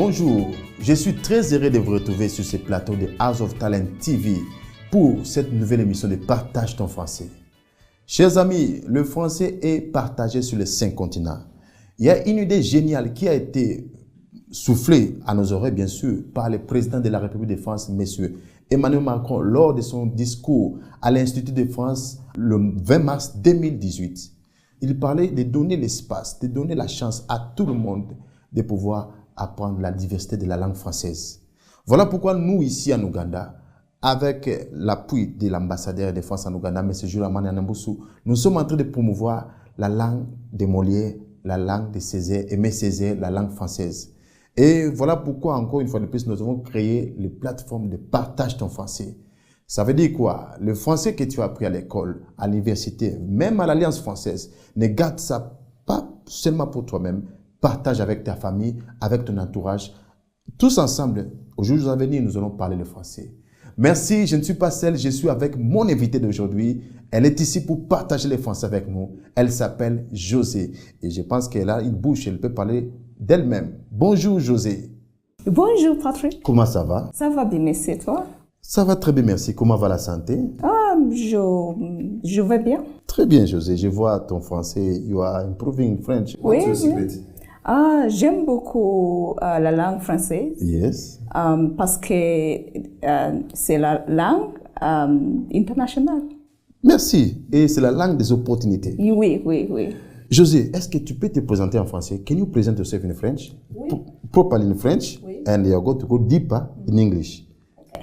Bonjour, je suis très heureux de vous retrouver sur ce plateau de House of Talent TV pour cette nouvelle émission de Partage ton français. Chers amis, le français est partagé sur les 5 continents. Il y a une idée géniale qui a été soufflée à nos oreilles, bien sûr, par le président de la République de France, M. Emmanuel Macron, lors de son discours à l'Institut de France le 20 mars 2018. Il parlait de donner l'espace, de donner la chance à tout le monde de pouvoir apprendre la diversité de la langue française. Voilà pourquoi nous, ici en Ouganda, avec l'appui de l'ambassadeur de France en Ouganda, M. Julamani Anamboussou, nous sommes en train de promouvoir la langue de Molière, la langue de Césaire, Aimé Césaire, la langue française. Et voilà pourquoi, encore une fois de plus, nous avons créé les plateformes de partage ton français. Ça veut dire quoi? Le français que tu as appris à l'école, à l'université, même à l'Alliance française, ne garde ça pas seulement pour toi-même. Partage avec ta famille, avec ton entourage. Tous ensemble, au jour à venir, nous allons parler le français. Merci, je ne suis pas seul, je suis avec mon invité d'aujourd'hui. Elle est ici pour partager le français avec nous. Elle s'appelle José. Et je pense qu'elle a une bouche, elle peut parler d'elle-même. Bonjour José. Bonjour Patrick. Comment ça va? Ça va bien, merci, toi? Ça va très bien, merci. Comment va la santé? Je vais bien. Très bien José, je vois ton français. You are improving French. Oui, oui. J'aime beaucoup la langue française. Yes. Parce que c'est la langue internationale. Merci. Et c'est la langue des opportunités. Oui, oui, oui. José, est-ce que tu peux te présenter en français? Can you present yourself in French? Oui. Properly in French. Oui. And you are going to go deeper in English. Okay.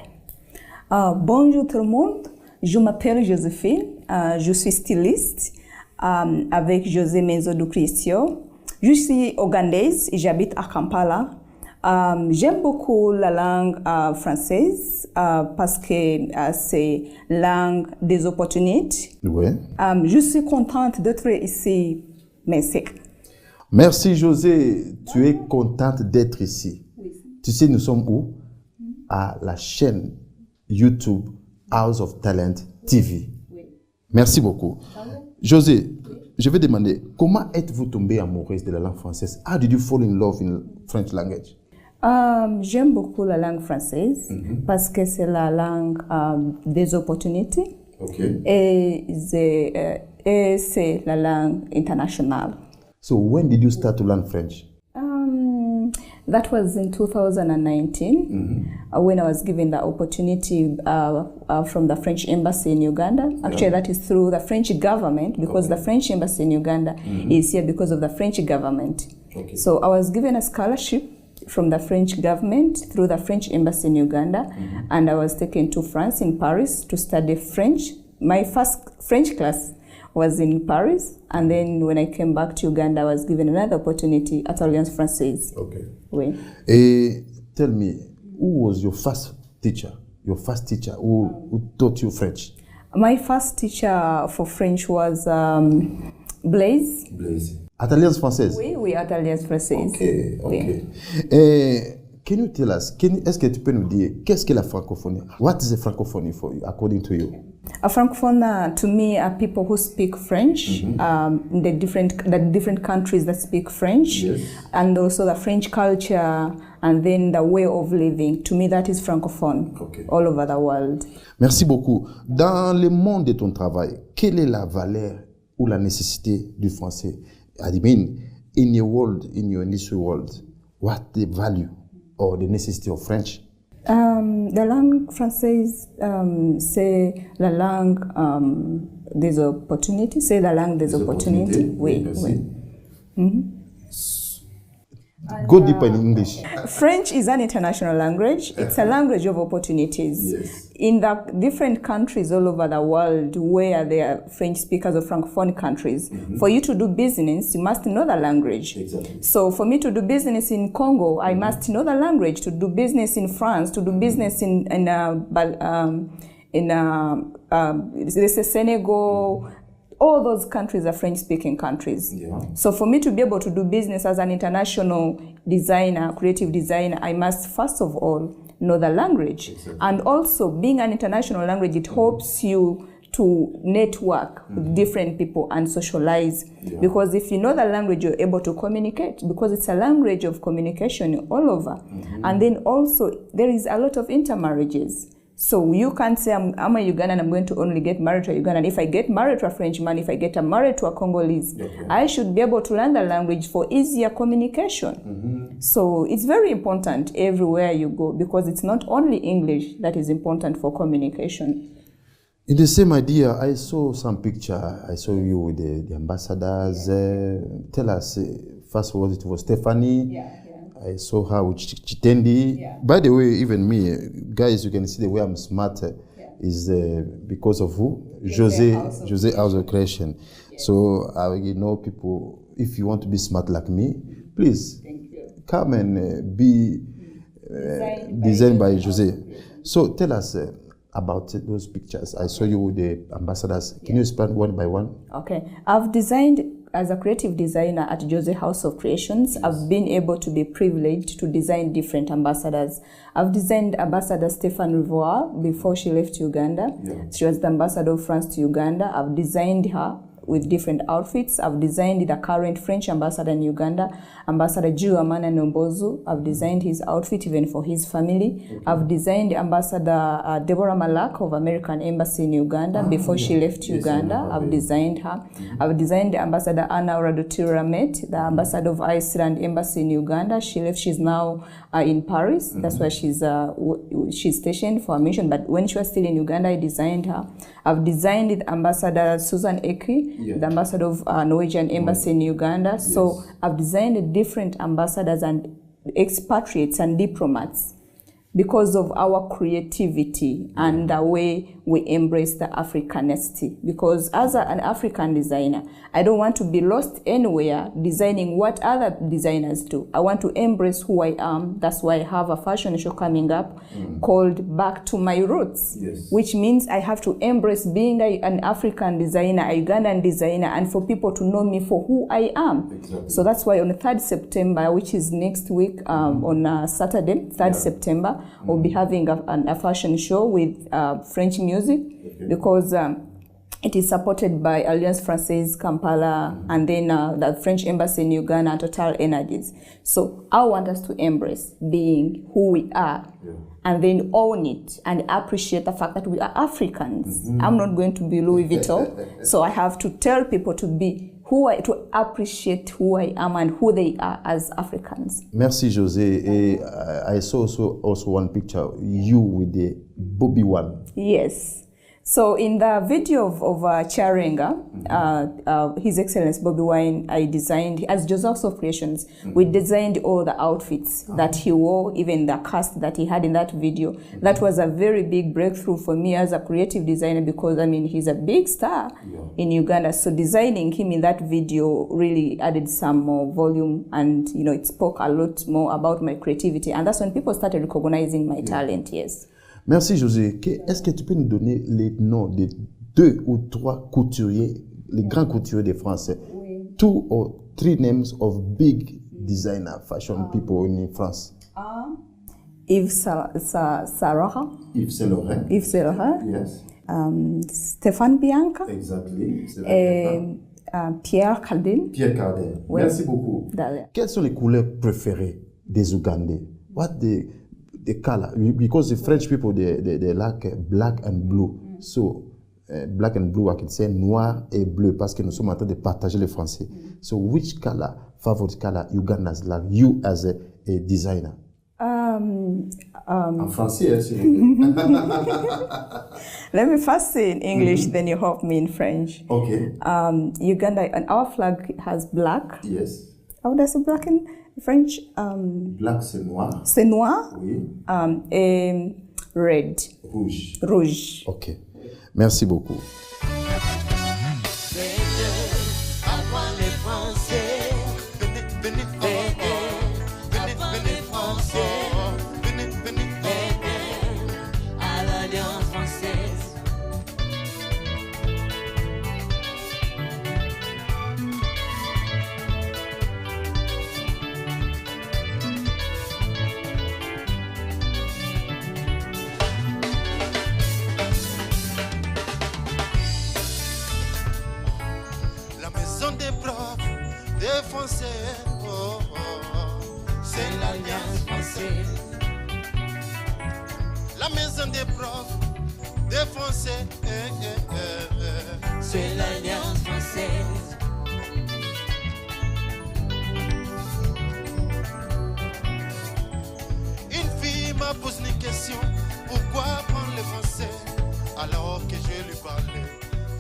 Bonjour tout le monde. Je m'appelle Joséphine. Je suis styliste avec José Menzo du Cristo. Je suis ougandaise et j'habite à Kampala. J'aime beaucoup la langue française parce que c'est la langue des opportunités. Oui. Je suis contente d'être ici. Merci. Merci José. Tu es contente d'être ici. Oui. Tu sais, nous sommes où? À la chaîne YouTube House of Talent TV. Oui. Merci beaucoup. José, je vais demander, comment êtes-vous tombée amoureuse de la langue française? How did you fall in love in French language? J'aime beaucoup la langue française parce que c'est la langue des opportunités. Okay. Et c'est la langue internationale. So when did you start to learn French? That was in 2019 when I was given the opportunity from the French embassy in Uganda. Actually, that is through the French government because the French embassy in Uganda is here because of the French government. Okay. So I was given a scholarship from the French government through the French embassy in Uganda, and I was taken to France in Paris to study French. My first French class was in Paris, and then when I came back to Uganda, I was given another opportunity at Alliance Française. Okay. Oui. Tell me, who was your first teacher? Your first teacher who taught you French? My first teacher for French was Blaise. Blaise. At Alliance Française? Oui, oui, at Alliance Française. Okay, okay. Oui. Can you tell us, est-ce que tu peux nous dire, qu'est-ce que la francophonie? What is the francophonie for you, according to you? A francophone, to me, are people who speak French, the different countries that speak French, Yes. and also the French culture, and then the way of living. To me, that is francophone, Okay. all over the world. Merci beaucoup. Dans le monde de ton travail, quelle est la valeur ou la nécessité du français? I mean, in your world, in your industry world, what the value or the necessity of French? La langue française, c'est la langue des opportunités. C'est la langue des opportunités. Oui, oui. Go deeper in English. French is an international language. It's a language of opportunities. Yes. In the different countries all over the world where there are French speakers or Francophone countries, for you to do business, you must know the language. Exactly. So for me to do business in Congo, I must know the language. To do business in France, to do business in Senegal, all those countries are French-speaking countries. Yeah. So for me to be able to do business as an international designer, creative designer, I must first of all know the language. Exactly. And also being an international language, it helps you to network with different people and socialize. Because if you know the language, you're able to communicate, because it's a language of communication all over. And then also, there is a lot of intermarriages. So you can't say, I'm a Ugandan, I'm going to only get married to a Ugandan. If I get married to a Frenchman, if I get married to a Congolese, I should be able to learn the language for easier communication. So it's very important everywhere you go, because it's not only English that is important for communication. In the same idea, I saw some picture. I saw you with the ambassadors. Tell us, first of all, it was Stephanie. I saw her with Chitendi. By the way, even me, guys, you can see the way I'm smart is because of who? Jose House of Creation. So you know, people, if you want to be smart like me, please come and be designed by Jose. So tell us about those pictures. I saw you with the ambassadors. Can you explain one by one? Okay. I've designed, as a creative designer at Jose House of Creations, I've been able to be privileged to design different ambassadors. I've designed Ambassador Stéphane Rivoire before she left Uganda. She was the ambassador of France to Uganda. I've designed her with different outfits. I've designed the current French ambassador in Uganda, Ambassador Amana Nombozu. I've designed his outfit even for his family. I've designed Ambassador Deborah Malak of American Embassy in Uganda before she left Uganda. I've designed her. I've designed Ambassador Anna Radotiramet, the ambassador of Iceland Embassy in Uganda. She left. She's now in Paris. That's where she's stationed for a mission. But when she was still in Uganda, I designed her. I've designed Ambassador Susan Eki, the ambassador of Norwegian Embassy in Uganda. So I've designed different ambassadors and expatriates and diplomats because of our creativity and the way we embrace the Africanity. Because as an African designer, I don't want to be lost anywhere designing what other designers do. I want to embrace who I am. That's why I have a fashion show coming up called Back to My Roots, which means I have to embrace being an African designer, a Ugandan designer, and for people to know me for who I am. So that's why on the 3rd September, which is next week, on Saturday, 3rd September, we'll be having a fashion show with French music, because it is supported by Alliance Francaise Kampala and then the French Embassy in Uganda and Total Energies. So I want us to embrace being who we are and then own it and appreciate the fact that we are Africans. I'm not going to be Louis Vuitton, so I have to tell people to be to appreciate who I am and who they are as Africans. Merci, Jose. I saw also one picture, you with the Bobby one. Yes. So in the video of Charenga, His Excellency Bobby Wine, I designed, as Joseph of Creations, we designed all the outfits that he wore, even the cast that he had in that video. That was a very big breakthrough for me as a creative designer, because I mean, he's a big star in Uganda. So designing him in that video really added some more volume, and you know, it spoke a lot more about my creativity. And that's when people started recognizing my talent, Merci José. Est-ce que tu peux nous donner les noms de 2 ou 3 couturiers, les grands couturiers de France? 2 or 3 names of big designer fashion people in France. Yves Saint-Laurent. Yves Saint-Laurent. Yves Saint-Laurent. Yes. Stéphane Bianca. Exactly. Pierre Cardin. Pierre Cardin. Oui. Merci beaucoup. Quelles sont les couleurs préférées des Ougandais? What the color, because the French people they like black and blue. So black and blue, I can say noir et bleu, parce que nous sommes en train de partager le français. So which color, favorite color Ugandans like you as a designer? En français, Let me first say in English, then you help me in French. Okay. Uganda, and our flag has black. Yes. How does it black in French? Black, c'est noir. C'est noir. Oui. Et red. Rouge. Rouge. Ok. Merci beaucoup. français, oh, oh, oh. C'est l'Alliance française. La maison des profs, des Français, c'est l'Alliance française. Une fille m'a posé une question, pourquoi prendre le français alors que je lui parlais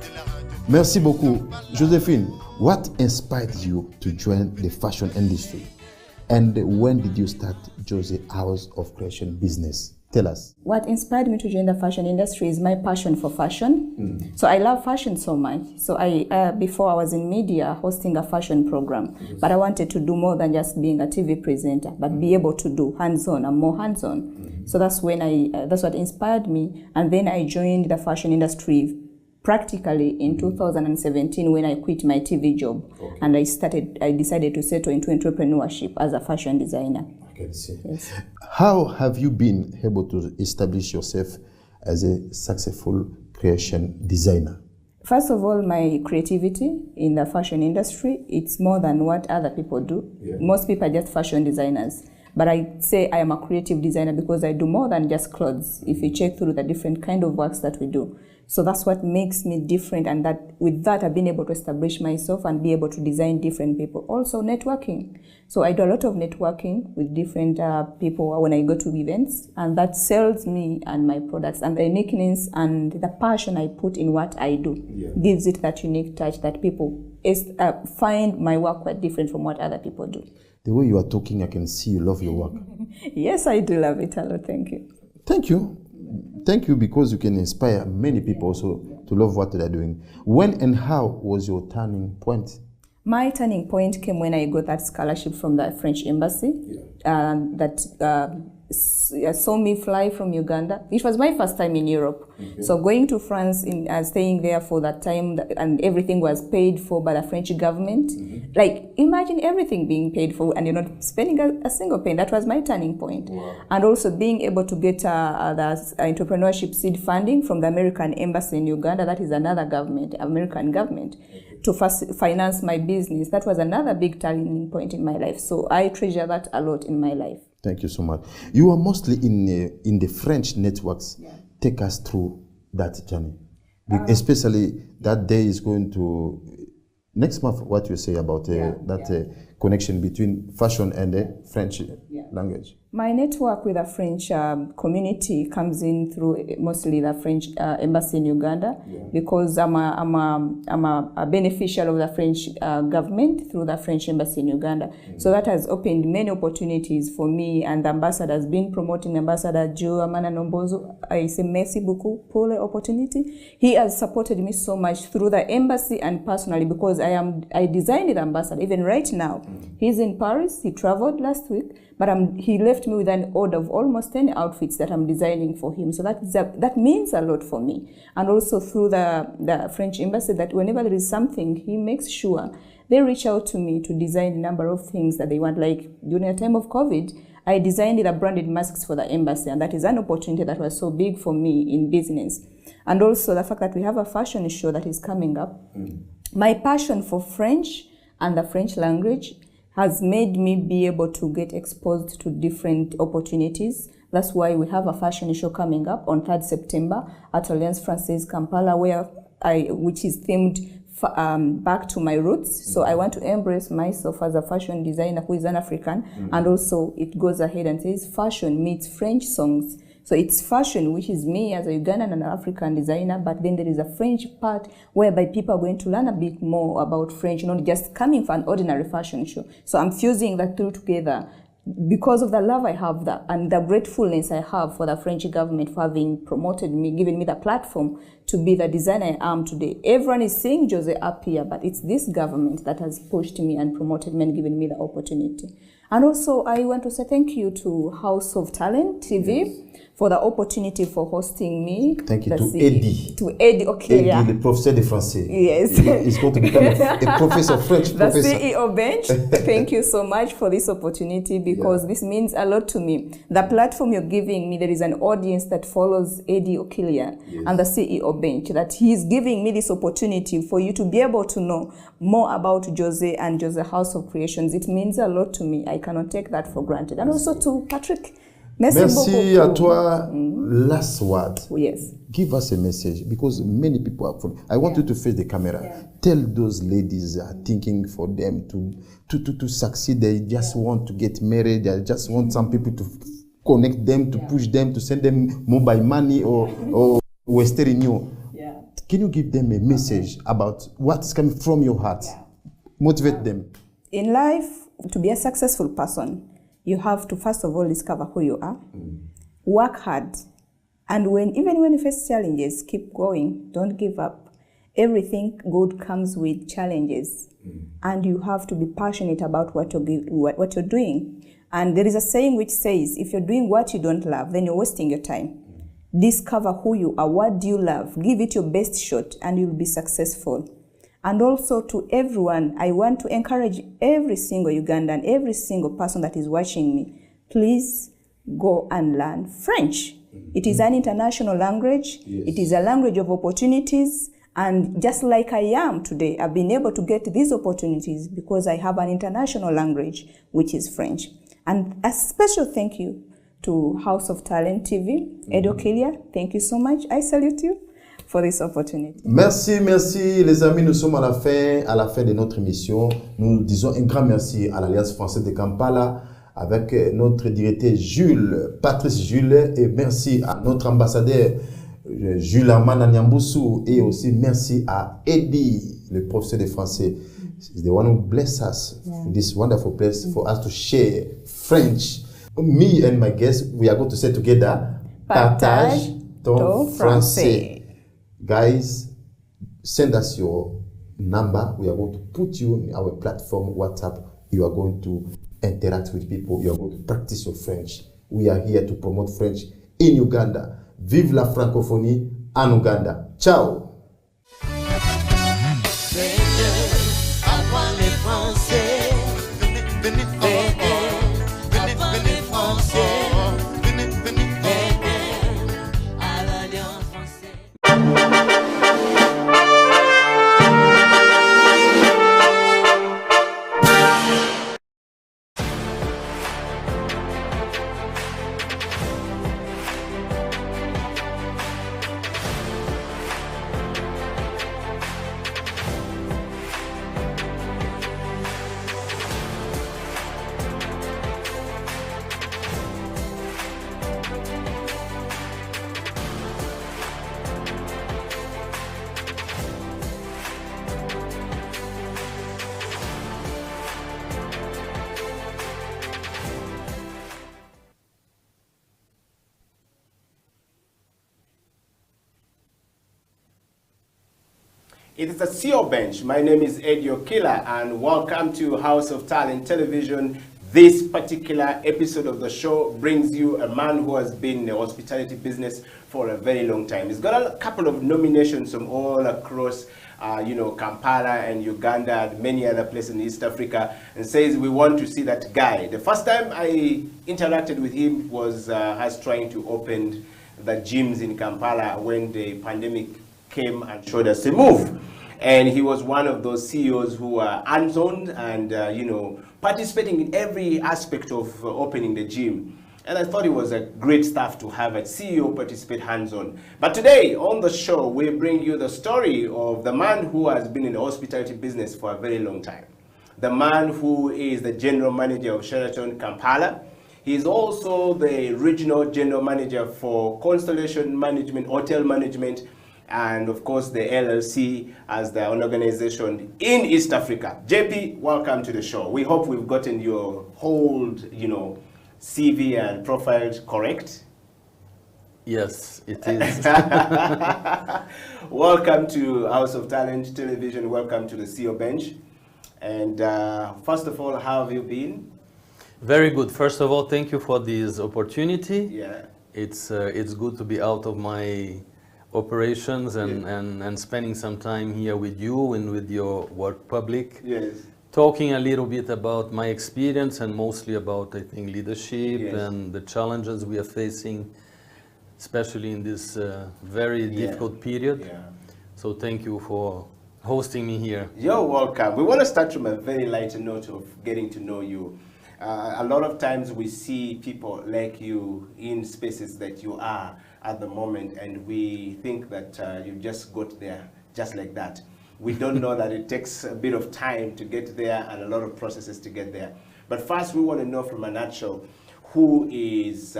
de la radio. Merci beaucoup. Josephine, what inspired you to join the fashion industry? And when did you start Jose House of Creation business? Tell us. What inspired me to join the fashion industry is my passion for fashion. So I love fashion so much. So before I was in media hosting a fashion program, but I wanted to do more than just being a TV presenter, but be able to do hands-on and more hands-on. So that's when that's what inspired me. And then I joined the fashion industry practically in 2017 when I quit my TV job. And I decided to settle into entrepreneurship as a fashion designer. Yes. How have you been able to establish yourself as a successful creation designer? First of all, my creativity in the fashion industry, it's more than what other people do. Yeah. Most people are just fashion designers. But I say I am a creative designer because I do more than just clothes, if you check through the different kind of works that we do. So that's what makes me different, and that with that I've been able to establish myself and be able to design different people. Also networking. So I do a lot of networking with different people when I go to events, and that sells me and my products, and the uniqueness and the passion I put in what I do gives it that unique touch that people find my work quite different from what other people do. The way you are talking, I can see you love your work. Yes, I do love it a lot. Thank you. Thank you. Thank you, because you can inspire many people also to love what they're doing. When and how was your turning point? My turning point came when I got that scholarship from the French embassy that saw me fly from Uganda. It was my first time in Europe. So going to France, staying there for that time, and everything was paid for by the French government. Like, imagine everything being paid for and you're not spending a single penny. That was my turning point. Wow. And also being able to get the entrepreneurship seed funding from the American embassy in Uganda. That is another government, American government, to finance my business. That was another big turning point in my life. So I treasure that a lot in my life. Thank you so much. You are mostly in the French networks. Yeah. Take us through that journey. Especially that day is going to, next month, what you say about connection between fashion and the French language. My network with the French community comes in through mostly the French embassy in Uganda, because I'm a beneficiary of the French government through the French embassy in Uganda. So that has opened many opportunities for me, and the ambassador has been promoting Ambassador Joe Amana Nombozo. I say merci beaucoup pour l'opportunity. He has supported me so much through the embassy and personally, because I designed the ambassador. Even right now, he's in Paris. He traveled last week. But he left me with an order of almost 10 outfits that I'm designing for him. So that means a lot for me. And also through the French embassy, that whenever there is something, he makes sure they reach out to me to design a number of things that they want. Like during the time of COVID, I designed the branded masks for the embassy. And that is an opportunity that was so big for me in business. And also the fact that we have a fashion show that is coming up. My passion for French and the French language has made me be able to get exposed to different opportunities. That's why we have a fashion show coming up on 3rd September at Alliance Francaise Kampala, which is themed back to my roots. So I want to embrace myself as a fashion designer who is an African. And also it goes ahead and says fashion meets French songs. So it's fashion, which is me as a Ugandan and an African designer, but then there is a French part whereby people are going to learn a bit more about French, not just coming for an ordinary fashion show. So I'm fusing the two together because of the love I have and the gratefulness I have for the French government for having promoted me, giving me the platform to be the designer I am today. Everyone is seeing Jose up here, but it's this government that has pushed me and promoted me and given me the opportunity. And also I want to say thank you to House of Talent TV for the opportunity for hosting me. Thank you to Eddie. To Eddie, okay, Eddie, le professeur de français. Yes. He's going to become a professor, French the professor. CEO Bench, thank you so much for this opportunity because this means a lot to me. The platform you're giving me, there is an audience that follows Eddie Okilia and the CEO Bench, that he is giving me this opportunity for you to be able to know more about Jose and Jose House of Creations. It means a lot to me. I cannot take that for granted. And also to Patrick. Merci à toi. Last word. Yes. Give us a message because many people are from. I want you to face the camera. Yeah. Tell those ladies are thinking for them to succeed. They just want to get married. They just want some people to connect them, to push them, to send them mobile money or Western Union. Yeah. Can you give them a message about what's coming from your heart? Yeah. Motivate them. In life, to be a successful person, you have to first of all discover who you are, work hard, and even when you face challenges, keep going, don't give up. Everything good comes with challenges, and you have to be passionate about what you're doing. And there is a saying which says, if you're doing what you don't love, then you're wasting your time. Discover who you are, what do you love, give it your best shot, and you'll be successful. And also to everyone, I want to encourage every single Ugandan, every single person that is watching me, please go and learn French. It is an international language. Yes. It is a language of opportunities. And just like I am today, I've been able to get these opportunities because I have an international language, which is French. And a special thank you to House of Talent TV, Edo Kilia. Thank you so much. I salute you for this opportunity. Merci les amis, nous sommes à la fin de notre émission. Nous disons un grand merci à l'Alliance française de Kampala avec notre directeur Patrice Jules, et merci à notre ambassadeur Jules Amana Nyambusu, et aussi merci à Eddie, le professeur de français. He's the one who blessed us with this wonderful place for us to share French. Me and my guests, we are going to say together, partage ton français. Guys, send us your number. We are going to put you on our platform, WhatsApp. You are going to interact with people. You are going to practice your French. We are here to promote French in Uganda. Vive la francophonie en Uganda. Ciao. It is the CEO Bench. My name is Eddie Okila, and welcome to House of Talent Television. This particular episode of the show brings you a man who has been in the hospitality business for a very long time. He's got a couple of nominations from all across Kampala and Uganda and many other places in East Africa, and says we want to see that guy. The first time I interacted with him was us trying to open the gyms in Kampala when the pandemic came and showed us a move. And he was one of those CEOs who are hands-on and, participating in every aspect of opening the gym. And I thought it was a great stuff to have a CEO participate hands-on. But today on the show, we bring you the story of the man who has been in the hospitality business for a very long time. The man who is the general manager of Sheraton Kampala. He's also the regional general manager for Constellation Management, Hotel Management, and of course the LLC as the organization in East Africa. JP, welcome to the show. We hope we've gotten your whole, CV and profile correct. Yes, it is. Welcome to House of Talent Television. Welcome to the CEO Bench. And first of all, how have you been? Very good. First of all, thank you for this opportunity. Yeah. it's good to be out of my operations and spending some time here with you and with your work public. Yes. Talking a little bit about my experience and mostly about, I think, leadership and the challenges we are facing, especially in this very difficult period. Yeah. So thank you for hosting me here. You're welcome. We want to start from a very light note of getting to know you. A lot of times we see people like you in spaces that you are at the moment, and we think that you just got there just like that. We don't know that it takes a bit of time to get there and a lot of processes to get there. But first, we want to know from a nutshell, who is,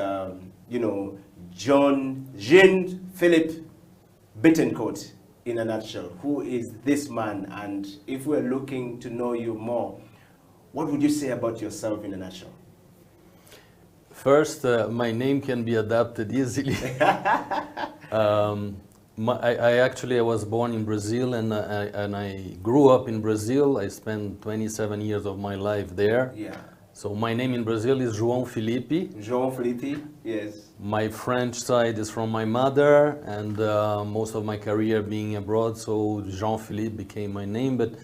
Jean-Philippe Bittencourt in a nutshell. Who is this man? And if we're looking to know you more, what would you say about yourself in a nutshell? First, my name can be adapted easily. I was born in Brazil and I grew up in Brazil. I spent 27 years of my life there. Yeah. So my name in Brazil is João Felipe. João Felipe, yes. My French side is from my mother, and most of my career being abroad, so Jean-Philippe became my name. But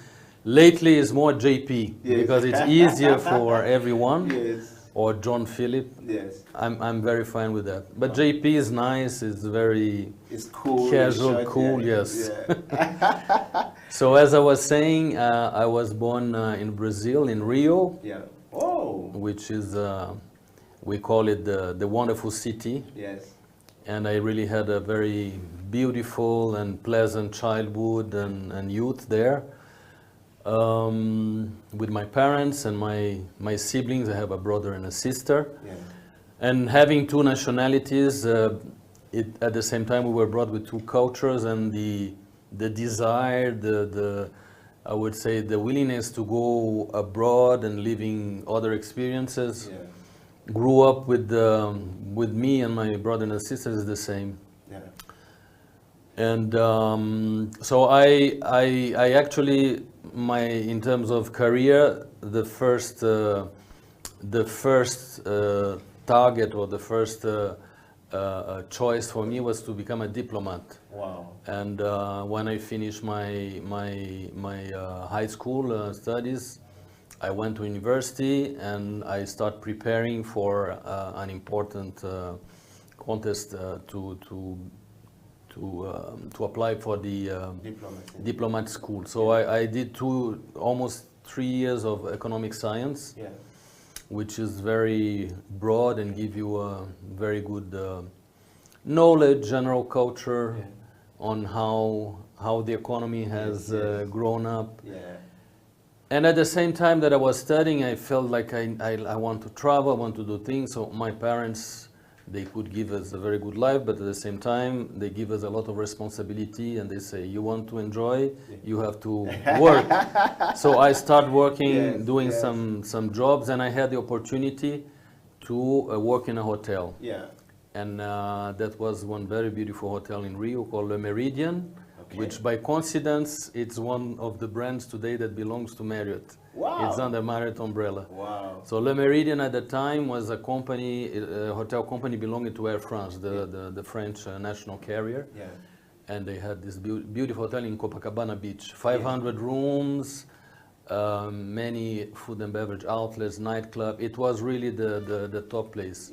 lately it's more JP, because it's easier for everyone. Yes. Or John Philip. Yes. I'm very fine with that. But JP is nice, it's very cool, casual, short, cool, yeah. yes. Yeah. So as I was saying, I was born in Brazil, in Rio. Yeah. Oh. Which is, we call it the wonderful city. Yes. And I really had a very beautiful and pleasant childhood and youth there. With my parents and my siblings. I have a brother and a sister. Yeah. And having two nationalities, at the same time we were brought with two cultures, and the desire, I would say the willingness to go abroad and living other experiences grew up with me and my brother and sister is the same. Yeah. And so I actually, in terms of career, the first target or the first choice for me was to become a diplomat. Wow. And when I finished my high school studies, I went to university and I started preparing for an important contest to apply for the diplomat school. So I did almost 3 years of economic science, which is very broad and give you a very good knowledge, general culture on how the economy has grown up. And at the same time that I was studying, I felt like I want to travel, I want to do things. So my parents, they could give us a very good life, but at the same time, they give us a lot of responsibility, and they say, you want to enjoy, you have to work. So I started working, doing some jobs, and I had the opportunity to work in a hotel. And that was one very beautiful hotel in Rio called Le Méridien, which by coincidence, it's one of the brands today that belongs to Marriott. Wow. It's under Marriott umbrella. Wow. So Le Méridien at the time was a company, a hotel company belonging to Air France, the French national carrier. And they had this beautiful hotel in Copacabana Beach, 500 rooms, many food and beverage outlets, nightclub. It was really the top place.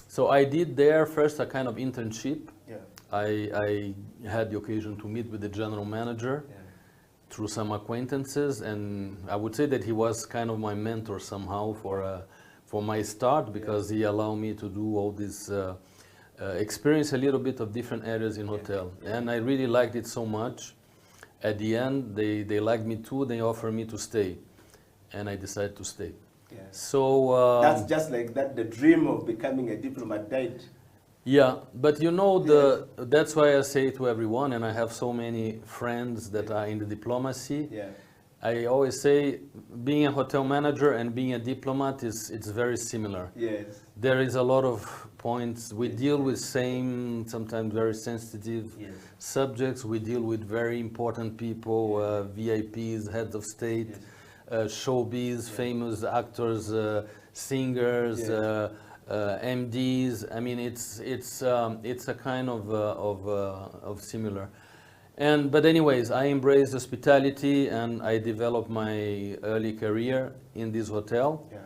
So I did there first a kind of internship. I had the occasion to meet with the general manager through some acquaintances, and I would say that he was kind of my mentor somehow for my start, because he allowed me to do all this experience a little bit of different areas in hotel. And I really liked it so much. At the end, they liked me too. They offered me to stay, and I decided to stay. So that's just like that. The dream of becoming a diplomat died. Yeah, but you know, that's why I say to everyone, and I have so many friends that are in the diplomacy. I always say being a hotel manager and being a diplomat it's very similar. There is a lot of points. We deal with sometimes very sensitive subjects. We deal with very important people, VIPs, heads of state, showbiz, famous actors, singers, MDs. I mean, it's a kind of similar. But anyways, I embraced hospitality and I developed my early career in this hotel. Yeah.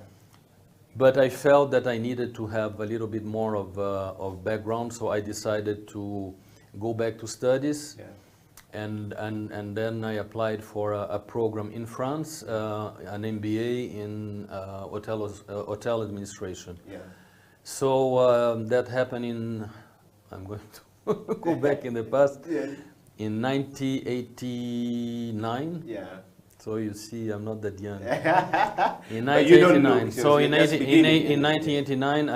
But I felt that I needed to have a little bit more of background, so I decided to go back to studies. Yeah. And then I applied for a program in France, an MBA in hotel administration. Yeah. So that happened I'm going to go back in the past, Yeah. in 1989. Yeah. So you see, I'm not that young. In But you don't 1989. look, So in, you're just 18, beginning, in yeah. 1989,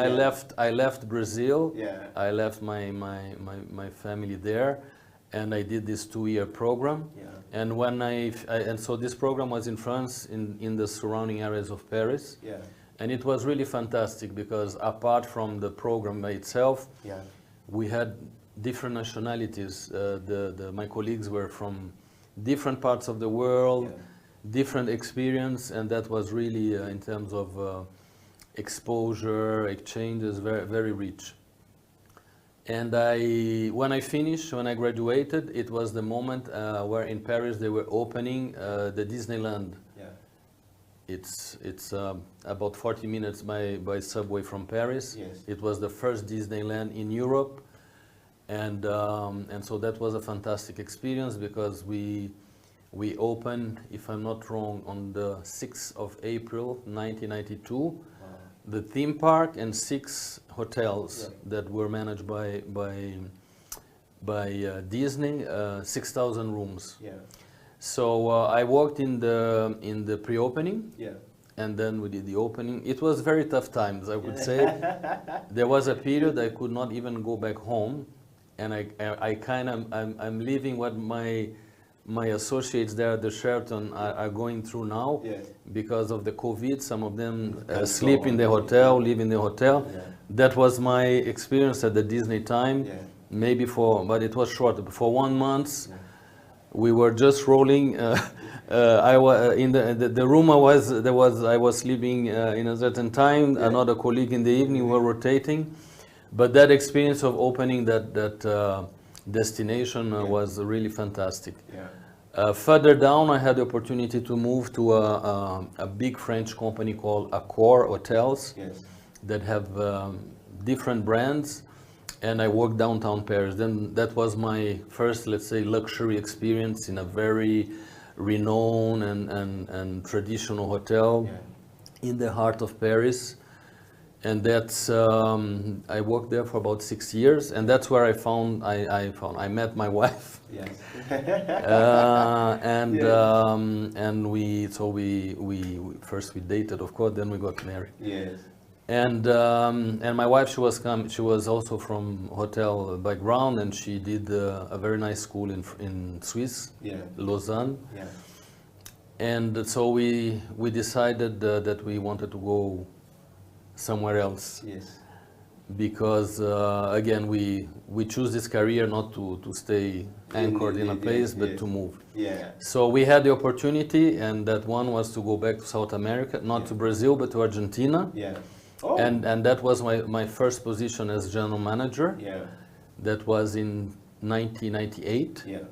I left Brazil. Yeah. I left my family there, and I did this 2-year program. Yeah. And when and so this program was in France, in the surrounding areas of Paris. Yeah. And it was really fantastic because apart from the program by itself, Yeah. we had different nationalities. My colleagues were from different parts of the world, Yeah. different experience, and that was really, in terms of exposure, exchanges, very, very rich. And when I finished, when I graduated, it was the moment where in Paris they were opening the Disneyland. Yeah. It's about 40 minutes by subway from Paris. Yes. It was the first Disneyland in Europe, and so that was a fantastic experience because we opened, if I'm not wrong, on the 6th of April 1992, the theme park and 6 hotels that were managed by Disney, 6,000 rooms. Yeah. So I worked in the pre-opening, Yeah. and then we did the opening. It was very tough times, I would say. There was a period I could not even go back home, and I'm living what my associates there at the Sheraton are going through now. Yes. Because of the COVID. Some of them sleep in the hotel, live in the hotel. Yeah. That was my experience at the Disney time. Yeah. Maybe but it was short. For 1 month, we were just rolling. I was in the room I was sleeping in a certain time. Yeah. Another colleague in the evening were rotating, but that experience of opening that destination was really fantastic. Yeah. Further down, I had the opportunity to move to a big French company called Accor Hotels. Yes. That have different brands, and I worked downtown Paris. Then that was my first, let's say, luxury experience in a very renowned and traditional hotel in the heart of Paris. And that's I worked there for about 6 years, and that's where I met my wife. Yes. And we first we dated, of course, then we got married. Yes. And my wife, she was also from hotel background, and she did a very nice school in Swiss, Lausanne. Yeah. And so we decided that we wanted to go somewhere else. Yes. Because again, we choose this career not to stay anchored in a place, but to move. Yeah. So we had the opportunity, and that one was to go back to South America, not to Brazil, but to Argentina. Yeah. Oh. And that was my first position as general manager. Yeah. That was in 1998. Yeah.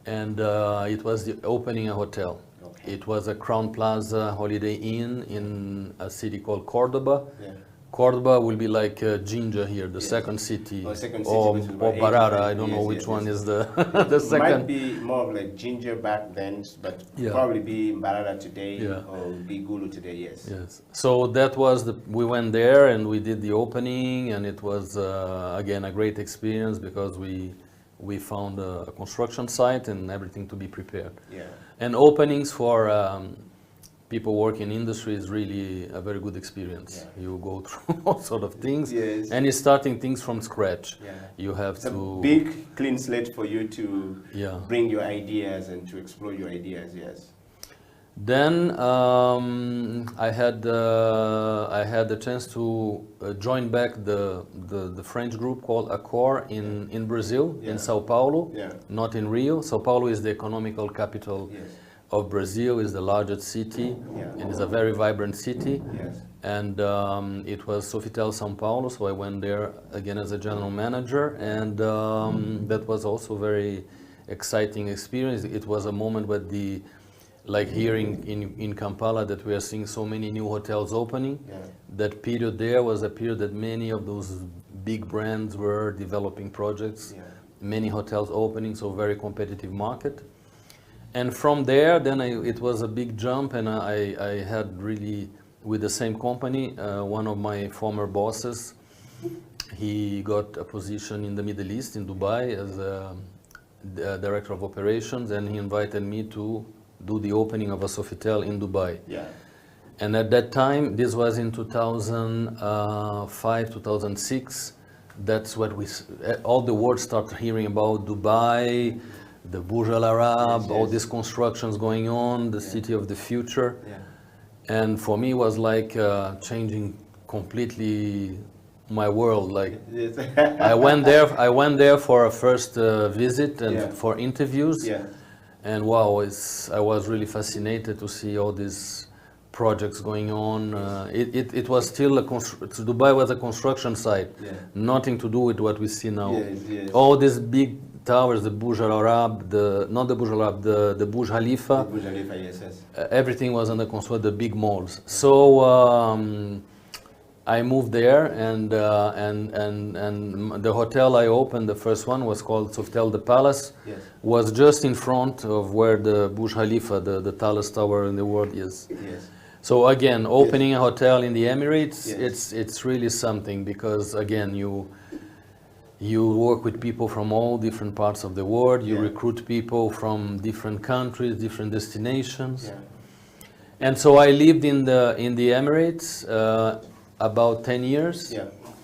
And it was the opening a hotel. Okay. It was a Crown Plaza Holiday Inn in a city called Cordoba. Yeah. Cordoba will be like Jinja here, the second city, or Barara. I don't know which one is the the second. It might be more of like Ginger back then, but probably be Barara today or be Gulu today. Yes. Yes. So that was we went there and we did the opening, and it was again a great experience because we found a construction site and everything to be prepared. Yeah. And openings for people working in industry is really a very good experience. Yeah. You go through all sort of things, and you're starting things from scratch. Yeah. You have it's a big clean slate for you to bring your ideas and to explore your ideas. Yes. Then I had the chance to join back the French group called Accor in Brazil, in Sao Paulo, not in Rio. Sao Paulo is the economical capital of Brazil. It's the largest city, and it's a very vibrant city. Yes. And it was Sofitel São Paulo, so I went there again as a general manager, and that was also very exciting experience. It was a moment where like here in Kampala, that we are seeing so many new hotels opening. Yeah. That period there was a period that many of those big brands were developing projects, many hotels opening, so very competitive market. And from there, then it was a big jump, and I had really, with the same company, one of my former bosses, he got a position in the Middle East, in Dubai, as a director of operations, and he invited me to do the opening of a Sofitel in Dubai. Yeah. And at that time, this was in 2005, 2006, that's what all the world started hearing about Dubai, the Burj Al Arab, all these constructions going on, the city of the future. Yeah. And for me, it was like changing completely my world. Like I went there for a first visit and for interviews. Yeah. And wow, I was really fascinated to see all these projects going on. It was still Dubai was a construction site, nothing to do with what we see now. All these big towers, the Burj Al Arab, not the Burj Al Arab, the Burj Khalifa. The Burj Khalifa, yes. Everything was under construction, the big malls. So I moved there, and the hotel I opened, the first one, was called Sofitel the Palace. Yes. Was just in front of where the Burj Khalifa, the tallest tower in the world, is. Yes. So again, opening a hotel in the Emirates, it's really something, because again, you work with people from all different parts of the world. You recruit people from different countries, different destinations. Yeah. And so I lived in the Emirates about 10 years,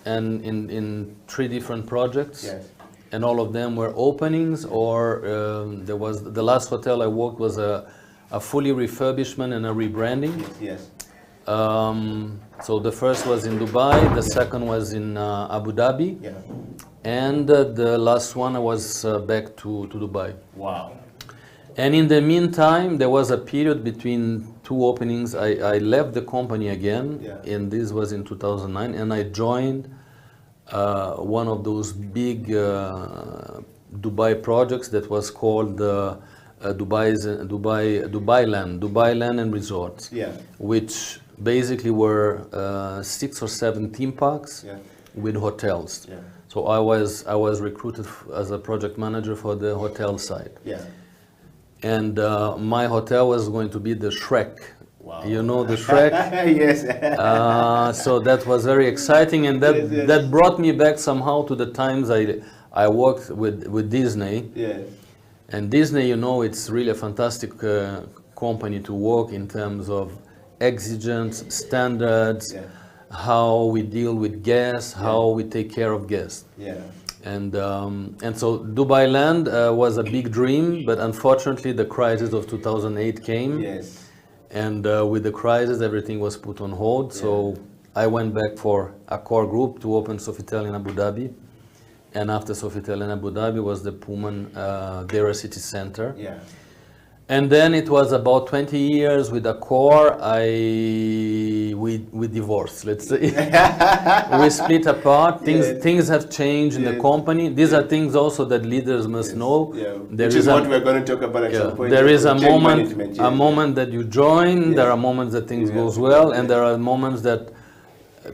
and in 3 different projects. Yes. And all of them were openings, or there was the last hotel I worked was a fully refurbishment and a rebranding. Yes. So the first was in Dubai, the second was in Abu Dhabi, and the last one was back to Dubai. Wow. And in the meantime, there was a period between 2 openings. I left the company again, and this was in 2009, and I joined one of those big Dubai projects that was called Dubai Land and Resorts, which basically were 6 or 7 theme parks with hotels. So I was recruited as a project manager for the hotel side. And my hotel was going to be the Shrek. Wow. You know the Shrek? Yes. So that was very exciting, and that brought me back somehow to the times I worked with Disney. Yes. And Disney, you know, it's really a fantastic company to work in terms of exigence, standards, how we deal with guests, how we take care of guests. And so Dubai Land was a big dream, but unfortunately the crisis of 2008 came. Yes. And with the crisis, everything was put on hold. So I went back for Accor Group to open Sofitel in Abu Dhabi. And after Sofitel in Abu Dhabi was the Pullman Dera City Center. And then it was about 20 years with Accor. We divorced, let's say. We split apart. Things have changed in the company. These are things also that leaders must know. Which is what we're going to talk about at some point. There is a moment that you join. There are moments that things goes well, and there are moments that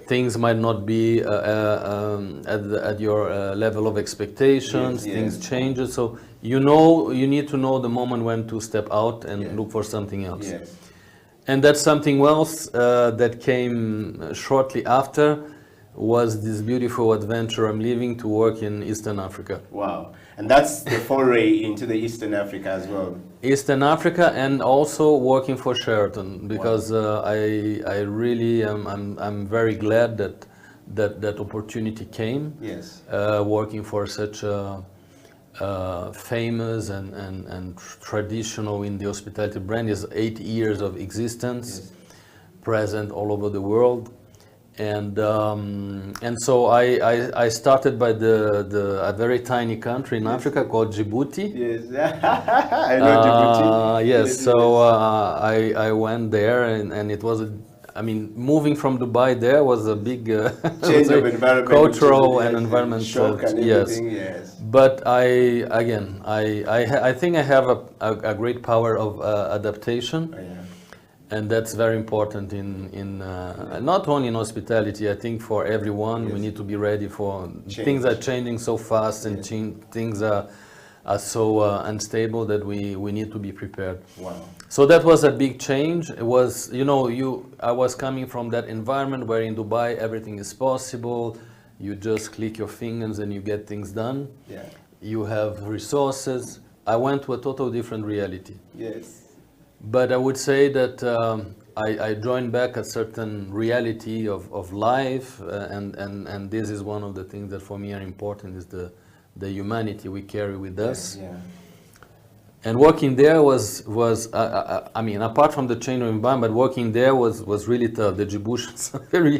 things might not be at your level of expectations. Things change. So you need to know the moment when to step out and look for something else. And that's something else that came shortly after, was this beautiful adventure I'm living to work in Eastern Africa. Wow. And that's the foray into the Eastern Africa as well. Eastern Africa, and also working for Sheraton, because I really I'm very glad that opportunity came. Working for such a famous and traditional in the hospitality brand. Is 8 years of existence, present all over the world. And so I started by a very tiny country in Africa called Djibouti. Yes, I know Djibouti. Yes, so I went there, and it was I mean, moving from Dubai there was a big change of environment, cultural and environmental shock and everything. Yes. But I think I have a great power of adaptation. Oh, yeah. And that's very important in not only in hospitality. I think for everyone, we need to be ready for things are changing so fast, and things are so unstable that we need to be prepared. Wow. So that was a big change. It was, I was coming from that environment where in Dubai everything is possible. You just click your fingers and you get things done. Yeah. You have resources. I went to a total different reality. Yes. But I would say that I joined back a certain reality of life, and this is one of the things that for me are important, is the humanity we carry with us. Yeah. And working there was I mean, apart from the change of environment, working there was really tough. The Djiboutians are very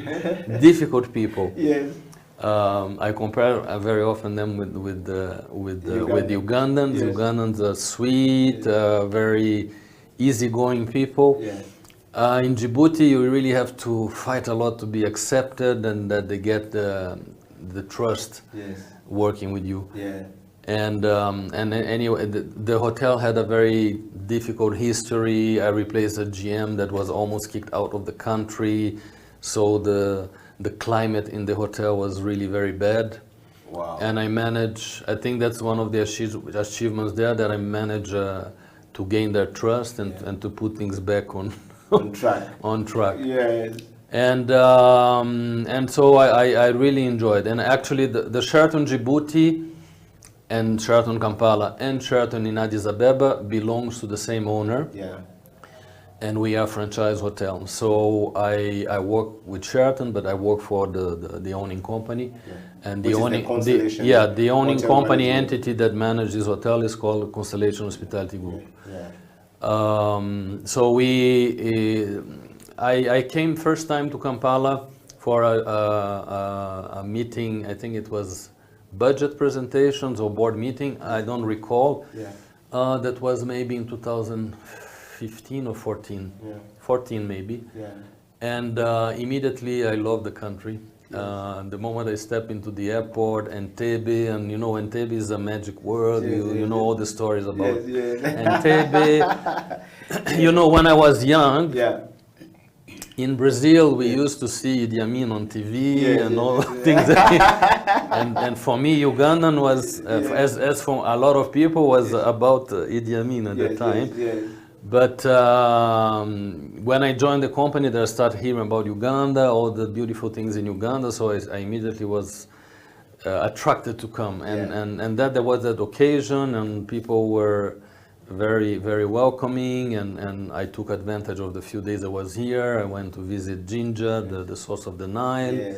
difficult people. Yes. I compare very often them with Ugandans. Yes. Ugandans are sweet, very easygoing people. Yeah. In Djibouti, you really have to fight a lot to be accepted, and that they get the trust working with you. Yeah. And anyway, the hotel had a very difficult history. I replaced a GM that was almost kicked out of the country, so the climate in the hotel was really very bad. Wow. And I think that's one of the achievements there, that I managed to gain their trust and to put things back on track. On track. Yes. And so I really enjoyed. And actually the Sheraton Djibouti and Sheraton Kampala and Sheraton in Addis Ababa belongs to the same owner. Yeah. And we are franchise hotel. So I work with Sheraton, but I work for the owning company. Yeah. And Which the owning is the Constellation the owning Hotel company Management. entity that manages this hotel is called Constellation Hospitality Group. Yeah. So I came first time to Kampala for a meeting. I think it was budget presentations or board meeting. I don't recall. Yeah. That was maybe in 2015 or 14. Yeah. 14 maybe. Yeah. And immediately I loved the country. The moment I step into the airport, Entebbe, and Entebbe is a magic world. You know all the stories about Entebbe. When I was young, in Brazil we used to see Idi Amin on TV and all things. And for me, Ugandan was, as for a lot of people, was about Idi Amin at the time. But when I joined the company, I started hearing about Uganda, all the beautiful things in Uganda. So I immediately was attracted to come, and that there was that occasion, and people were very, very welcoming, and I took advantage of the few days I was here. I went to visit Jinja, the source of the Nile.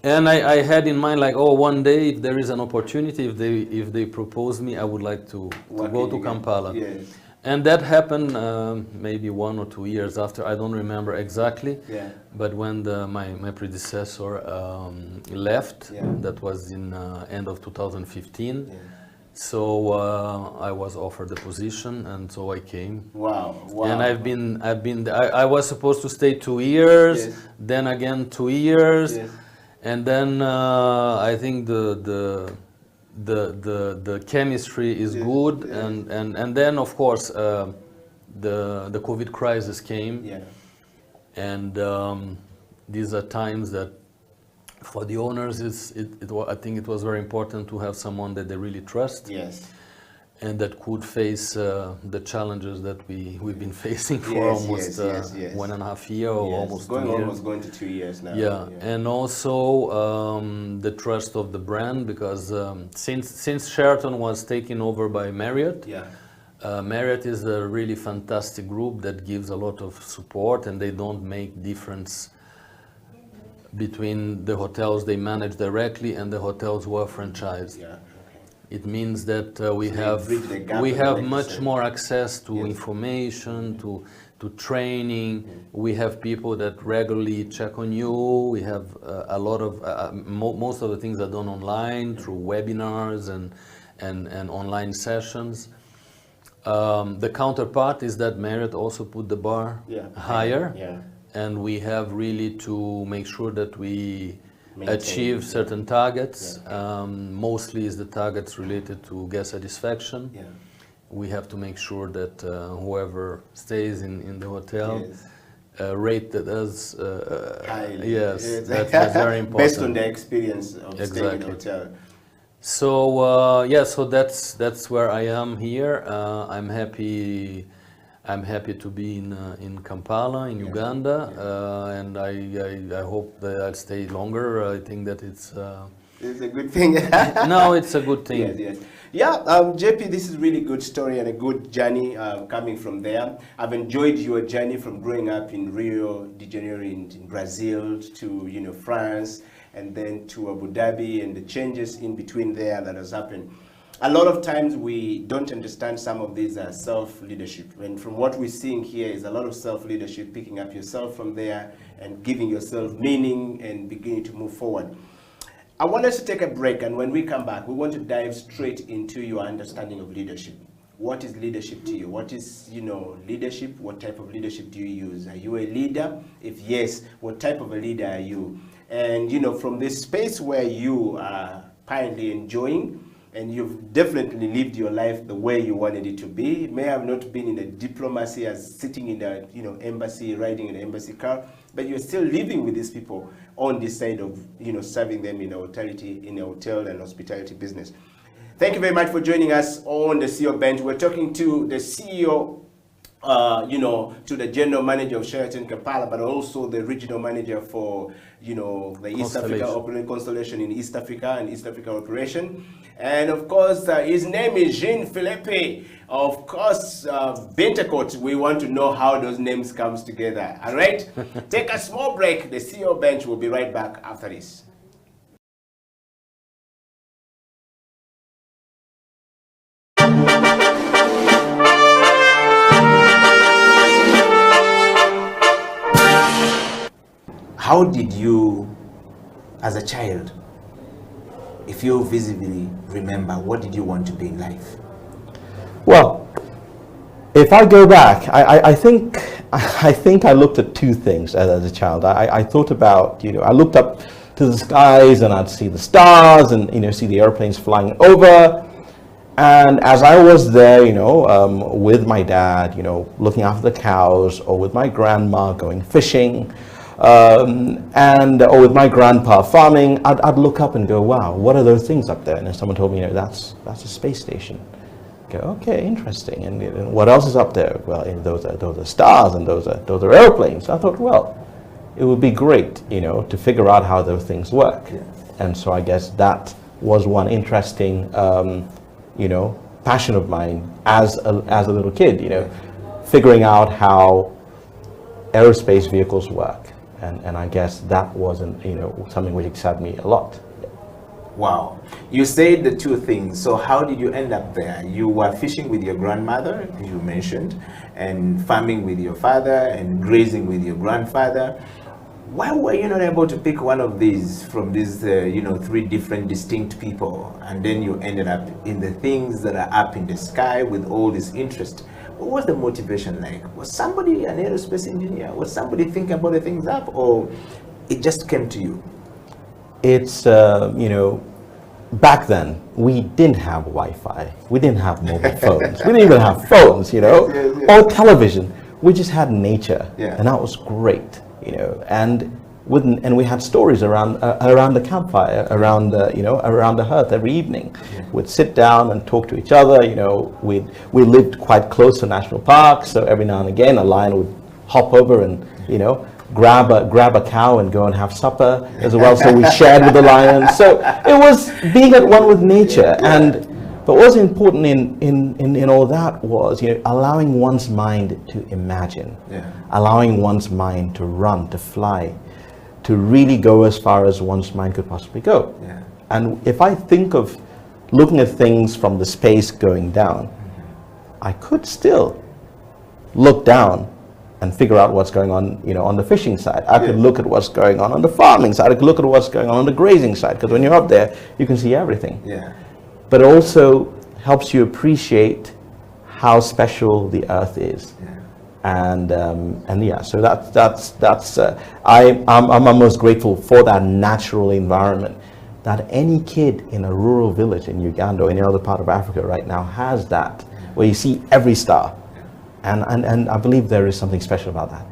And I had in mind, like, one day, if there is an opportunity, if they propose me, I would like to go to Kampala. And that happened maybe 1 or 2 years after. I don't remember exactly. But when my predecessor left, that was in end of 2015. So I was offered the position, and so I came. Wow! And I was supposed to stay 2 years, then again 2 years, and then I think the chemistry is good, and then of course the COVID crisis came, and these are times that for the owners I think it was very important to have someone that they really trust, and that could face the challenges that we've been facing for almost 1.5 years or almost 2 years. Almost going to 2 years now. And also the trust of the brand, because since Sheraton was taken over by Marriott, Marriott is a really fantastic group that gives a lot of support, and they don't make difference between the hotels they manage directly and the hotels who are franchised. It means that we So have bridge the gap we and have like you much said. more access to Yes. information, to training. We have people that regularly check on you. We have a lot of most of the things are done online through webinars and online sessions. The counterpart is that Marriott also put the bar higher, and we have really to make sure that we achieve certain targets. Mostly is the targets related to guest satisfaction. We have to make sure that whoever stays in the hotel rated us highly. yes, that's very important. Based on the experience of staying in the hotel. So so that's where I am here. I'm happy to be in Kampala, in Uganda, and I hope that I'll stay longer. I think that it's a good thing. No, it's a good thing. Yes. Yeah, JP, this is really good story and a good journey coming from there. I've enjoyed your journey from growing up in Rio de Janeiro in Brazil to France, and then to Abu Dhabi, and the changes in between there that has happened. A lot of times we don't understand some of these self-leadership. And from what we're seeing here is a lot of self-leadership, picking up yourself from there and giving yourself meaning and beginning to move forward. I want us to take a break, and when we come back, we want to dive straight into your understanding of leadership. What is leadership to you? What is, leadership? What type of leadership do you use? Are you a leader? If yes, what type of a leader are you? And, from this space where you are apparently enjoying, and you've definitely lived your life the way you wanted it to be. It may have not been in a diplomacy as sitting in the embassy, riding in the embassy car, but you're still living with these people on this side of serving them in a hotel and hospitality business. Thank you very much for joining us on the CEO Bench. We're talking to the CEO, to the general manager of Sheraton Kampala, but also the regional manager for the East Africa Constellation in East Africa and East Africa operation. And of course, his name is Jean-Philippe. Of course, Bentecourt, we want to know how those names comes together. All right? Take a small break. The CEO Bench will be right back after this. How did you, as a child, if you visibly remember, what did you want to be in life? Well, if I go back, I think I looked at two things as a child. I thought about, I looked up to the skies and I'd see the stars and, see the airplanes flying over. And as I was there, with my dad, looking after the cows, or with my grandma going fishing, or with my grandpa farming, I'd look up and go, wow, what are those things up there? And then someone told me, that's a space station. Go, okay, interesting. And what else is up there? Well, those are stars, and those are airplanes. I thought, well, it would be great, to figure out how those things work. Yeah. And so I guess that was one interesting, passion of mine as a little kid, figuring out how aerospace vehicles work. And I guess that wasn't, something which excited me a lot. Wow. You said the two things. So how did you end up there? You were fishing with your grandmother, you mentioned, and farming with your father, and grazing with your grandfather. Why were you not able to pick one of these from these, three different distinct people, and then you ended up in the things that are up in the sky with all this interest? What was the motivation like? Was somebody an aerospace engineer? Was somebody thinking about the things up, or it just came to you? It's, back then, we didn't have Wi-Fi. We didn't have mobile phones. We didn't even have phones, yes. Or television. We just had nature, and that was great, And we had stories around the campfire, around the hearth every evening. Yeah. We'd sit down and talk to each other. We lived quite close to national parks, so every now and again a lion would hop over and grab a cow and go and have supper as well. So we shared with the lion. So it was being at one with nature. But what was important in all that was allowing one's mind to imagine, allowing one's mind to run, to fly, to really go as far as one's mind could possibly go. Yeah. And if I think of looking at things from the space going down, I could still look down and figure out what's going on, on the fishing side. I could look at what's going on the farming side. I could look at what's going on the grazing side, because when you're up there, you can see everything. Yeah. But it also helps you appreciate how special the earth is. Yeah. And yeah, so I'm most grateful for that natural environment, that any kid in a rural village in Uganda or any other part of Africa right now has that, where you see every star. And I believe there is something special about that.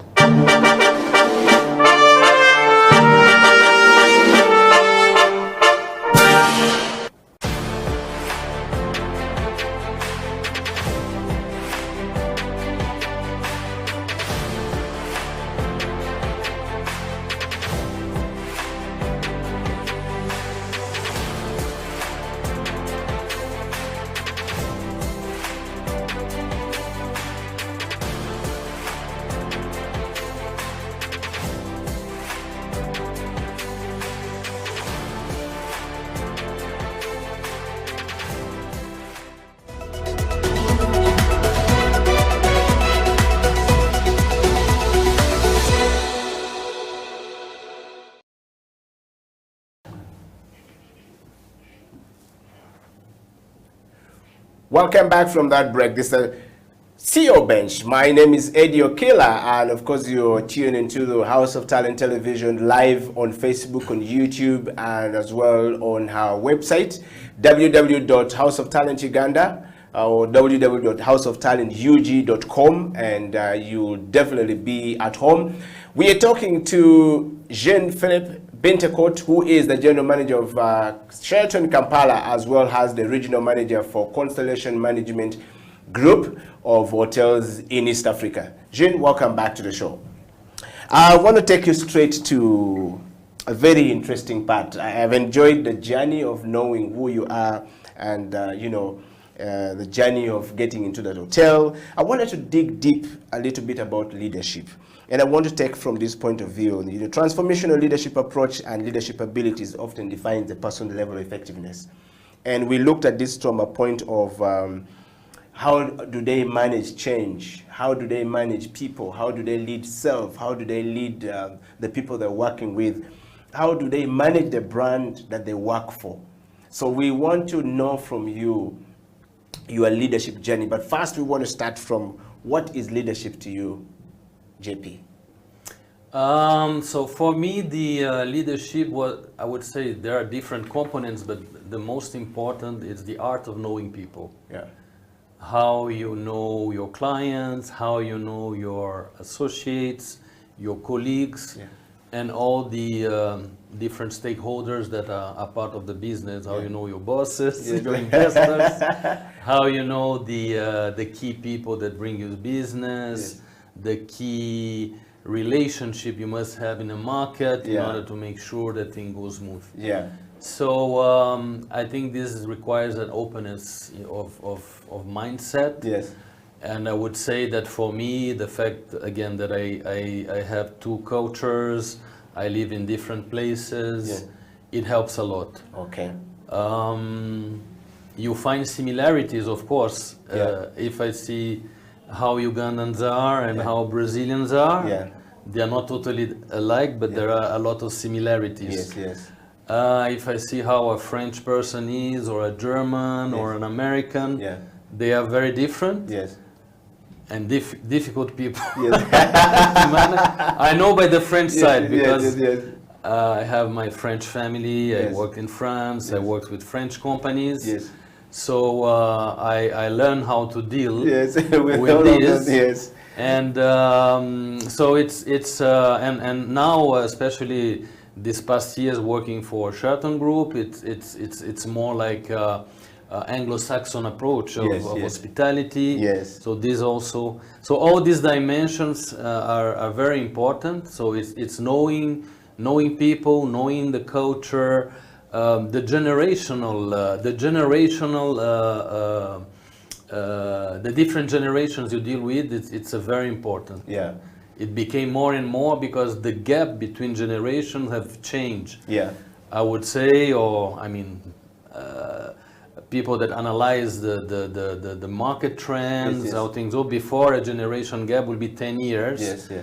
Welcome back from that break. This is CEO Bench. My name is Eddie Okila, and of course you're tuned into the House of Talent Television live on Facebook, on YouTube, and as well on our website, www.houseoftalentuganda or www.houseoftalentug.com, and you'll definitely be at home. We are talking to Jean-Philippe Bintecourt, who is the General Manager of Sheraton Kampala, as well as the Regional Manager for Constellation Management Group of Hotels in East Africa. Jean, welcome back to the show. I want to take you straight to a very interesting part. I have enjoyed the journey of knowing who you are and, the journey of getting into that hotel. I wanted to dig deep a little bit about leadership. And I want to take from this point of view, the transformational leadership approach and leadership abilities often defines the personal level of effectiveness. And we looked at this from a point of how do they manage change? How do they manage people? How do they lead self? How do they lead the people they're working with? How do they manage the brand that they work for? So we want to know from you your leadership journey. But first we want to start from, what is leadership to you, JP? So for me, the leadership, I would say there are different components, but the most important is the art of knowing people. Yeah. How you know your clients, how you know your associates, your colleagues, and all the different stakeholders that are part of the business. How you know your bosses, your investors, how you know the key people that bring you business, the key relationship you must have in the market in order to make sure that thing goes smooth. Yeah. So I think this requires an openness of mindset. Yes. And I would say that for me, the fact again that I have two cultures, I live in different places, it helps a lot. Okay. You find similarities, of course. If I see how Ugandans are and how Brazilians are, they are not totally alike, but there are a lot of similarities. Yes, yes. If I see how a French person is, or a German, or an American, they are very different. Yes. And difficult people. Yes. I know by the French side, because I have my French family. I worked in France. I worked with French companies. Yes. So I learn how to deal with this. Yes. And so it's and now especially this past years working for Sheraton Group, it's more like Anglo-Saxon approach of hospitality. Yes. So this also, so all these dimensions are very important. So it's knowing people, knowing the culture, the different generations you deal with. It's a very important. Yeah. It became more and more because the gap between generations have changed. Yeah. I would say, or I mean, people that analyze the market trends, Yes. how things go. Before, a generation gap will be 10 years. Yes, yeah.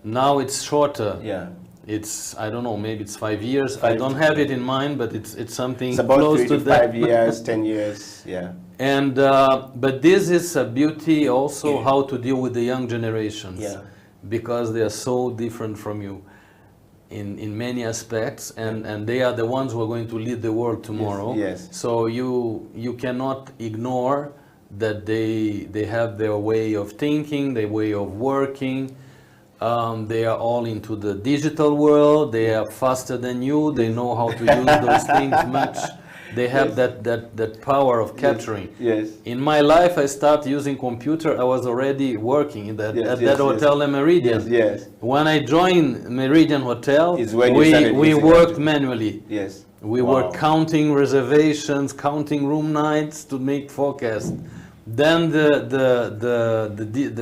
Now it's shorter. Yeah. It's, I don't know, maybe it's 5 years. I 5 don't have it in mind, but it's something It's about close 3 to to that. 5 years, 10 years, yeah. And but this is a beauty also, how to deal with the young generations, Yeah. because they are so different from you in many aspects, and they are the ones who are going to lead the world tomorrow. Yes. So you cannot ignore that they have their way of thinking, their way of working. They are all into the digital world. They are faster than you. They know how to use those things much. They have that power of capturing. Yes. In my life, I started using computer. I was already working in that, Yes, at yes, that hotel, yes. Le Meridian. Yes. When I joined Meridian Hotel, Is when you started we using worked computer. manually. Yes. We Wow. were counting reservations, counting room nights to make forecast. Then the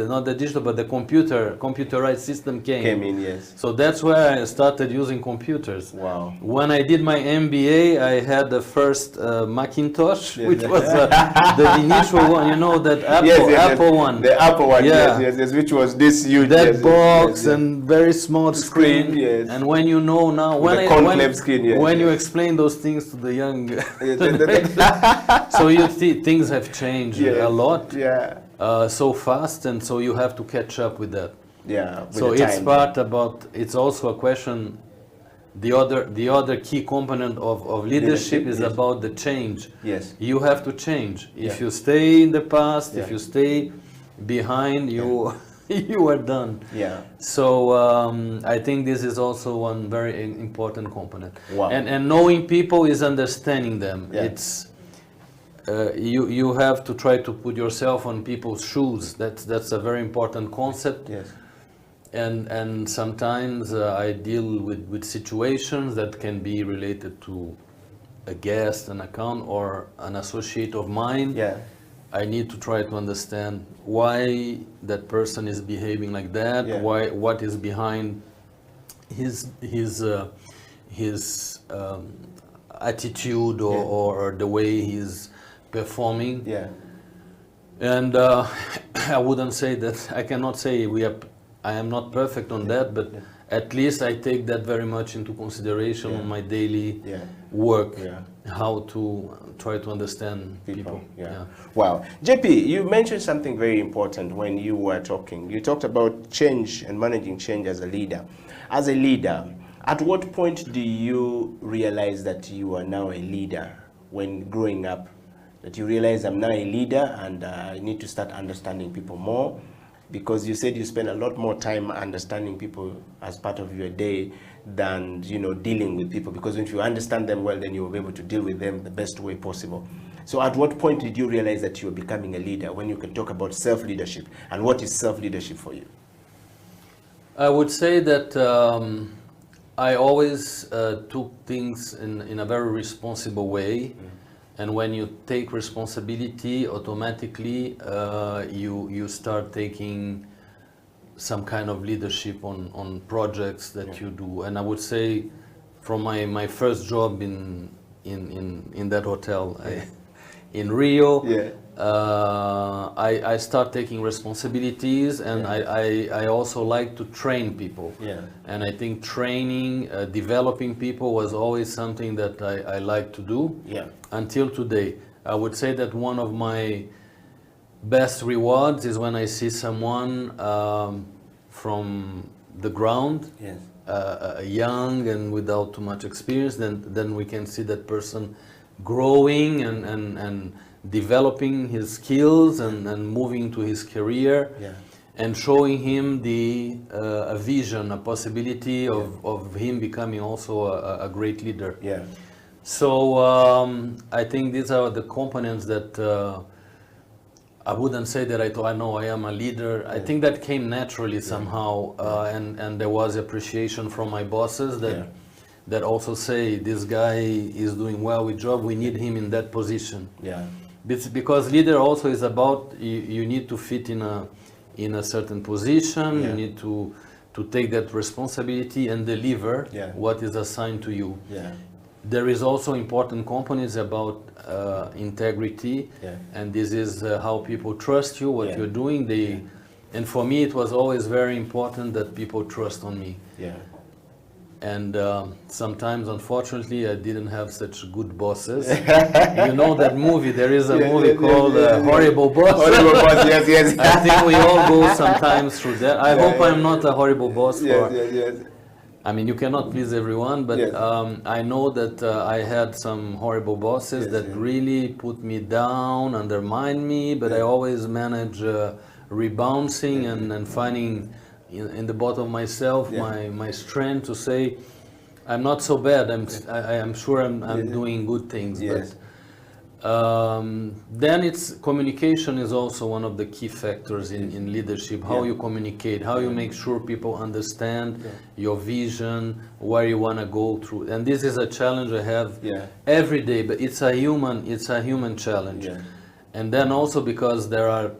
not the digital but the computerized system Came in, yes. So that's where I started using computers. Wow. When I did my MBA, I had the first Macintosh, Yes. which was the initial one. You know that Apple Yes, yes, yes. Apple one. The Apple one, Yeah. yes, which was this huge. That yes, yes, box yes, yes. and very small screen. Yes. And when you know now, With the concave screen, yes, when you yes. explain those things to the young, Yes. so you see things have changed Yes. a lot, Yeah. so fast, and so you have to catch up with that. Yeah. with So the it's time. part about. It's also a question. The other key component of leadership is yes. about the change. Yes. You have to change. If Yeah. you stay in the past, if Yeah. you stay behind, you you are done. Yeah. So I think this is also one very important component. Wow. And knowing people is understanding them. Yeah. It's you have to try to put yourself on people's shoes. That's a very important concept. Yes. And sometimes I deal with situations that can be related to a guest, an account, or an associate of mine. Yeah. I need to try to understand why that person is behaving like that. Yeah. What is behind his attitude or the way he's performing. Yeah. And I wouldn't say that, I cannot say I am not perfect on that, but at least I take that very much into consideration on my daily work, how to try to understand people. Yeah. Wow. JP, you mentioned something very important when you were talking. You talked about change and managing change as a leader. As a leader, at what point do you realize that you are now a leader when growing up? That you realize I'm now a leader and I need to start understanding people more? Because you said you spend a lot more time understanding people as part of your day than, you know, dealing with people. Because if you understand them well, then you will be able to deal with them the best way possible. So at what point did you realize that you were becoming a leader, when you can talk about self-leadership? And what is self-leadership for you? I would say that I always took things in a very responsible way. And when you take responsibility, automatically you start taking some kind of leadership on projects that you do. And I would say, from my first job in that hotel in Rio, I start taking responsibilities, and I also like to train people. And I think training, developing people was always something that I like to do. Until today. I would say that one of my best rewards is when I see someone from the ground, young and without too much experience, then we can see that person growing and developing his skills and moving to his career, and showing him a vision, a possibility of him becoming also a great leader. So I think these are the components that I wouldn't say that I thought, I know I am a leader. I think that came naturally somehow, and there was appreciation from my bosses that also say, this guy is doing well with job, we need him in that position. Because leader also is about, you need to fit in a certain position, you need to take that responsibility and deliver what is assigned to you. there is also important components about integrity, and this is how people trust you, what you're doing. And for me, it was always very important that people trust on me. And sometimes, unfortunately, I didn't have such good bosses. You know that movie, there is a movie called Horrible Boss. Horrible Boss, yes. I think we all go sometimes through that. I hope I'm not a horrible boss. Yes. I mean, you cannot please everyone, but I know that I had some horrible bosses that really put me down, undermined me, but I always manage rebounding and finding in the bottom of myself my strength to say I'm not so bad. I'm sure I'm doing good things. But then it's communication is also one of the key factors in leadership. How you communicate, how you make sure people understand your vision, where you want to go through. And this is a challenge I have every day. But it's a human challenge. And then also because there are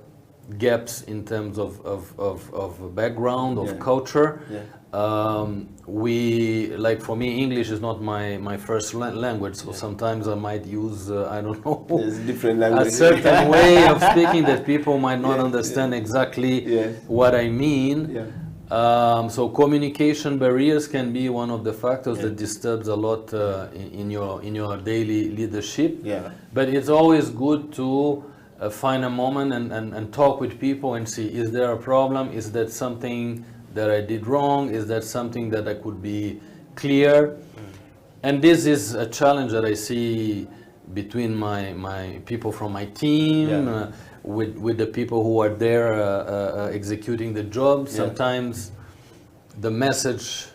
gaps in terms of background, of culture. We, like for me, English is not my first language, so sometimes I might use, I don't know, different language. a certain way of speaking that people might not understand exactly what I mean. So communication barriers can be one of the factors that disturbs a lot in your daily leadership. But it's always good to find a moment and talk with people and see, is there a problem? Is that something that I did wrong? Is that something that I could be clear? And this is a challenge that I see between my people from my team, with the people who are there executing the job. Sometimes the message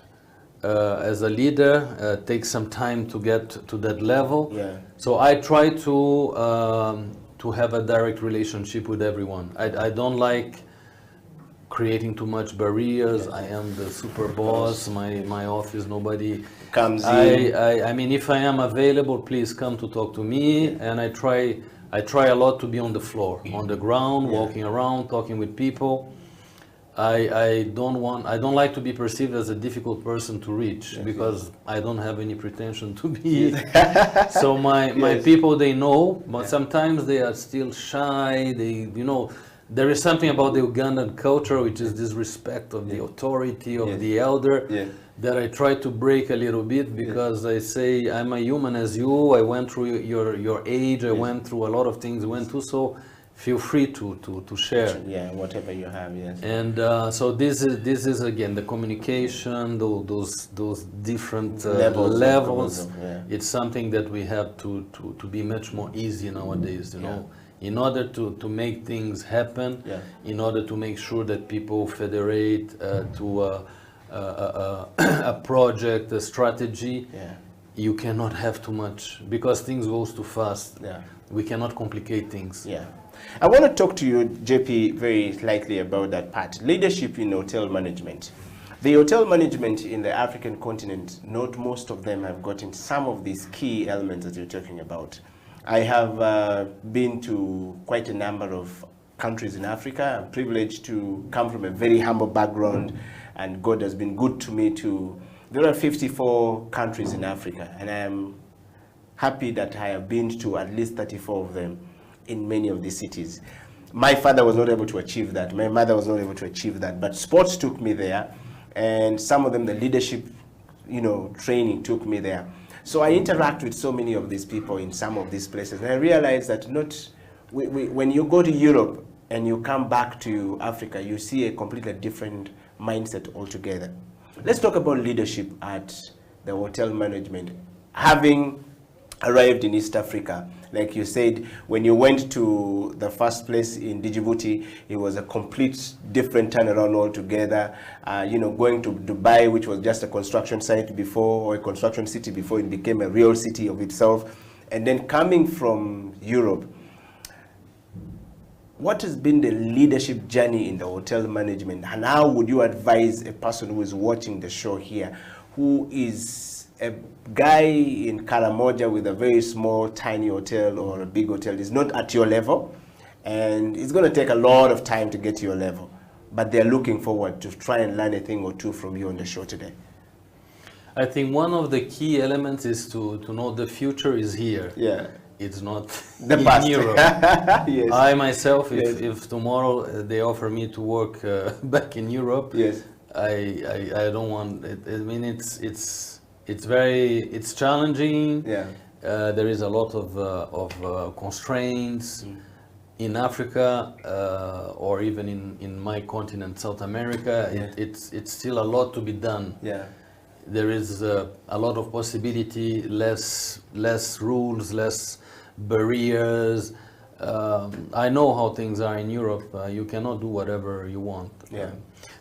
as a leader takes some time to get to that level. So I try to have a direct relationship with everyone. I don't like creating too much barriers. I am the super boss. My office, nobody comes in. I mean, if I am available, please come to talk to me. And I try a lot to be on the floor, on the ground, walking around, talking with people. I don't like to be perceived as a difficult person to reach, because I don't have any pretension to be. So my people, they know, but sometimes they are still shy. There is something about the Ugandan culture, which is this respect of the authority of the elder, that I try to break a little bit, because I say, I'm a human as you. I went through your age. I went through a lot of things. I went through, so feel free to share. Whatever you have, And so this is again the communication, those different levels. It's something that we have to be much more easy nowadays. You know, in order to make things happen, in order to make sure that people federate to a project, a strategy. You cannot have too much, because things goes too fast. We cannot complicate things. I want to talk to you, JP, very slightly about that part. Leadership in hotel management. The hotel management in the African continent, not most of them have gotten some of these key elements that you're talking about. I have been to quite a number of countries in Africa. I'm privileged to come from a very humble background, and God has been good to me too. There are 54 countries in Africa, and I am happy that I have been to at least 34 of them in many of these cities. My father was not able to achieve that. My mother was not able to achieve that. But sports took me there, and some of them, the leadership, training took me there. So I interact with so many of these people in some of these places, and I realize that when you go to Europe and you come back to Africa, you see a completely different mindset altogether. Let's talk about leadership at the hotel management. Having arrived in East Africa, like you said, when you went to the first place in Djibouti, it was a complete different turnaround altogether. Going to Dubai, which was just a construction site before, or a construction city before it became a real city of itself, and then coming from Europe. What has been the leadership journey in the hotel management, and how would you advise a person who is watching the show here, who is a guy in Karamoja with a very small, tiny hotel or a big hotel, is not at your level, and it's going to take a lot of time to get to your level, but they're looking forward to try and learn a thing or two from you on the show today? I think one of the key elements is to know the future is here. Yeah. It's not The in past. Europe. Yes. I myself, Yes. if tomorrow they offer me to work back in Europe, Yes. I don't want it. I mean, it's challenging. Yeah. There is a lot of constraints in Africa or even in my continent, South America. Yeah. It's still a lot to be done. Yeah. There is a lot of possibility, less rules, less barriers. I know how things are in Europe. You cannot do whatever you want. Yeah.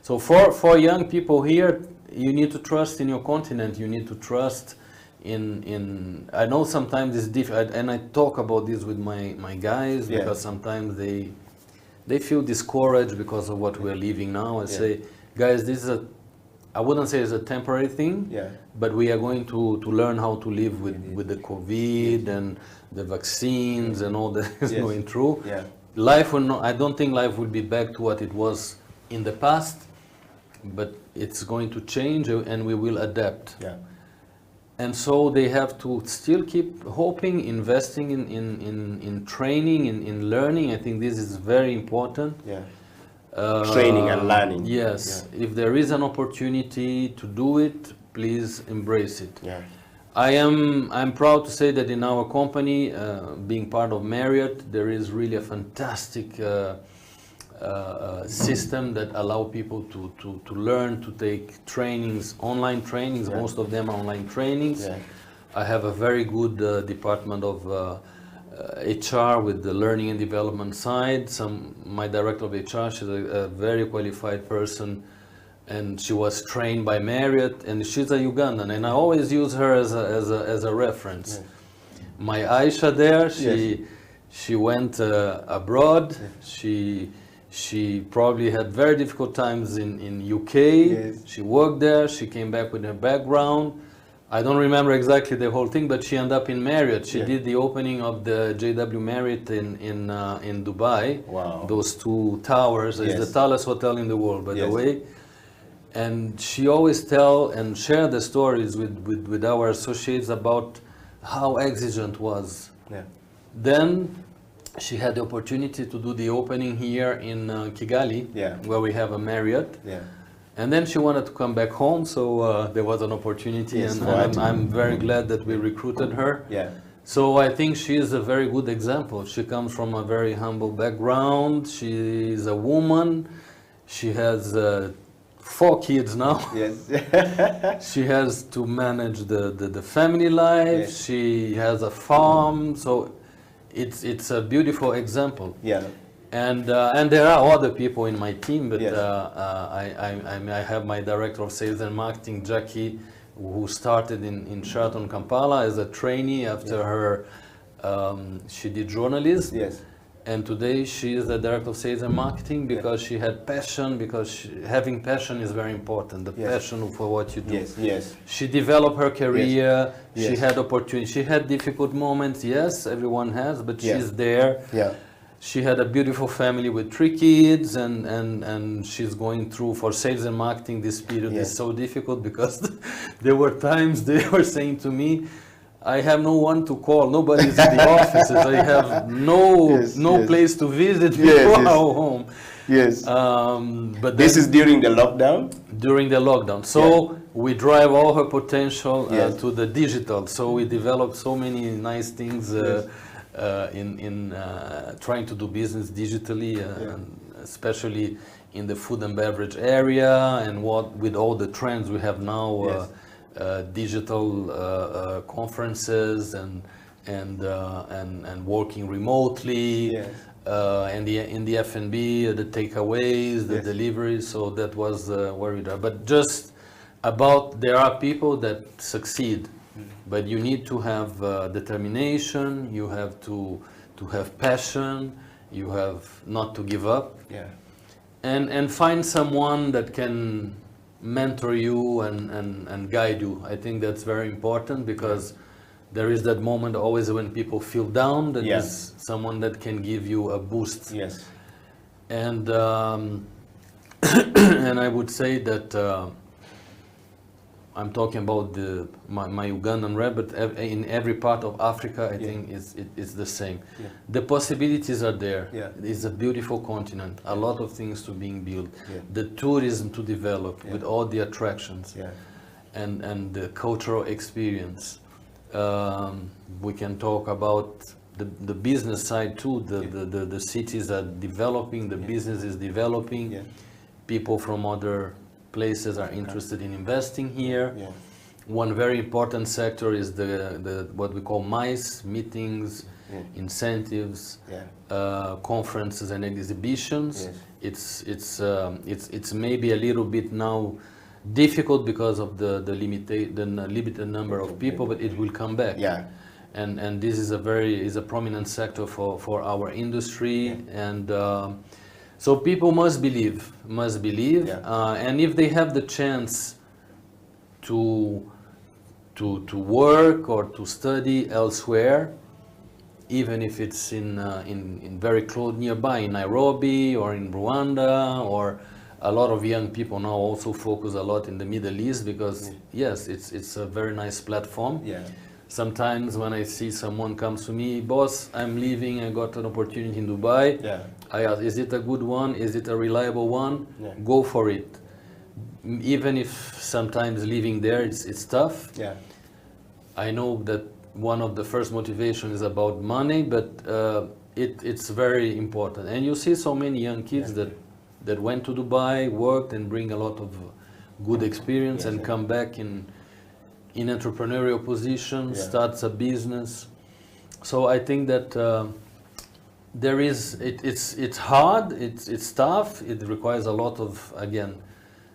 So for young people here, you need to trust in your continent. You need to trust in. I know sometimes it's difficult, and I talk about this with my guys because sometimes they feel discouraged because of what we're living now. I say, guys, this is I wouldn't say it's a temporary thing, but we are going to learn how to live with the COVID and the vaccines and all that is going through. Yeah. Life will not, I don't think life will be back to what it was in the past, but it's going to change and we will adapt. Yeah. And so they have to still keep hoping, investing in training, in learning. I think this is very important. Yeah. Training and learning. Yes. If there is an opportunity to do it, please embrace it. Yeah. I'm proud to say that in our company, being part of Marriott, there is really a fantastic system that allow people to learn, to take trainings, online trainings. Most of them are online trainings. Yeah. I have a very good department of HR with the learning and development side. My director of HR, she's a very qualified person, and she was trained by Marriott, and she's a Ugandan, and I always use her as a reference. Yes. My Aisha there, she went abroad. She probably had very difficult times in UK. Yes. She worked there. She came back with her background. I don't remember exactly the whole thing, but she ended up in Marriott. She did the opening of the JW Marriott in Dubai. Wow. Those two towers. It's the tallest hotel in the world, by the way. And she always tell and share the stories with our associates about how exigent was. Yeah. Then she had the opportunity to do the opening here in Kigali, where we have a Marriott. Yeah. And then she wanted to come back home, so there was an opportunity, and I'm very glad that we recruited her. Yeah. So I think she is a very good example. She comes from a very humble background. She is a woman. She has 4 kids now. Yes. She has to manage the family life. Yes. She has a farm. So it's a beautiful example. Yeah. And there are other people in my team, but I have my director of sales and marketing, Jackie, who started in Sheraton Kampala as a trainee after her, she did journalism. Yes. And today she is the director of sales and marketing because she had passion, because having passion is very important, the passion for what you do. Yes, yes. She developed her career, Yes. she had opportunity, she had difficult moments, yes, everyone has, but she's there. Yeah. She had a beautiful family with 3 kids, and she's going through, for sales and marketing, this period is so difficult because there were times they were saying to me, I have no one to call, nobody's in the offices, I have no place to visit before our home. Yes. But this is during the lockdown? During the lockdown. So we drive all her potential to the digital. So we developed so many nice things in trying to do business digitally, especially in the food and beverage area, and with all the trends we have now, digital conferences and working remotely, and in the F&B, the takeaways, the deliveries. So that was where we are. But just about, there are people that succeed. But you need to have determination, you have to have passion, you have not to give up. Yeah. And find someone that can mentor you and guide you. I think that's very important because there is that moment always when people feel down that is someone that can give you a boost. Yes. And and I would say that I'm talking about my Ugandan rep, but in every part of Africa, I think it's the same. Yeah. The possibilities are there. Yeah. It's a beautiful continent. A lot of things to being built. Yeah. The tourism to develop with all the attractions, and the cultural experience. We can talk about the business side too. The cities are developing. The business is developing. Yeah. People from other places are interested in investing here. Yeah. One very important sector is the what we call MICE, meetings, incentives, conferences and exhibitions. Yes. It's maybe a little bit now difficult because of the limited number of people, but it will come back. Yeah. And this is a prominent sector for our industry, and so people must believe, and if they have the chance to work or to study elsewhere, even if it's in very close nearby, in Nairobi or in Rwanda, or a lot of young people now also focus a lot in the Middle East, because yes, it's a very nice platform. Yeah. Sometimes when I see someone comes to me, boss, I'm leaving, I got an opportunity in Dubai. Yeah. I ask, is it a good one? Is it a reliable one? Yeah. Go for it. Even if sometimes leaving there it's tough. Yeah. I know that one of the first motivations is about money, but it's very important. And you see so many young kids that went to Dubai, worked, and bring a lot of good experience, and come back in entrepreneurial position, starts a business. So I think that it's hard, it's tough, it requires a lot of, again,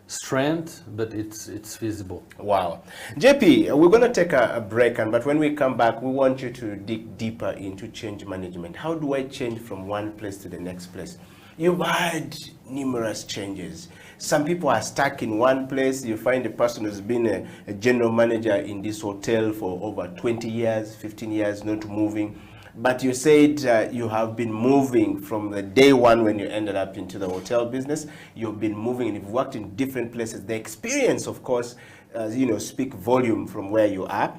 strength, but it's feasible. Wow. JP, we're going to take a break, but when we come back, we want you to dig deeper into change management. How do I change from one place to the next place? You've had numerous changes. Some people are stuck in one place. You find a person who's been a general manager in this hotel for over 20 years, 15 years, not moving. But you said you have been moving from the day one when you ended up into the hotel business. You've been moving and you've worked in different places. The experience, of course, speak volume from where you are.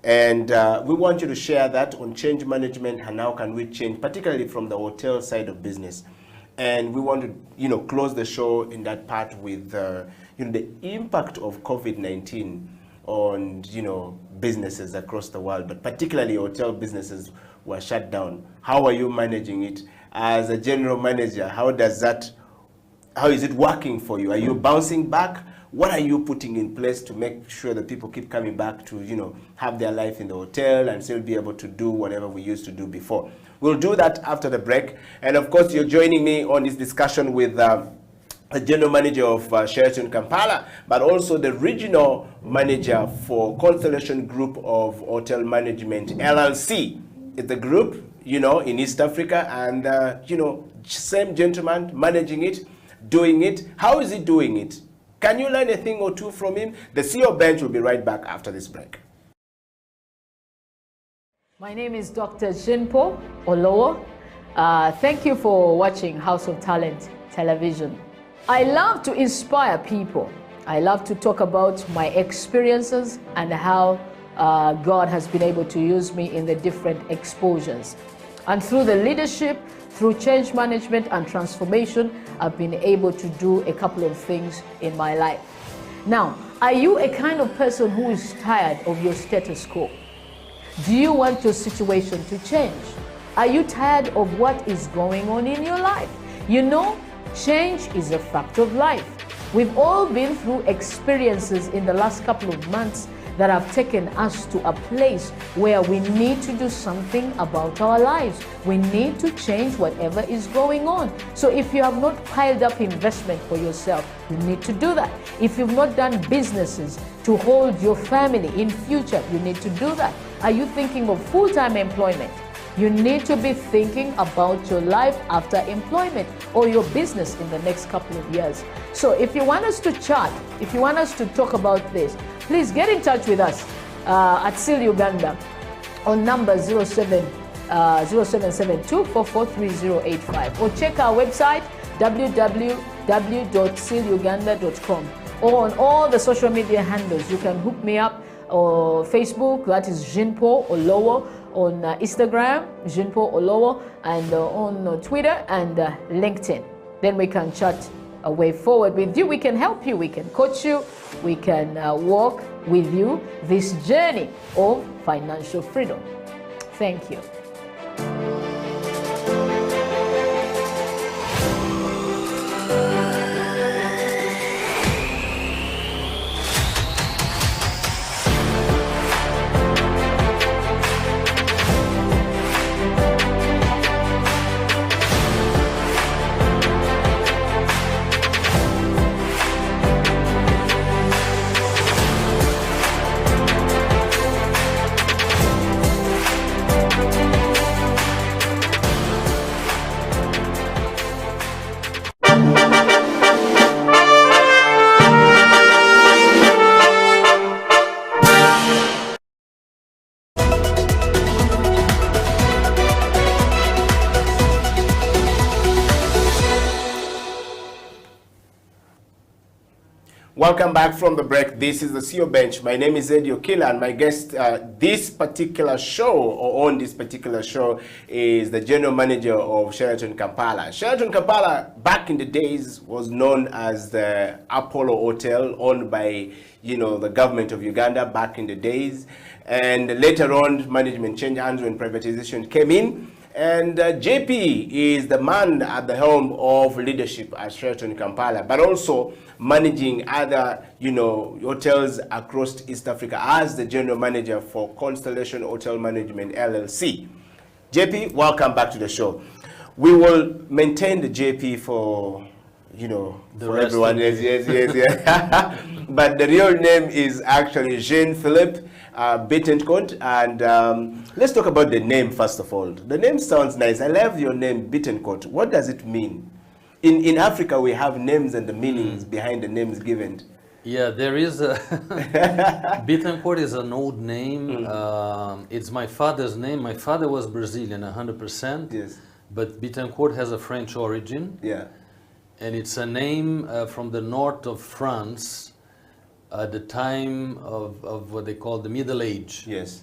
And we want you to share that on change management and how can we change, particularly from the hotel side of business. And we want to, close the show in that part with, the impact of COVID-19 on, businesses across the world, but particularly hotel businesses were shut down. How are you managing it as a general manager? How is it working for you? Are you bouncing back? What are you putting in place to make sure that people keep coming back to, have their life in the hotel and still be able to do whatever we used to do before? We'll do that after the break. And of course, you're joining me on this discussion with the general manager of Sheraton Kampala, but also the regional manager for Constellation Group of Hotel Management, LLC. It's a group, in East Africa, and, same gentleman managing it, doing it. How is he doing it? Can you learn a thing or two from him? The CEO bench will be right back after this break. My name is Dr. Jinpo Olowo. Thank you for watching House of Talent Television. I love to inspire people. I love to talk about my experiences and how God has been able to use me in the different exposures. And through the leadership, through change management and transformation, I've been able to do a couple of things in my life. Now, are you a kind of person who is tired of your status quo? Do you want your situation to change? Are you tired of what is going on in your life? Change is a fact of life. We've all been through experiences in the last couple of months that have taken us to a place where we need to do something about our lives. We need to change whatever is going on. So if you have not piled up investment for yourself, you need to do that. If you've not done businesses to hold your family in future, you need to do that. Are you thinking of full-time employment? You need to be thinking about your life after employment or your business in the next couple of years. So if you want us to chat, if you want us to talk about this, please get in touch with us at SEAL Uganda on number 0772443085, or check our website www.sealuganda.com. or on all the social media handles. You can hook me up on Facebook, that is Jinpo Olowo, on Instagram, Jinpo Olowo, and on Twitter and LinkedIn. Then we can chat a way forward with you. We can help you, we can coach you, we can walk with you this journey of financial freedom. Thank you. Welcome back from the break. This is the CEO Bench. My name is Eddie Okila, and my guest this particular show, or on this particular show, is the general manager of Sheraton Kampala. Sheraton Kampala, back in the days, was known as the Apollo Hotel, owned by, the government of Uganda back in the days. And later on, management changed hands when privatization came in. And JP is the man at the helm of leadership at Sheraton Kampala, but also managing other, hotels across East Africa as the general manager for Constellation Hotel Management LLC. JP, welcome back to the show. We will maintain the JP for, for everyone. Yes. But the real name is actually Jean-Philippe Bittencourt, and let's talk about the name first of all. The name sounds nice. I love your name, Bittencourt. What does it mean? In Africa, we have names and the meanings behind the names given. Yeah, there is a Bittencourt is an old name. It's my father's name. My father was Brazilian, 100%. Yes. But Bittencourt has a French origin. Yeah. And it's a name from the north of France at the time of what they call the Middle Age. Yes.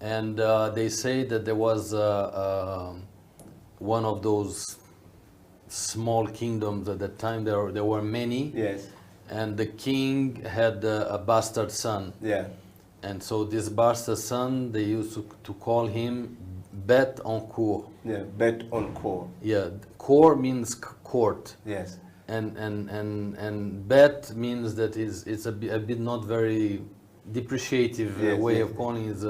And they say that there was one of those small kingdoms at that time. There were many. Yes. And the king had a bastard son. Yeah. And so this bastard son, they used to call him Bête en cour. Yeah, Bête en cour. Yeah, cour means court. Yes. And bête means that it's a bit not very depreciative way of calling it.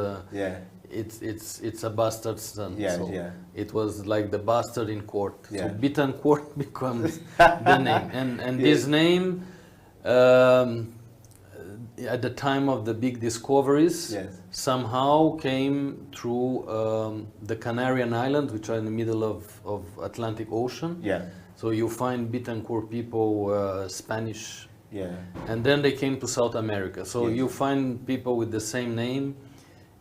It's a bastard son. Yeah, so yeah. It was like the bastard in court. Yeah. So Bittencourt becomes the name. And this name, at the time of the big discoveries, somehow came through the Canarian Islands, which are in the middle of Atlantic Ocean. Yeah. So you find Bittencourt people, Spanish. Yeah. And then they came to South America. So you find people with the same name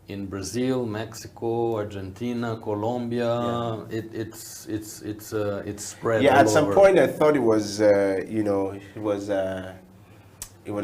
in Brazil, Mexico, Argentina, Colombia. It's spread. Yeah, all at some over. point I thought it was it was a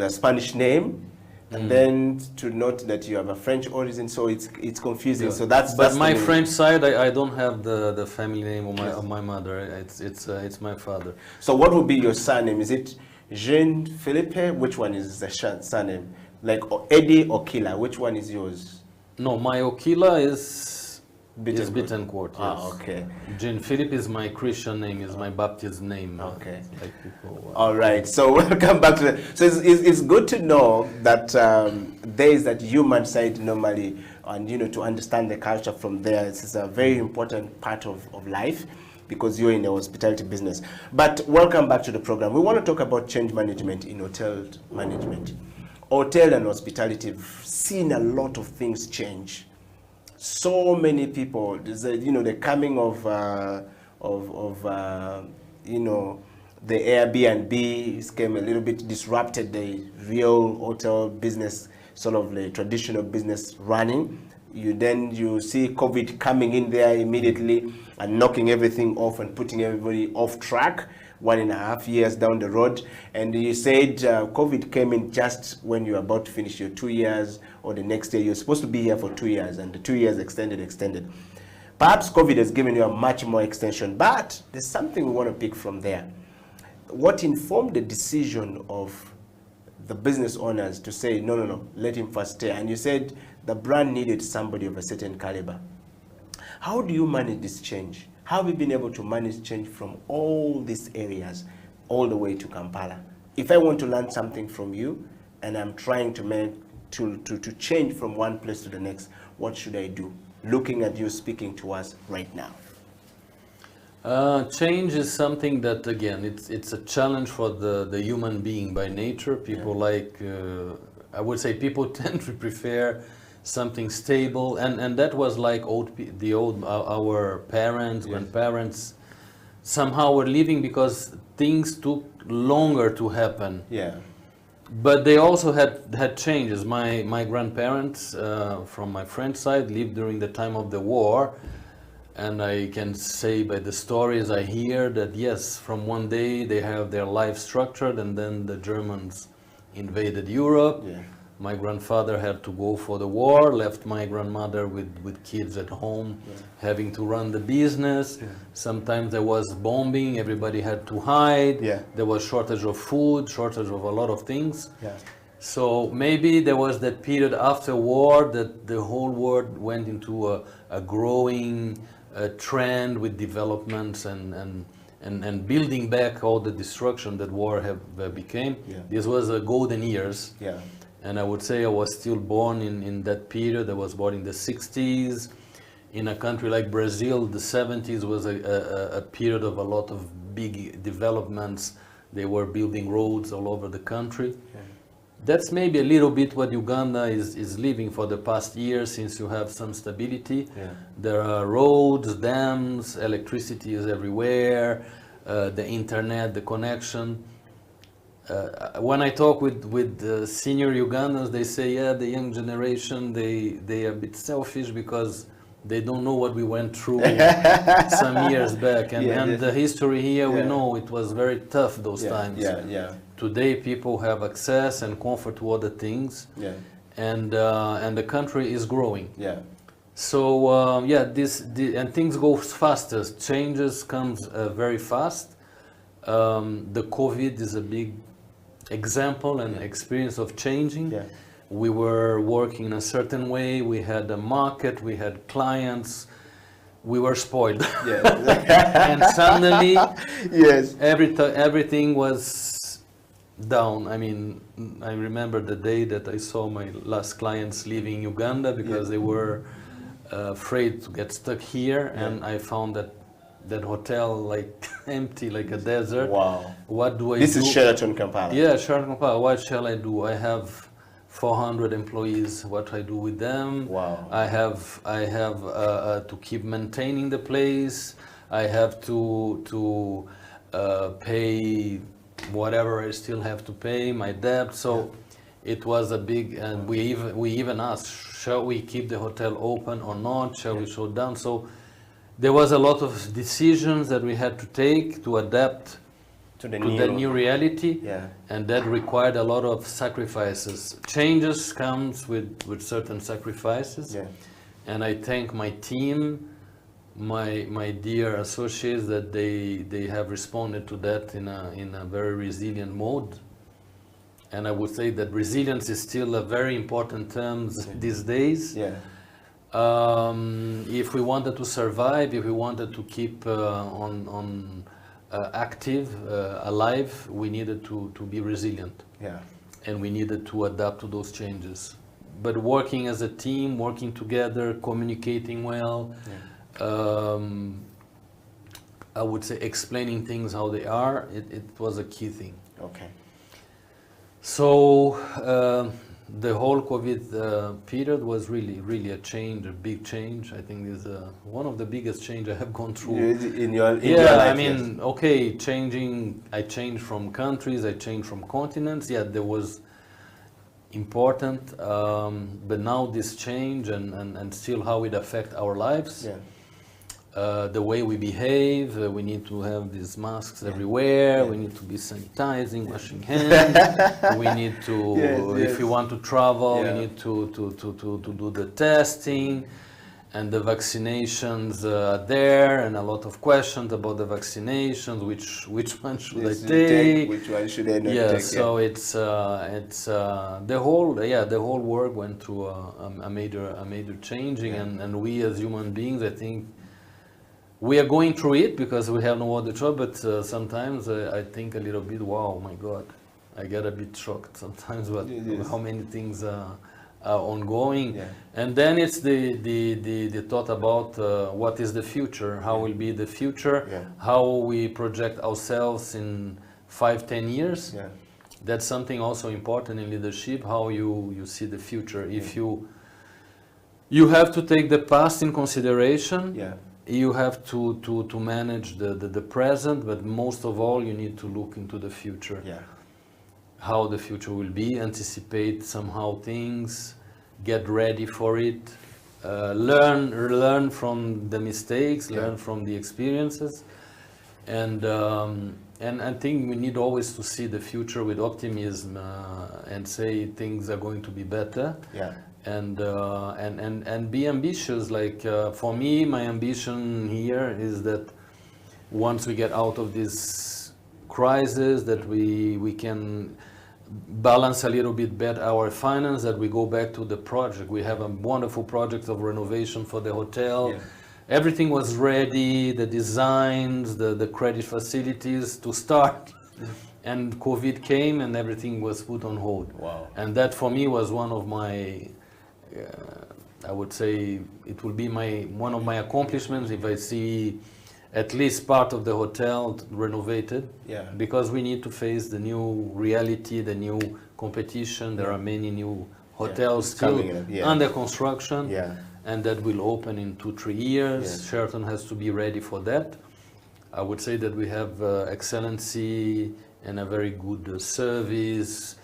Spanish name, and then to note that you have a French origin, so it's confusing. So that's my French side. I don't have the family name of my mother. It's my father. So what would be your surname? Is it Jean Philippe? Which one is the surname? Like Eddie Okila? Which one is yours? No, my Okila is Bittencourt. Yes. Ah, okay. Jean Philippe is my Christian name, is my baptist name. Okay. Like people, All right. So welcome back to the. So it's good to know that there is that human side normally, and to understand the culture from there. It's a very important part of life, because you're in the hospitality business. But welcome back to the program. We want to talk about change management in hotel management. Hotel and hospitality have seen a lot of things change. So many people, the coming of the Airbnb came a little bit disrupted the real hotel business, sort of the traditional business running. You see COVID coming in there immediately and knocking everything off and putting everybody off track. 1.5 years down the road. And you said COVID came in just when you're about to finish your 2 years, or the next year. You're supposed to be here for 2 years, and the 2 years extended. Perhaps COVID has given you a much more extension, but there's something we want to pick from there. What informed the decision of the business owners to say, no, let him first stay? And you said the brand needed somebody of a certain caliber. How do you manage this change? How have you been able to manage change from all these areas all the way to Kampala? If I want to learn something from you and I'm trying to change from one place to the next, what should I do? Looking at you speaking to us right now. Change is something that, again, it's a challenge for the human being by nature. People I would say people tend to prefer something stable, and that was like our parents, when parents somehow were leaving because things took longer to happen. Yeah. But they also had changes. My grandparents from my friend's side lived during the time of the war, and I can say by the stories I hear that yes, from one day they have their life structured, and then the Germans invaded Europe. Yeah. My grandfather had to go for the war, left my grandmother with kids at home, having to run the business. Yeah. Sometimes there was bombing, everybody had to hide. Yeah. There was shortage of food, shortage of a lot of things. Yeah. So maybe there was that period after war that the whole world went into a growing trend with developments and building back all the destruction that war became. Yeah. This was a golden years. Yeah. And I would say I was still born in that period. I was born in the 60s. In a country like Brazil, the 70s was a period of a lot of big developments. They were building roads all over the country. Yeah. That's maybe a little bit what Uganda is living for the past year, since you have some stability. Yeah. There are roads, dams, electricity is everywhere, the internet, the connection. When I talk with senior Ugandans, they say, yeah, the young generation, they are a bit selfish because they don't know what we went through some years back. And the history here, we know it was very tough those times. Yeah. Today, people have access and comfort to other things. Yeah. And the country is growing. Yeah. So, and things go faster. Changes comes very fast. The COVID is a big example and experience of changing. Yeah. We were working in a certain way, we had a market, we had clients, we were spoiled. Yeah. And suddenly, yes, everything was down. I mean, I remember the day that I saw my last clients leaving Uganda because they were afraid to get stuck here, and I found that hotel like empty, like a desert. Wow. What do I do? This is Sheraton Kampala. Yeah, Sheraton Kampala. What shall I do? I have 400 employees. What I do with them? Wow. I have to keep maintaining the place. I have to pay whatever I still have to pay, my debt. So it was a big, and we even asked, shall we keep the hotel open or not? Shall we shut down? So there was a lot of decisions that we had to take to adapt to the new reality, and that required a lot of sacrifices. Changes comes with certain sacrifices, and I thank my team, my dear associates, that they have responded to that in a very resilient mode. And I would say that resilience is still a very important term these days. Yeah. If we wanted to survive, if we wanted to keep active, alive, we needed to be resilient. Yeah. And we needed to adapt to those changes. But working as a team, working together, communicating well, I would say explaining things how they are, it was a key thing. Okay. So the whole COVID period was really a change, a big change. I think is one of the biggest change I have gone through. In your life, I mean, okay, I changed from countries, I changed from continents. Yeah, there was important, but now this change and still how it affect our lives. Yeah. the way we behave. We need to have these masks everywhere. We need to be sanitizing, washing hands. We need to, if you want to travel, we need to do the testing. And the vaccinations are there, and a lot of questions about the vaccinations. Which one should I take? Which one should I not take? Yeah, so it's the whole world went through a major changing, and we as human beings, I think, we are going through it because we have no other choice. But sometimes I think a little bit, wow, my God, I get a bit shocked sometimes with how many things are ongoing. And then it's the thought about what is the future, how will be the future, how we project ourselves in 5-10 years. That's something also important in leadership, how you see the future. If you have to take the past in consideration, you have to manage the present, but most of all you need to look into the future. How the future will be, anticipate somehow things, get ready for it, learn from the mistakes, learn from the experiences, and I think we need always to see the future with optimism and say things are going to be better. And be ambitious. Like for me, my ambition here is that once we get out of this crisis, that we can balance a little bit better our finance, that we go back to the project. We have a wonderful project of renovation for the hotel. Everything was ready, the designs, the credit facilities to start. And COVID came and everything was put on hold. And that for me was one of my, I would say, it will be one of my accomplishments if I see at least part of the hotel renovated, because we need to face the new reality, the new competition. There are many new hotels still under construction, and that will open in 2-3 years. Sheraton has to be ready for that. I would say that we have excellency and a very good service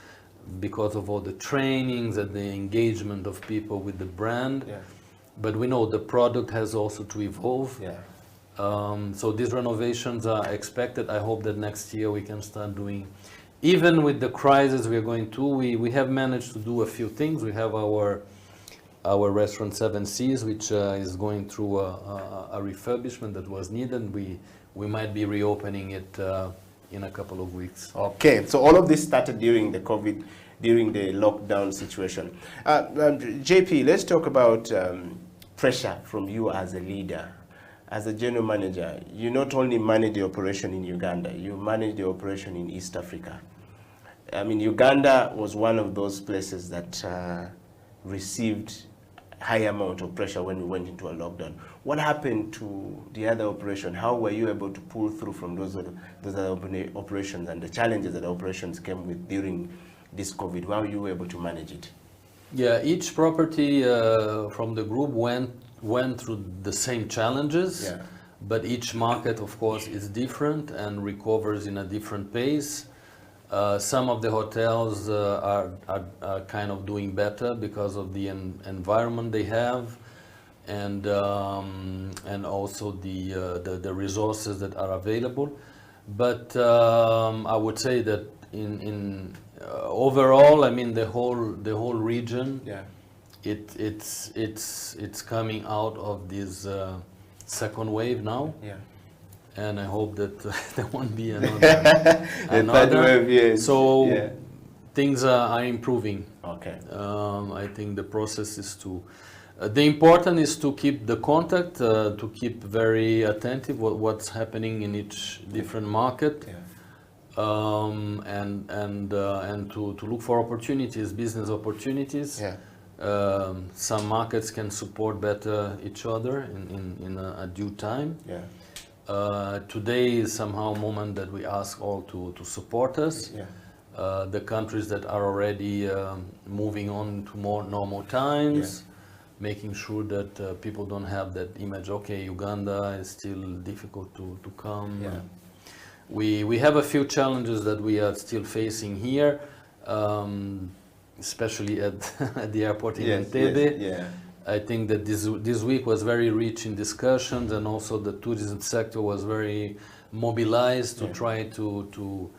because of all the trainings and the engagement of people with the brand. But we know the product has also to evolve. So these renovations are expected. I hope that next year we can start doing, even with the crisis we are going through, we have managed to do a few things. We have our restaurant 7 Seas, which is going through a refurbishment that was needed. We might be reopening it in a couple of weeks. Okay, so all of this started during the COVID, during the lockdown situation. JP, let's talk about pressure from you as a leader. As a general manager, you not only manage the operation in Uganda, you manage the operation in East Africa. I mean, Uganda was one of those places that received high amount of pressure when we went into a lockdown. What happened to the other operation? How were you able to pull through from those other operations and the challenges that the operations came with during this COVID? How were you able to manage it? Yeah, each property from the group went through the same challenges, but each market, of course, is different and recovers in a different pace. Some of the hotels are kind of doing better because of the environment they have, and also the resources that are available. But I would say that in overall, I mean the whole region, it's coming out of this second wave now. And I hope that there won't be another. Wave, so things are improving. Okay. I think the process is to, the important is to keep the contact, to keep very attentive what's happening in each different market, and to look for opportunities, business opportunities. Some markets can support better each other in a due time. Today is somehow a moment that we ask all to support us. The countries that are already moving on to more normal times, making sure that people don't have that image, okay, Uganda is still difficult to come. We have a few challenges that we are still facing here, especially at the airport in Entebbe. I think that this week was very rich in discussions, and also the tourism sector was very mobilized to try to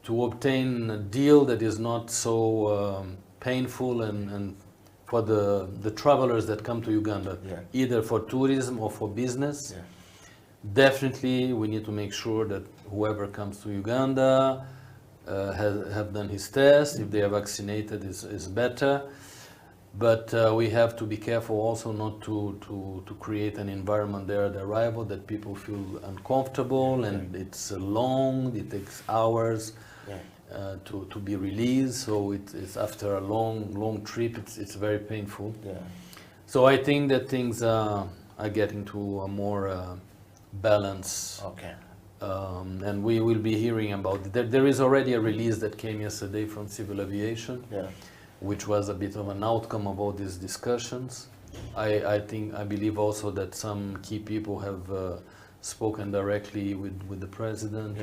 obtain a deal that is not so painful and for the travelers that come to Uganda, either for tourism or for business. Definitely, we need to make sure that whoever comes to Uganda have done his test. If they are vaccinated, is better. But we have to be careful also not to create an environment there at arrival that people feel uncomfortable, and it's long, it takes hours to be released. So it's after a long trip, it's very painful. So I think that things are getting to a more balance. And we will be hearing about it. There is already a release that came yesterday from Civil Aviation, which was a bit of an outcome of all these discussions. I believe also that some key people have spoken directly with the president,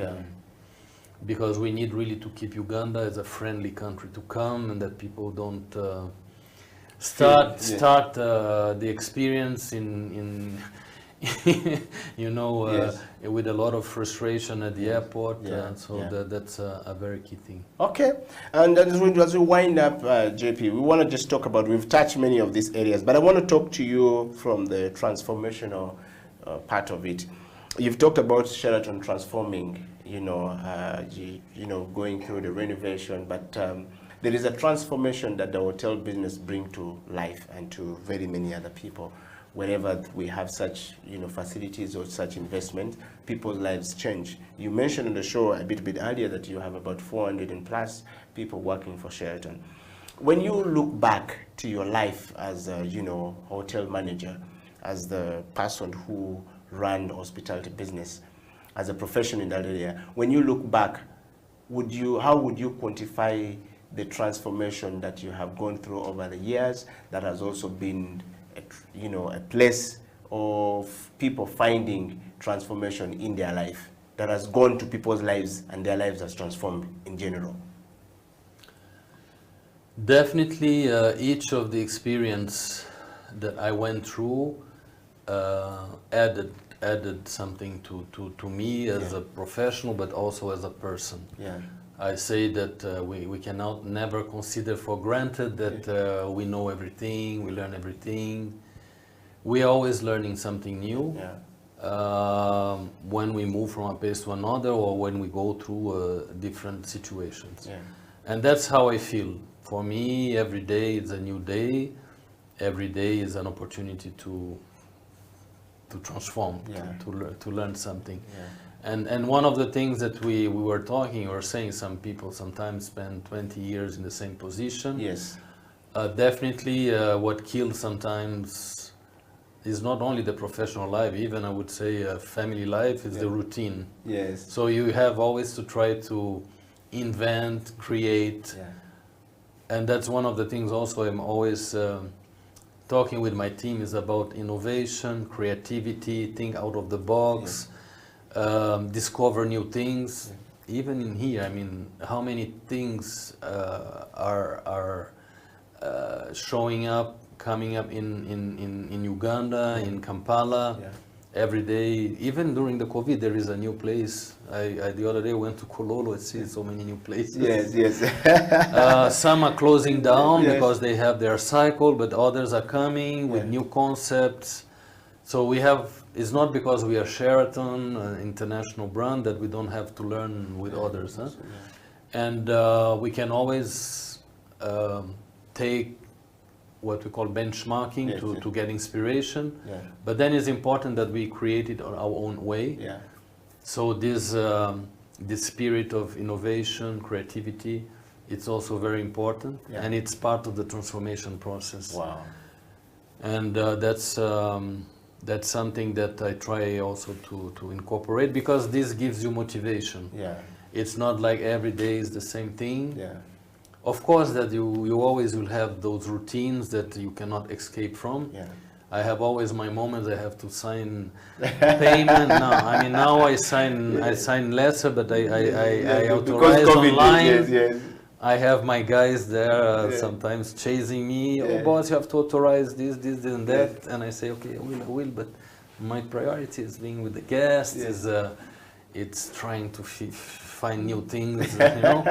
because we need really to keep Uganda as a friendly country to come, and that people don't start the experience in with a lot of frustration at the airport. That's a very key thing. Okay, and as we wind up, JP, we want to just talk about, we've touched many of these areas, but I want to talk to you from the transformational part of it. You've talked about Sheraton transforming, going through the renovation, but there is a transformation that the hotel business brings to life and to very many other people. Wherever we have such facilities or such investment, people's lives change. You mentioned on the show a bit earlier that you have about 400 and plus people working for Sheraton. When you look back to your life as a hotel manager, as the person who ran the hospitality business, as a professional in that area, when you look back, how would you quantify the transformation that you have gone through over the years that has also been a place of people finding transformation in their life, that has gone to people's lives and their lives has transformed in general? Definitely, each of the experience that I went through added something to me as a professional, but also as a person. I say that we cannot never consider for granted that we know everything, we learn everything. We are always learning something new when we move from a place to another, or when we go through different situations. And that's how I feel. For me, every day is a new day. Every day is an opportunity to transform, to learn something. And one of the things that we were talking or saying, some people sometimes spend 20 years in the same position. Definitely what kills sometimes is not only the professional life, even I would say family life, is the routine. So you have always to try to invent, create. And that's one of the things also I'm always talking with my team, is about innovation, creativity, think out of the box. Discover new things. Even in here, I mean, how many things are showing up, coming up in Uganda, in Kampala, every day. Even during the COVID, there is a new place. I the other day went to Kololo. I see so many new places. Some are closing down because they have their cycle, but others are coming with new concepts. So we have, it's not because we are Sheraton, an international brand, that we don't have to learn with others. And we can always take what we call benchmarking to get inspiration. But then it's important that we create it on our own way. So this spirit of innovation, creativity, it's also very important. And it's part of the transformation process. And that's something that I try also to incorporate, because this gives you motivation. It's not like every day is the same thing. Of course that you always will have those routines that you cannot escape from. I have always my moments. I have to sign payment. Now I sign lesser, but I authorize online. I have my guys there sometimes chasing me. Oh, boss, you have to authorize this, and that. And I say, okay, I will. But my priority is being with the guests. It's trying to find new things, you know.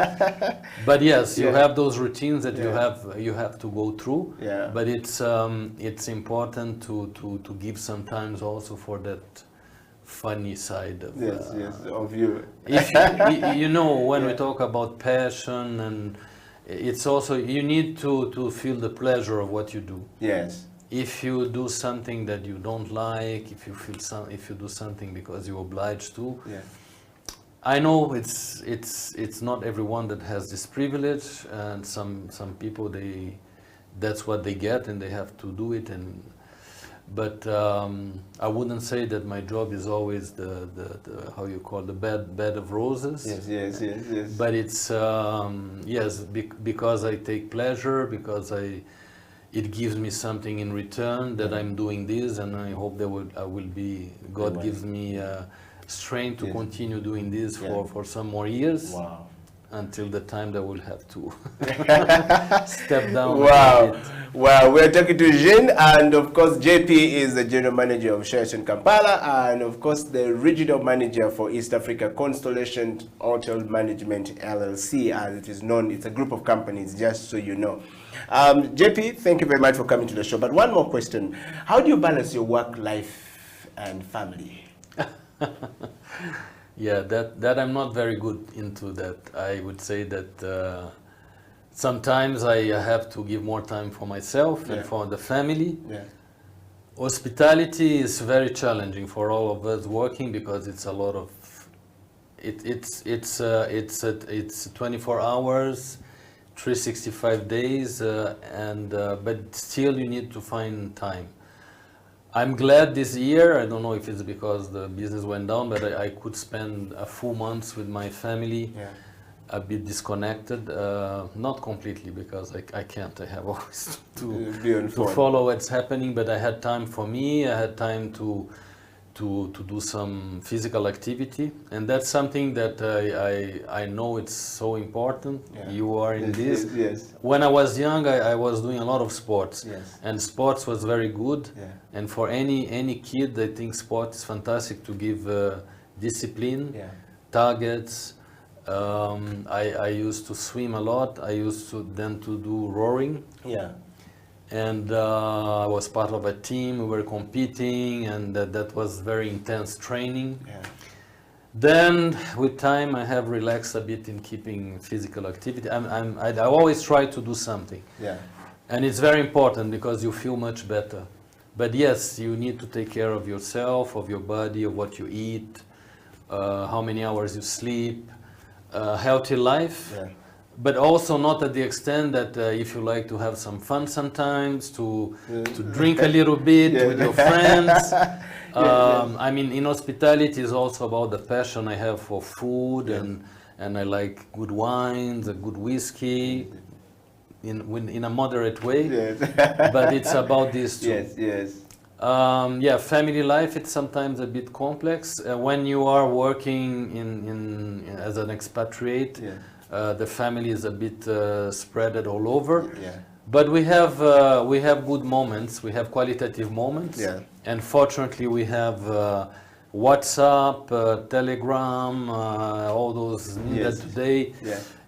But yes, you have those routines that you have to go through. Yeah. But it's important to give some times also for that funny side of of you. If you know, when we talk about passion, and it's also, you need to feel the pleasure of what you do. Yes. If you do something that you don't like, if you do something because you're obliged to, I know it's not everyone that has this privilege, and some people, that's what they get and they have to do it. But I wouldn't say that my job is always the how you call the bed of roses. Yes. But it's because I take pleasure, because it gives me something in return that I'm doing this, and I hope God gives me strength to continue doing this for some more years. Wow. Until the time that we'll have to step down. Wow. Well, we're talking to Jean, and of course JP is the General Manager of Sheraton Kampala, and of course the Regional Manager for East Africa Constellation Hotel Management LLC, as it is known. It's a group of companies, just so you know. JP, thank you very much for coming to the show. But one more question. How do you balance your work life and family? Yeah, that I'm not very good into that. I would say that sometimes I have to give more time for myself and for the family. Yeah. Hospitality is very challenging for all of us working, because it's a lot of it's 24 hours, 365 days, but still you need to find time. I'm glad this year, I don't know if it's because the business went down, but I could spend a full month with my family, a bit disconnected, not completely, because I can't, I have always to follow what's happening, but I had time for me, I had time to do some physical activity, and that's something that I know it's so important. You are in this. Yes. When I was young, I was doing a lot of sports, and sports was very good. And for any kid, I think sport is fantastic to give discipline, targets. I used to swim a lot. I used to do rowing. And I was part of a team. We were competing, and that was very intense training. Then with time, I have relaxed a bit in keeping physical activity. I always try to do something. And it's very important, because you feel much better. But yes, you need to take care of yourself, of your body, of what you eat, how many hours you sleep, healthy life. But also not at the extent that if you like to have some fun sometimes, to drink a little bit with your friends. I mean, in hospitality is also about the passion I have for food, and I like good wines, a good whiskey, in a moderate way. But it's about this too. Family life, it's sometimes a bit complex. When you are working as an expatriate, the family is a bit spread all over. But we have good moments. We have qualitative moments. And fortunately, we have WhatsApp, Telegram, all those needed today.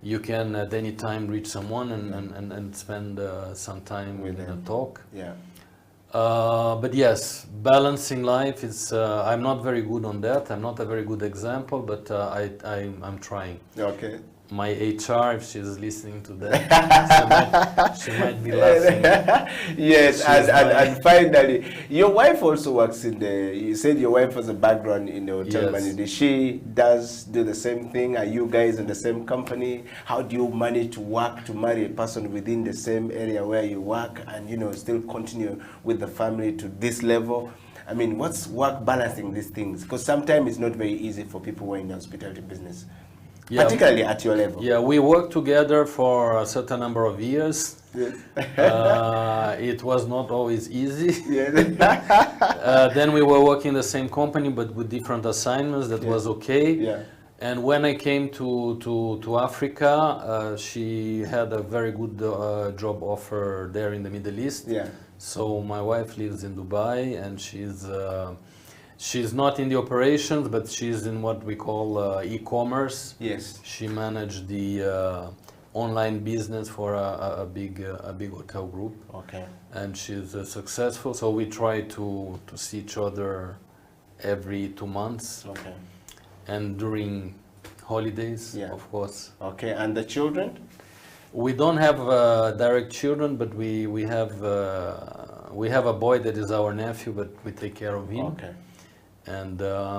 You can at any time reach someone and spend some time with them and talk. But yes, balancing life is. I'm not very good on that. I'm not a very good example, but I'm trying. Okay. My HR, if she's listening to that, she might be laughing. Yes, and finally, your wife also works in you said your wife has a background in the hotel management. She does do the same thing. Are you guys in the same company? How do you manage to marry a person within the same area where you work, and still continue with the family to this level? I mean, what's work balancing these things? Because sometimes it's not very easy for people who are in the hospitality business. Particularly at your level. Yeah, we worked together for a certain number of years. It was not always easy. Then we were working in the same company, but with different assignments. That was okay. And when I came to Africa, she had a very good job offer there in the Middle East. Yeah. So my wife lives in Dubai, and she's not in the operations, but she's in what we call e-commerce. Yes. She managed the online business for a big hotel group. Okay. And she's successful. So we try to see each other every 2 months. Okay. And during holidays, Yeah. of course. Okay, and the children? We don't have direct children, but we have a boy that is our nephew, but we take care of him. Okay. And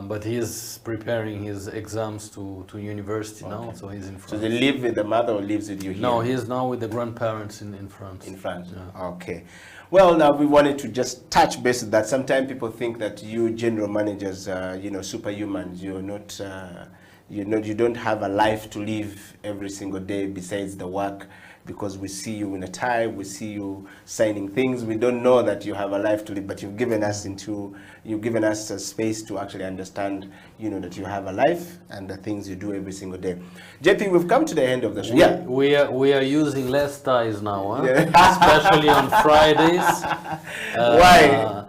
but he is preparing his exams to university now, so he's in France. So they live with the mother or lives with you here? No, he is now with the grandparents in France. In France. Yeah. Okay. Well, now we wanted to just touch base on that. Sometimes people think that you general managers are, superhumans. You're not. You don't have a life to live every single day besides the work, because we see you in a tie, we see you signing things. We don't know that you have a life to live, but you've given us a space to actually understand, that you have a life and the things you do every single day. JP, we've come to the end of the show. We are using less ties now, huh? Yeah. Especially on Fridays. Why?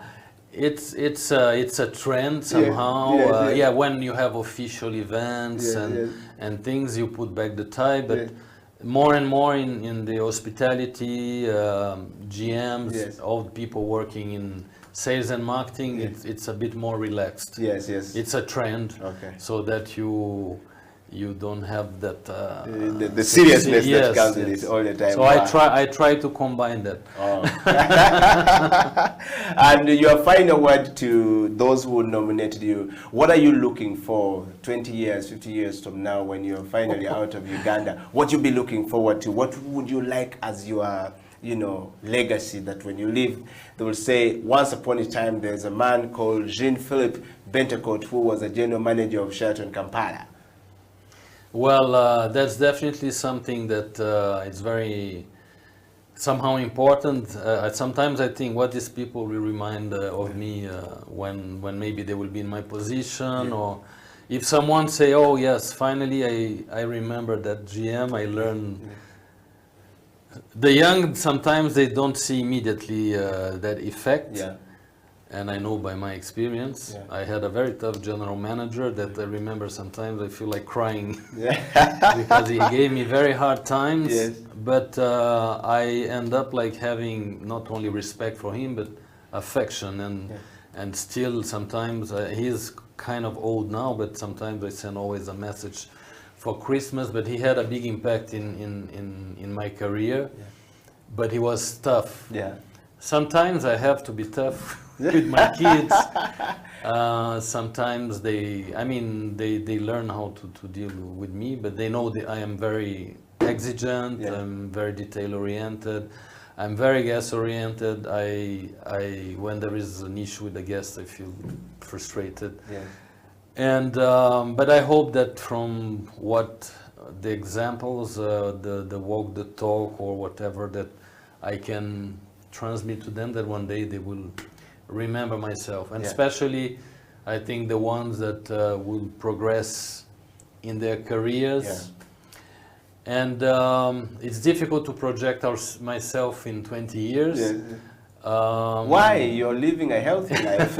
It's a trend somehow. When you have official events and things, you put back the tie, but more and more in the hospitality, GMs, all the people working in sales and marketing, it's a bit more relaxed. Yes. It's a trend, okay. So that you don't have that the seriousness that comes with it all the time. So I try to combine that. Oh. And your final word to those who nominated you, what are you looking for 20 years, 50 years from now when you're finally out of Uganda? What you'll be looking forward to? What would you like as your legacy, that when you leave, they will say, once upon a time, there's a man called Jean-Philippe Bentecourt who was a general manager of Sheraton Kampala. Well, that's definitely something that it's very somehow important. Sometimes I think, what these people will remind of me when maybe they will be in my position, or if someone say, oh yes, finally I remember that GM, I learned. The young, sometimes they don't see immediately that effect. Yeah. And I know by my experience, I had a very tough general manager that I remember sometimes I feel like crying because he gave me very hard times. Yes. But I end up like having not only respect for him, but affection, and still sometimes he's kind of old now, but sometimes I send always a message for Christmas. But he had a big impact in my career. Yeah. But he was tough. Yeah. Sometimes I have to be tough with my kids. Sometimes they learn how to deal with me, but they know that I am very exigent. I'm very detail oriented. I'm very guest oriented. When there is an issue with the guest, I feel frustrated. Yeah. And but I hope that from what the examples, the walk, the talk, or whatever, that I can transmit to them, that one day they will remember myself, and especially I think the ones that will progress in their careers. And it's difficult to project myself in 20 years. Why? You're living a healthy life.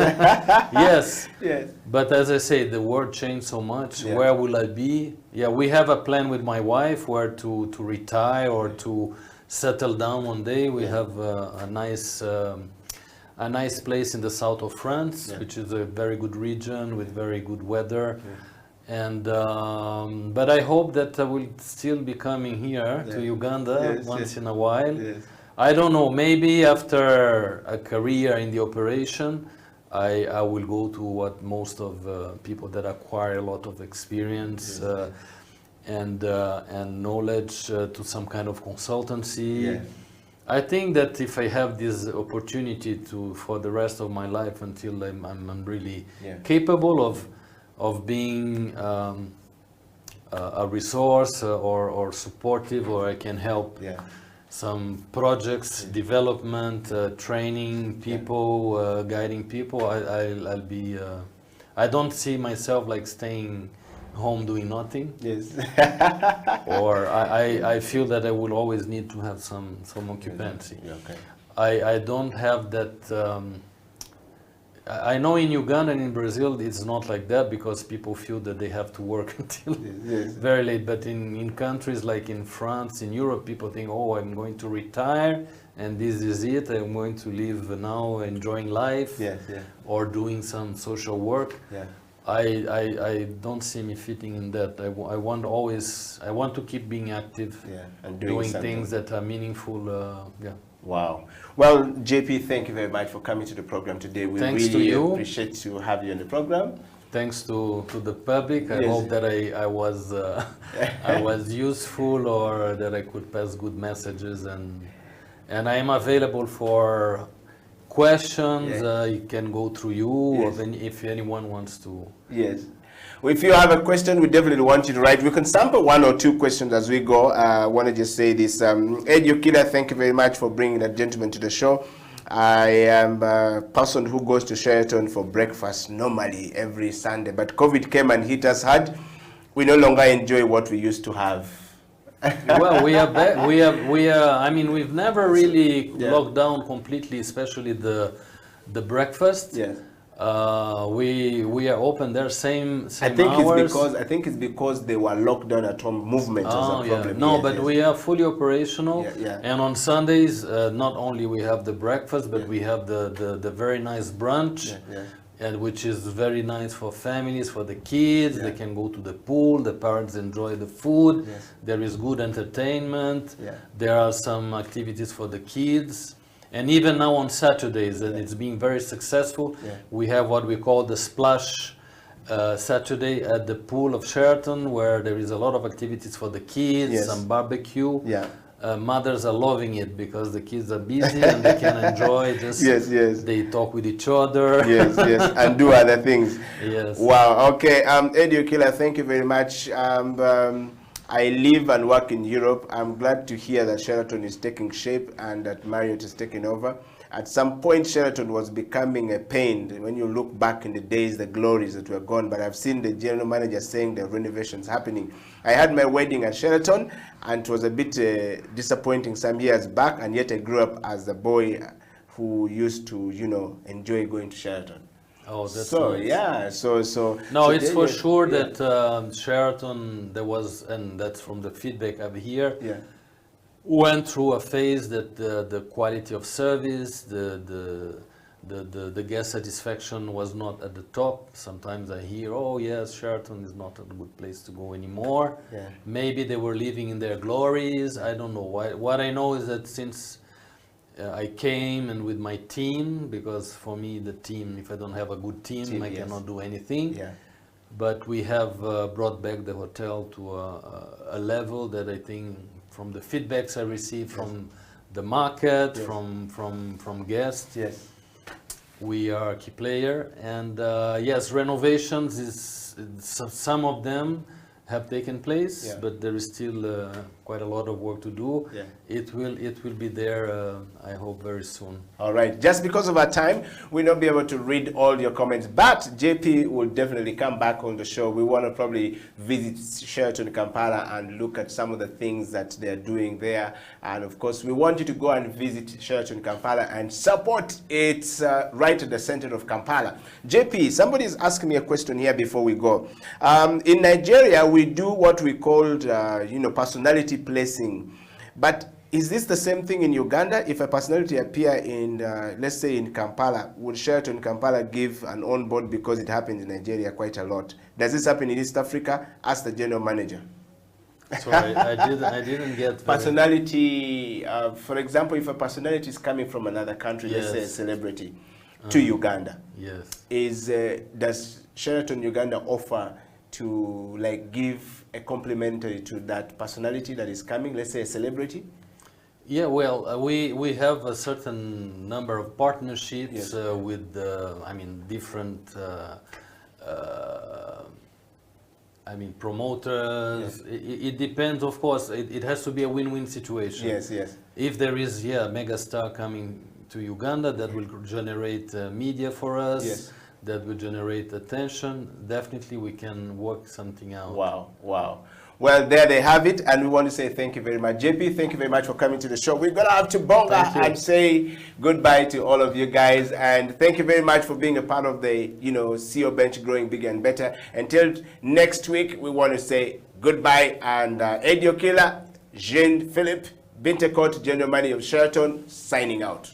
Yes. Yes. But as I say, the world changed so much. Where will I be? We have a plan with my wife where to retire or to settle down one day. We have a nice place in the south of France, which is a very good region with very good weather. And but I hope that I will still be coming here to Uganda once in a while. I don't know, maybe after a career in the operation, I will go to what most of people that acquire a lot of experience and knowledge to some kind of consultancy. I think that if I have this opportunity for the rest of my life until I'm really capable of being a resource or supportive, or I can help some projects, development, training people, guiding people, I'll be. I don't see myself like staying home doing nothing. Yes. Or I feel that I will always need to have some occupancy. Yeah, okay. I don't have that. I know in Uganda and in Brazil it's not like that because people feel that they have to work until very late. But in countries like in France, in Europe, people think, oh, I'm going to retire and this is it. I'm going to live now enjoying life or doing some social work. Yeah. I don't see me fitting in that. I want to keep being active and doing things that are meaningful. Wow. Well, JP, thank you very much for coming to the program today. We really appreciate to have you on the program. Thanks to the public. I hope that I was I was useful or that I could pass good messages, and I am available for questions. It can go through you, or if anyone wants to. Yes. Well, if you have a question, we definitely want you to write. We can sample 1 or 2 questions as we go. I want to just say this. Edio Killer, thank you very much for bringing that gentleman to the show. I am a person who goes to Sheraton for breakfast normally every Sunday, but COVID came and hit us hard. We no longer enjoy what we used to have. Well, we are back. We are. I mean, we've never really locked down completely, especially the breakfast. Yes. We are open there same hours. I think it's because they were locked down at home. Movement is a problem. No, but we are fully operational. And on Sundays, not only we have the breakfast, but we have the very nice brunch. And which is very nice for families, for the kids. They can go to the pool, the parents enjoy the food. There is good entertainment. There are some activities for the kids. And even now on Saturdays, and it's being very successful, we have what we call the Splash Saturday at the pool of Sheraton, where there is a lot of activities for the kids, some barbecue. Mothers are loving it because the kids are busy and they can enjoy just they talk with each other. And do other things. Wow. Okay. Edio Killer, thank you very much. I live and work in Europe. I'm glad to hear that Sheraton is taking shape and that Marriott is taking over. At some point, Sheraton was becoming a pain. When you look back in the days, the glories that were gone, but I've seen the general manager saying the renovations happening. I had my wedding at Sheraton, and it was a bit disappointing some years back, and yet I grew up as a boy who used to, enjoy going to Sheraton. Oh, that's so nice. No, it's for sure that Sheraton, there was, and that's from the feedback I've heard, went through a phase that the quality of service, the guest satisfaction was not at the top. Sometimes I hear, oh yes, Sheraton is not a good place to go anymore. Maybe they were living in their glories. I don't know why. What I know is that since I came and with my team, because for me the team, if I don't have a good team I cannot do anything. But we have brought back the hotel to a level that I think, from the feedbacks I received from the market, from guests, we are a key player. And yes, renovations is some of them have taken place, but there is still quite a lot of work to do. It will be there, I hope, very soon. All right. Just because of our time, we'll not be able to read all your comments, but JP will definitely come back on the show. We want to probably visit Sheraton Kampala and look at some of the things that they're doing there. And of course, we want you to go and visit Sheraton Kampala and support it right at the center of Kampala. JP, somebody is asking me a question here before we go. In Nigeria, we do what we called, personality placing. But is this the same thing in Uganda? If a personality appear in, let's say in Kampala, would Sheraton Kampala give an on-board because it happens in Nigeria quite a lot? Does this happen in East Africa? Ask the general manager. Sorry, I didn't get personality. For example, if a personality is coming from another country, let's say a celebrity, to Uganda, does Sheraton Uganda offer to give a complimentary to that personality that is coming, let's say a celebrity? Yeah, well, we have a certain number of partnerships with, different, promoters. It depends, of course. It has to be a win-win situation. If there is, a mega star coming to Uganda, that will generate media for us. that will generate attention, definitely we can work something out. Wow, wow. Well, there they have it, and we want to say thank you very much. JP, thank you very much for coming to the show. We're going to have to bonga and say goodbye to all of you guys, and thank you very much for being a part of the, CEO Bench growing bigger and better. Until next week, we want to say goodbye, and Eddie Okila, Jean Philip, Bintercourt, General Manager of Sheraton, signing out.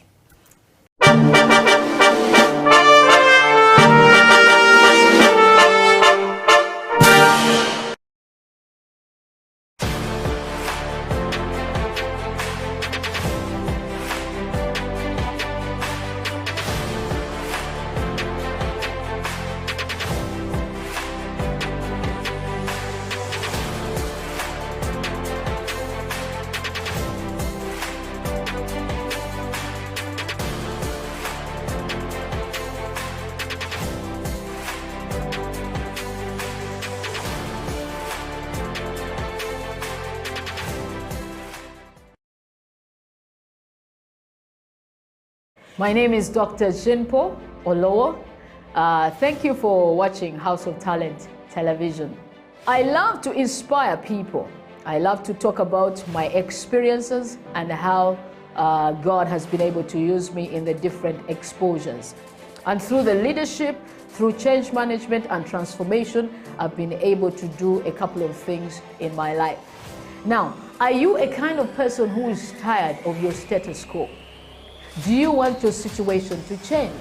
My name is Dr. Jinpo Olowo. Thank you for watching House of Talent Television. I love to inspire people. I love to talk about my experiences and how God has been able to use me in the different exposures. And through the leadership, through change management and transformation, I've been able to do a couple of things in my life. Now, are you a kind of person who is tired of your status quo? Do you want your situation to change?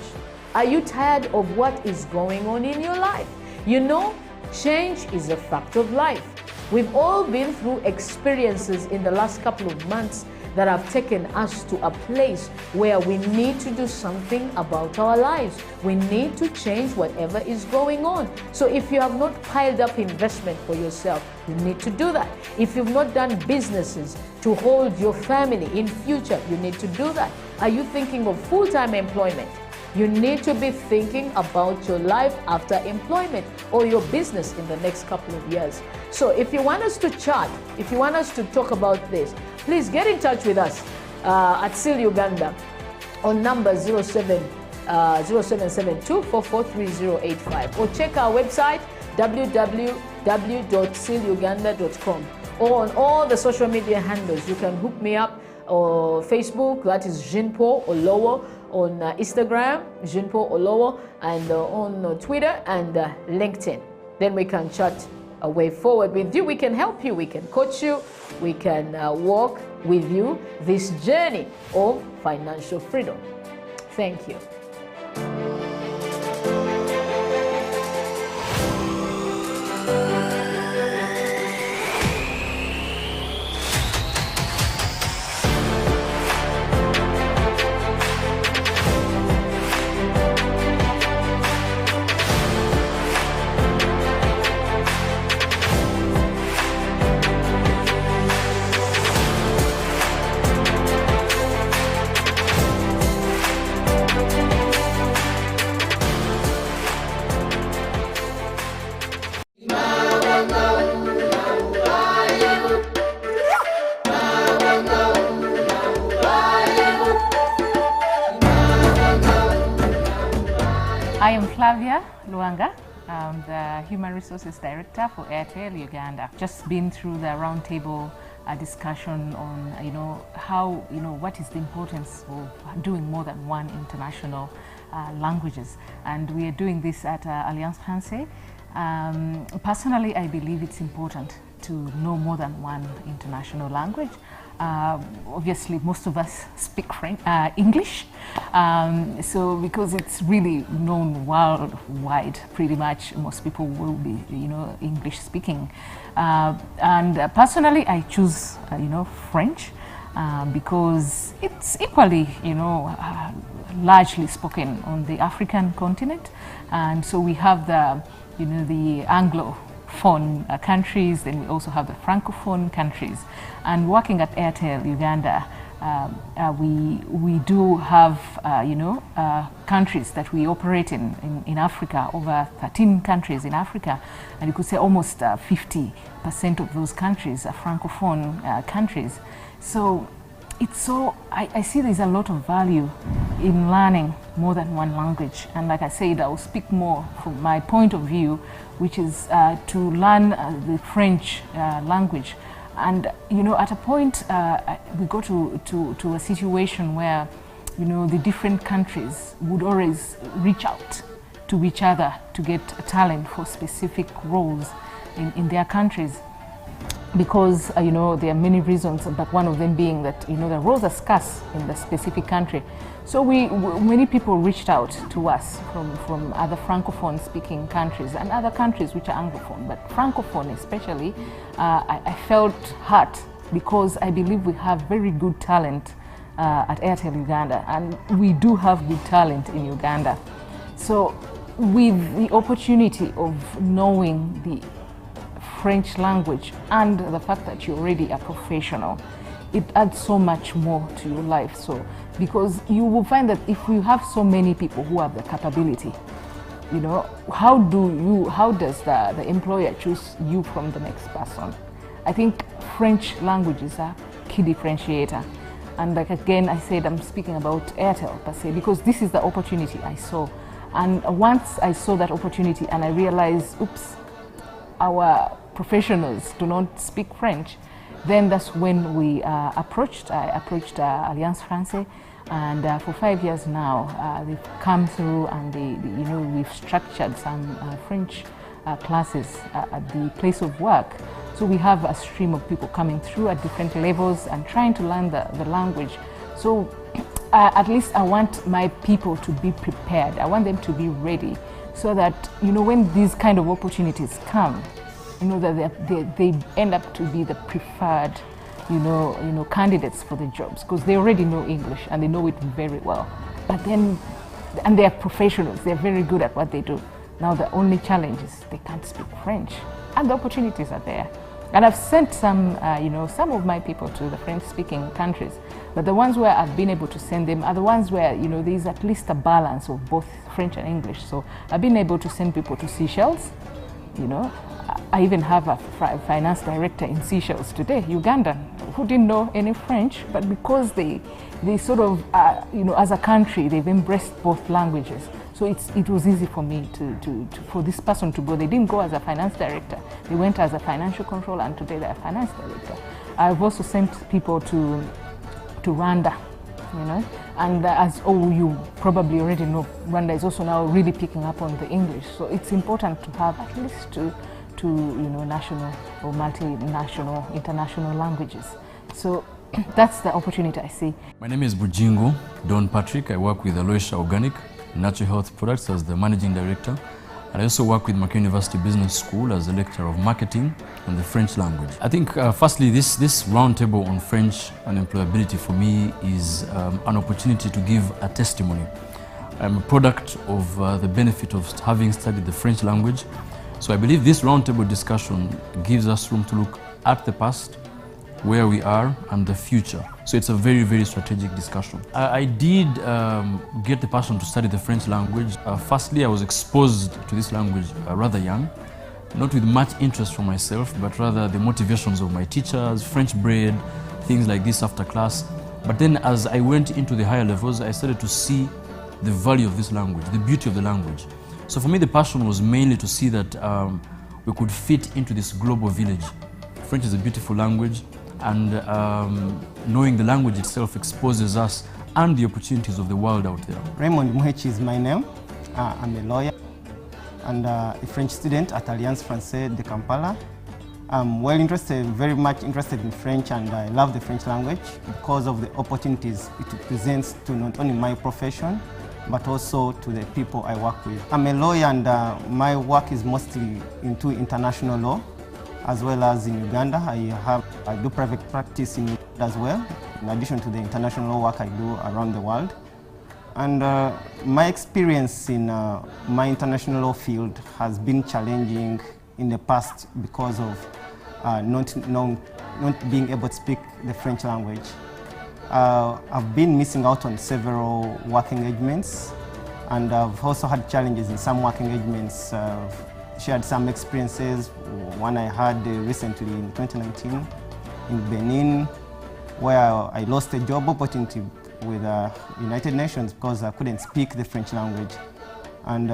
Are you tired of what is going on in your life? You know, change is a fact of life. We've all been through experiences in the last couple of months that have taken us to a place where we need to do something about our lives. We need to change whatever is going on. So if you have not piled up investment for yourself, you need to do that. If you've not done businesses to hold your family in future, you need to do that. Are you thinking of full-time employment? You need to be thinking about your life after employment or your business in the next couple of years. So if you want us to chat, if you want us to talk about this, please get in touch with us at SIL Uganda on number 0772443085 or check our website www.siluganda.com, or on all the social media handles. You can hook me up or Facebook, that is Jinpo Olowo, on Instagram, Jinpo Olowo, and on Twitter and LinkedIn. Then we can chat a way forward with you. We can help you, we can coach you, we can walk with you this journey of financial freedom. Thank you. I am Flavia Luanga. I'm the Human Resources Director for Airtel Uganda. Just been through the roundtable discussion on, what is the importance of doing more than one international languages. And we are doing this at Alliance Française. Personally, I believe it's important to know more than one international language. Obviously, most of us speak English, so because it's really known worldwide, pretty much most people will be, English speaking. And personally, I choose, French because it's equally, largely spoken on the African continent, and so we have the, the Anglophone countries, then we also have the Francophone countries. And working at Airtel Uganda, we do have, countries that we operate in Africa, over 13 countries in Africa, and you could say almost 50% of those countries are Francophone countries. So it's so, I see there's a lot of value in learning more than one language. And like I said, I will speak more from my point of view, which is to learn the French language. And, you know, at a point, we go to a situation where, you know, the different countries would always reach out to each other to get talent for specific roles in their countries. Because, you know, there are many reasons, but one of them being that, you know, the roles are scarce in the specific country. So many people reached out to us from other Francophone speaking countries and other countries which are Anglophone, but Francophone especially, I felt hurt because I believe we have very good talent at Airtel Uganda, and we do have good talent in Uganda. So with the opportunity of knowing the French language and the fact that you're already a professional, it adds so much more to your life. So, because you will find that if you have so many people who have the capability, you know, how does the employer choose you from the next person? I think French language is a key differentiator. And like again, I said, I'm speaking about Airtel per se, because this is the opportunity I saw. And once I saw that opportunity and I realized, oops, our professionals do not speak French, then that's when I approached Alliance Française, and for 5 years now they've come through and you know, we've structured some French classes at the place of work. So we have a stream of people coming through at different levels and trying to learn the language. So at least I want my people to be prepared. I want them to be ready so that, you know, when these kind of opportunities come, you know, that they end up to be the preferred, you know, candidates for the jobs, because they already know English and they know it very well. But then, and they are professionals, they're very good at what they do. Now the only challenge is they can't speak French, and the opportunities are there. And I've sent some, you know, some of my people to the French-speaking countries, but the ones where I've been able to send them are the ones where, you know, there's at least a balance of both French and English. So I've been able to send people to Seychelles, you know. I even have a finance director in Seychelles today, Ugandan, who didn't know any French, but because they sort of, you know, as a country, they've embraced both languages. So it was easy for me for this person to go. They didn't go as a finance director. They went as a financial controller, and today they're a finance director. I've also sent people to Rwanda, you know, and as you probably already know, Rwanda is also now really picking up on the English. So it's important to have at least two you know, national or multinational, international languages. So that's the opportunity I see. My name is Bujingo Don Patrick. I work with Aloysia Organic Natural Health Products as the Managing Director. And I also work with Macquarie University Business School as the Lecturer of Marketing and the French language. I think firstly this roundtable on French and employability for me is an opportunity to give a testimony. I'm a product of the benefit of having studied the French language. So I believe this roundtable discussion gives us room to look at the past, where we are, and the future. So it's a very, very strategic discussion. I did get the passion to study the French language. Firstly, I was exposed to this language rather young, not with much interest from myself, but rather the motivations of my teachers, French bread, things like this after class. But then as I went into the higher levels, I started to see the value of this language, the beauty of the language. So for me, the passion was mainly to see that we could fit into this global village. French is a beautiful language, and knowing the language itself exposes us and the opportunities of the world out there. Raymond Muhechi is my name. I'm a lawyer and a French student at Alliance Française de Kampala. I'm very much interested in French, and I love the French language because of the opportunities it presents to not only my profession, but also to the people I work with. I'm a lawyer, and my work is mostly into international law, as well as in Uganda. I do private practice in Uganda as well, in addition to the international law work I do around the world. And my experience in my international law field has been challenging in the past because of not being able to speak the French language. I've been missing out on several work engagements, and I've also had challenges in some work engagements. Shared some experiences. One I had recently in 2019 in Benin, where I lost a job opportunity with United Nations because I couldn't speak the French language. And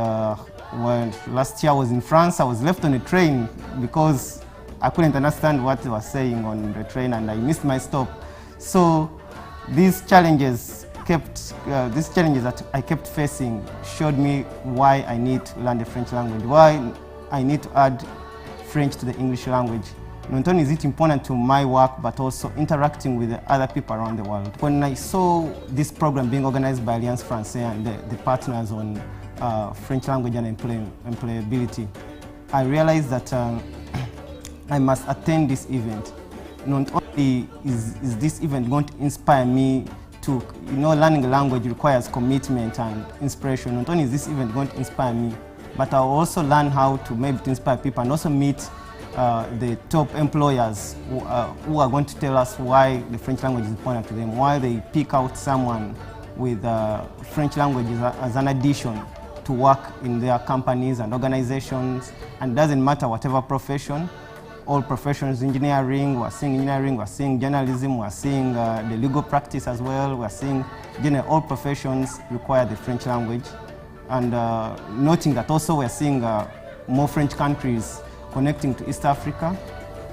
when last year I was in France, I was left on a train because I couldn't understand what they were saying on the train, and I missed my stop. So these challenges that I kept facing showed me why I need to learn the French language, why I need to add French to the English language. Not only is it important to my work, but also interacting with the other people around the world. When I saw this program being organized by Alliance Française and the partners on French language and employability, I realized that I must attend this event. Not only is this event going to inspire me to, learning a language requires commitment and inspiration. Not only is this event going to inspire me, but I'll also learn how to maybe to inspire people and also meet the top employers who are going to tell us why the French language is important to them, why they pick out someone with French language as an addition to work in their companies and organizations. And it doesn't matter whatever profession, all professions, engineering, we're seeing journalism, we're seeing the legal practice as well, we're seeing all professions require the French language. And noting that also we're seeing more French countries connecting to East Africa,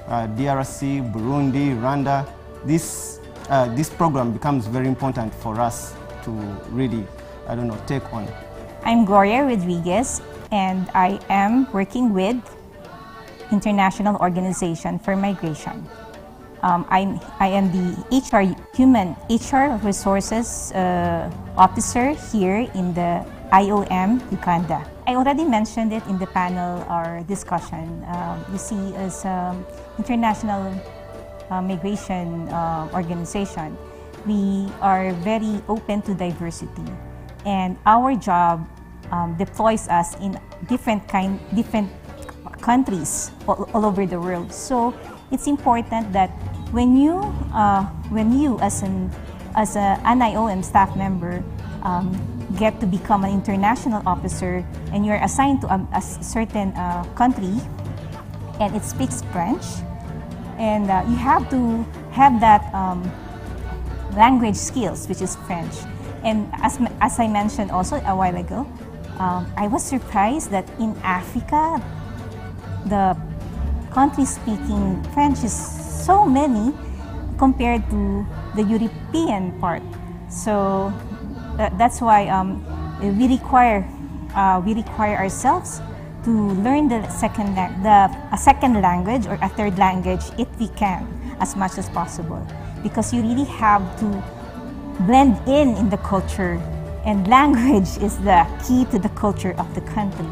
DRC, Burundi, Rwanda. This program becomes very important for us to really, take on. I'm Gloria Rodriguez, and I am working with International Organization for Migration. I am the Human HR Resources Officer here in the IOM Uganda. I already mentioned it in the panel or discussion. You see, as International Migration Organization, we are very open to diversity, and our job deploys us in different countries all over the world. So it's important that when you as an IOM staff member get to become an international officer and you're assigned to a certain country and it speaks French, and you have to have that language skills, which is French. And as I mentioned also a while ago, I was surprised that in Africa, the countries speaking French is so many compared to the European part. So that's why we require ourselves to learn a second language or a third language if we can, as much as possible, because you really have to blend in the culture, and language is the key to the culture of the country.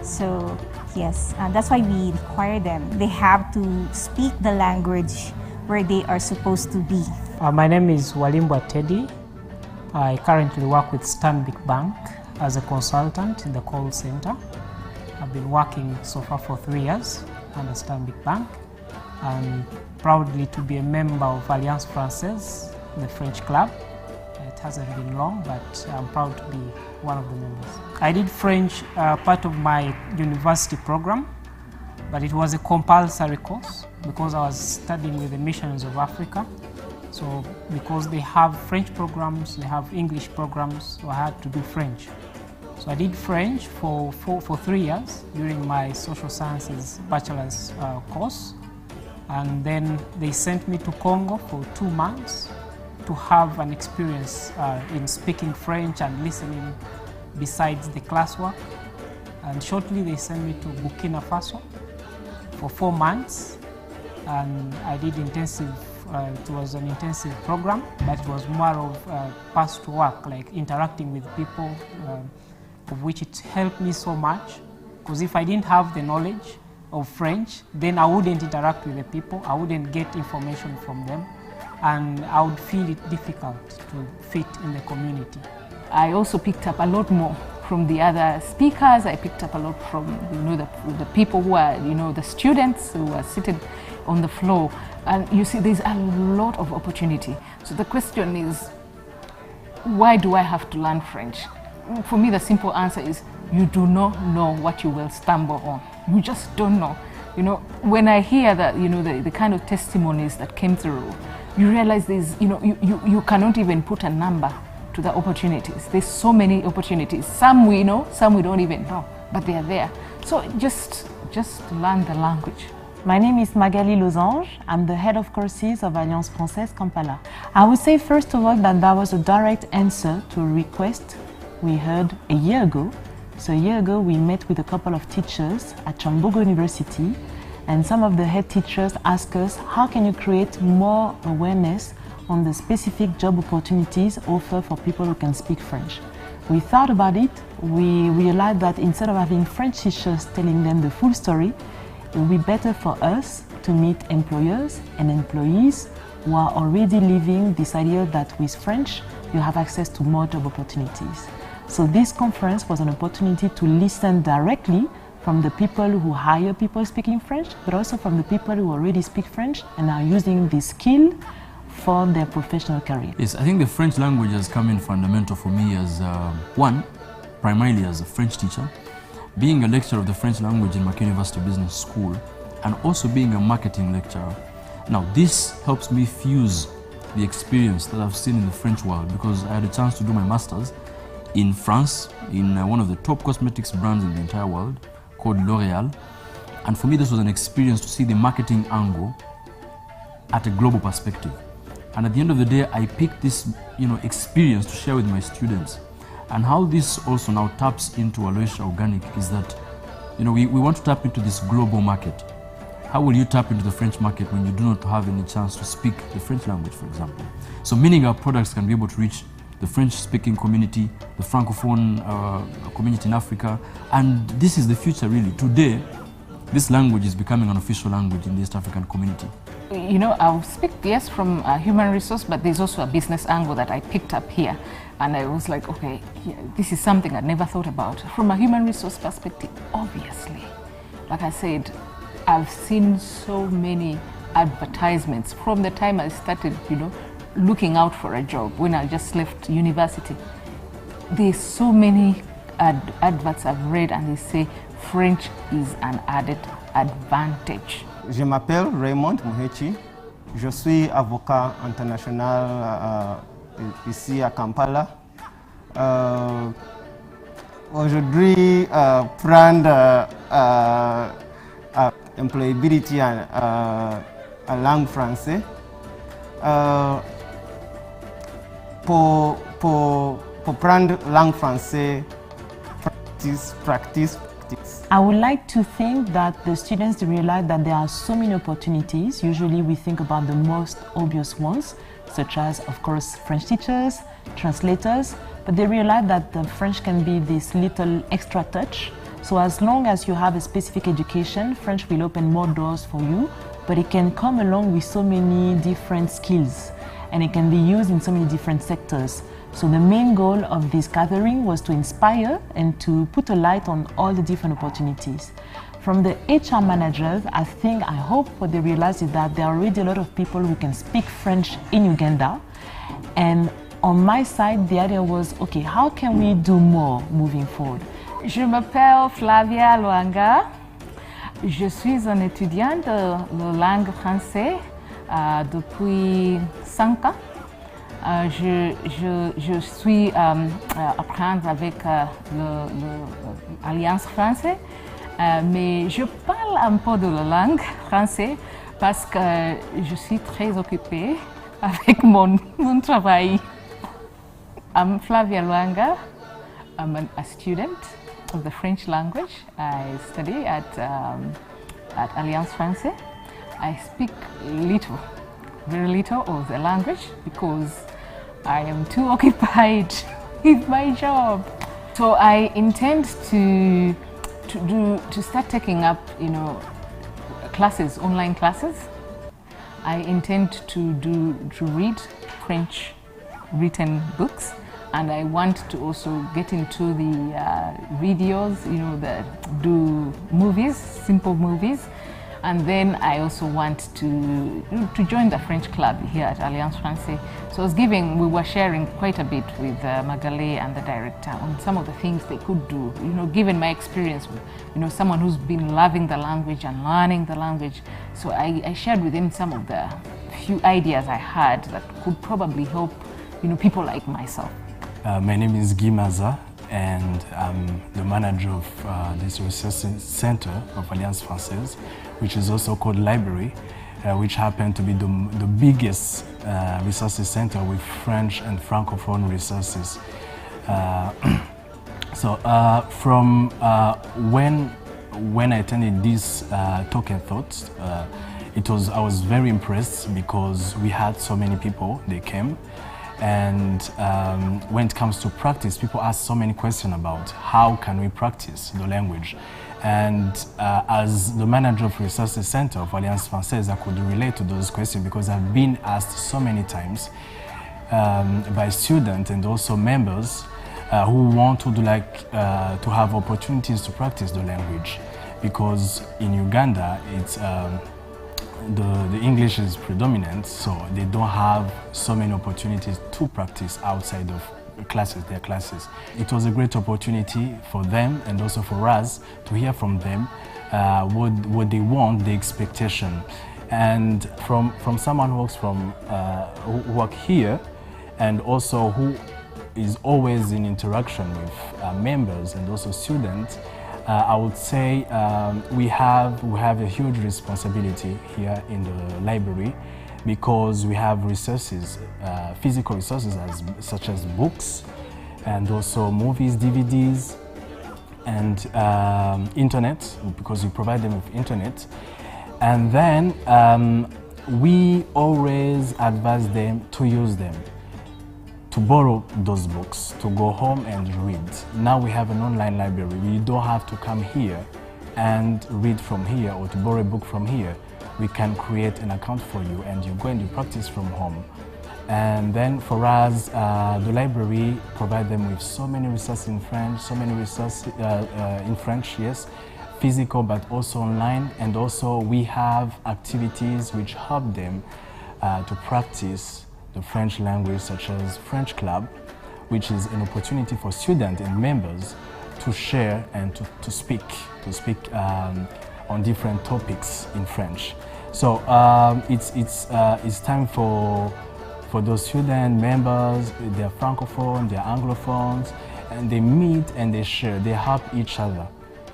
So yes, that's why we require them. They have to speak the language where they are supposed to be. My name is Walimbwa Teddy. I currently work with Stanbic Bank as a consultant in the call center. I've been working so far for 3 years under Stanbic Bank, and proudly to be a member of Alliance Française, the French club. It hasn't been long, but I'm proud to be one of the members. I did French part of my university program, but it was a compulsory course because I was studying with the Missions of Africa. So because they have French programs, they have English programs, so I had to do French. So I did French for 3 years during my social sciences bachelor's course. And then they sent me to Congo for 2 months to have an experience in speaking French and listening besides the classwork. And shortly they sent me to Burkina Faso for 4 months, and I did intensive, it was an intensive program, but it was more of past work, like interacting with people, of which it helped me so much, because if I didn't have the knowledge of French, then I wouldn't interact with the people, I wouldn't get information from them, and I would feel it difficult to fit in the community. I also picked up a lot more from the other speakers. I picked up a lot from the people who are, the students who are seated on the floor. And you see, there's a lot of opportunity. So the question is, why do I have to learn French? For me, the simple answer is, you do not know what you will stumble on. You just don't know. When I hear that, the kind of testimonies that came through, you realize there's, you cannot even put a number to the opportunities. There's so many opportunities. Some we know, some we don't even know, but they are there. So just learn the language. My name is Magali Losange. I'm the head of courses of Alliance Française Kampala. I would say first of all that was a direct answer to a request we heard a year ago. So a year ago we met with a couple of teachers at Chambogo University, and some of the head teachers asked us, how can you create more awareness on the specific job opportunities offered for people who can speak French? We thought about it. We realized that instead of having French teachers telling them the full story, it would be better for us to meet employers and employees who are already living this idea that with French, you have access to more job opportunities. So this conference was an opportunity to listen directly from the people who hire people speaking French, but also from the people who already speak French and are using this skill for their professional career. Yes, I think the French language has come in fundamental for me as primarily as a French teacher, being a lecturer of the French language in Macquarie University Business School, and also being a marketing lecturer. Now this helps me fuse the experience that I've seen in the French world, because I had a chance to do my master's in France, in one of the top cosmetics brands in the entire world, called L'Oréal. And for me this was an experience to see the marketing angle at a global perspective. And at the end of the day, I picked this experience to share with my students. And how this also now taps into Aloysia Organic is that we want to tap into this global market. How will you tap into the French market when you do not have any chance to speak the French language, for example? So meaning our products can be able to reach the French-speaking community, the Francophone community in Africa, and this is the future really. Today, this language is becoming an official language in the East African community. I'll speak, yes, from a human resource, but there's also a business angle that I picked up here. And I was like, okay, this is something I'd never thought about. From a human resource perspective, obviously, like I said, I've seen so many advertisements from the time I started, looking out for a job when I just left university. There's so many adverts I've read and they say French is an added advantage. Je m'appelle Raymond Muhechi. Je suis avocat international ici à Kampala. Aujourd'hui, prendre employability en langue française pour prendre langue française, practice. I would like to think that the students realize that there are so many opportunities. Usually we think about the most obvious ones, such as, of course, French teachers, translators, but they realize that the French can be this little extra touch. So as long as you have a specific education, French will open more doors for you, but it can come along with so many different skills, and it can be used in so many different sectors. So the main goal of this gathering was to inspire and to put a light on all the different opportunities. From the HR managers, I hope what they realize is that there are already a lot of people who can speak French in Uganda. And on my side, the idea was, okay, how can we do more moving forward? Je m'appelle Flavia Luanga. Je suis une étudiante de langue française depuis 5 ans. Je suis apprendre avec l'Alliance française, mais je parle un peu de la langue française parce que je suis très occupée avec mon travail. I'm Flavia Luanga. I'm a student of the French language. I study at Alliance Française. I speak very little of the language because I am too occupied with my job. So I intend to start taking up, classes, online classes. I intend to read French written books, and I want to also get into the videos, do movies, simple movies. And then I also want to join the French club here at Alliance Française. So we were sharing quite a bit with Magali and the director on some of the things they could do, given my experience with, someone who's been loving the language and learning the language. So I shared with him some of the few ideas I had that could probably help, people like myself. My name is Guy Maza, and I'm the manager of this research center of Alliance Française, which is also called Library, which happened to be the biggest resources center with French and Francophone resources. From when I attended this talk and thoughts, I was very impressed because we had so many people. They came, and when it comes to practice, people ask so many questions about how can we practice the language. And as the manager of Resources Center of Alliance Française, I could relate to those questions because I've been asked so many times by students and also members who want to to have opportunities to practice the language, because in Uganda it's the English is predominant, so they don't have so many opportunities to practice outside of their classes. It was a great opportunity for them and also for us to hear from them what they want, the expectation. And from someone who work here, and also who is always in interaction with members and also students, I would say we have a huge responsibility here in the library, because we have resources, physical resources such as books, and also movies, DVDs, and internet, because we provide them with internet. And then we always advise them to use them, to borrow those books, to go home and read. Now we have an online library. You don't have to come here and read from here or to borrow a book from here. We can create an account for you and you go and you practice from home. And then for us, the library provide them with so many resources in French, so many resources in French, yes, physical but also online. And also we have activities which help them to practice the French language, such as French Club, which is an opportunity for students and members to share and to speak on different topics in French. So it's time for those student members. They're francophone, they're anglophones, and they meet and they share. They help each other.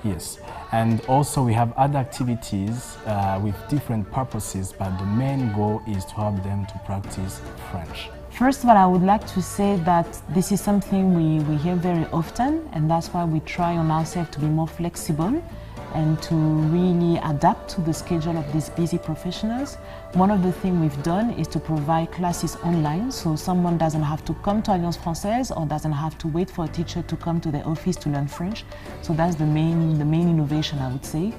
Yes, and also we have other activities with different purposes, but the main goal is to help them to practice French. First of all, I would like to say that this is something we hear very often, and that's why we try on ourselves to be more flexible and to really adapt to the schedule of these busy professionals. One of the things we've done is to provide classes online, so someone doesn't have to come to Alliance Française or doesn't have to wait for a teacher to come to their office to learn French. So that's the main innovation, I would say.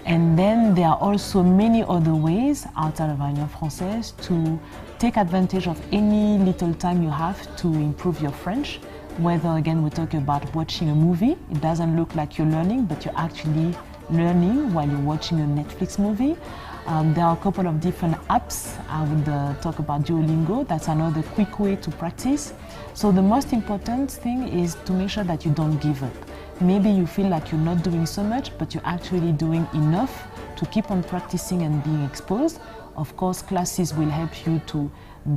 And then there are also many other ways outside of Alliance Française to take advantage of any little time you have to improve your French. Whether, again, we talk about watching a movie, it doesn't look like you're learning, but you're actually learning while you're watching a Netflix movie. There are a couple of different apps. I would talk about Duolingo. That's another quick way to practice. So the most important thing is to make sure that you don't give up. Maybe you feel like you're not doing so much, but you're actually doing enough to keep on practicing and being exposed. Of course, classes will help you to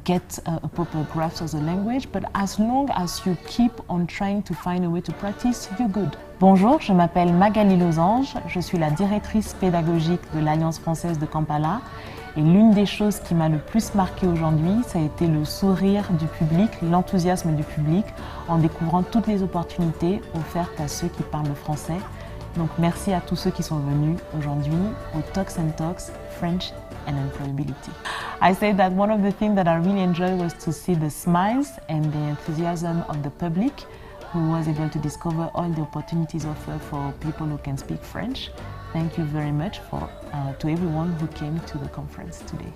get a proper grasp of the language, but as long as you keep on trying to find a way to practice, you're good. Bonjour, je m'appelle Magali Losange, je suis la directrice pédagogique de l'Alliance Française de Kampala, et l'une des choses qui m'a le plus marquée aujourd'hui, ça a été le sourire du public, l'enthousiasme du public en découvrant toutes les opportunités offertes à ceux qui parlent le français. Donc merci à tous ceux qui sont venus aujourd'hui au Talks and Talks French and Employability. I say that one of the things that I really enjoyed was to see the smiles and the enthusiasm of the public, who was able to discover all the opportunities offered for people who can speak French. Thank you very much to everyone who came to the conference today.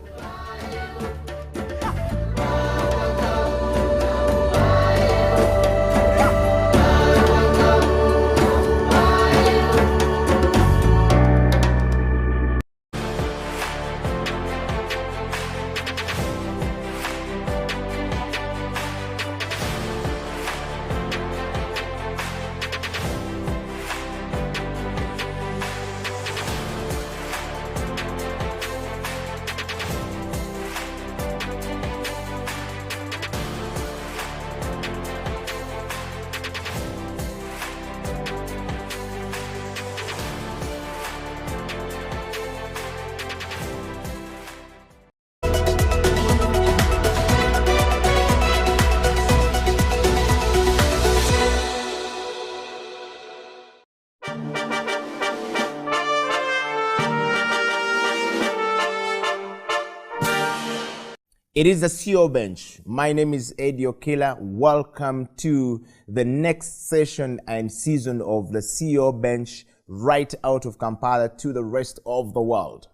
It is the CEO Bench. My name is Eddie Okila. Welcome to the next session and season of the CEO Bench, right out of Kampala to the rest of the world.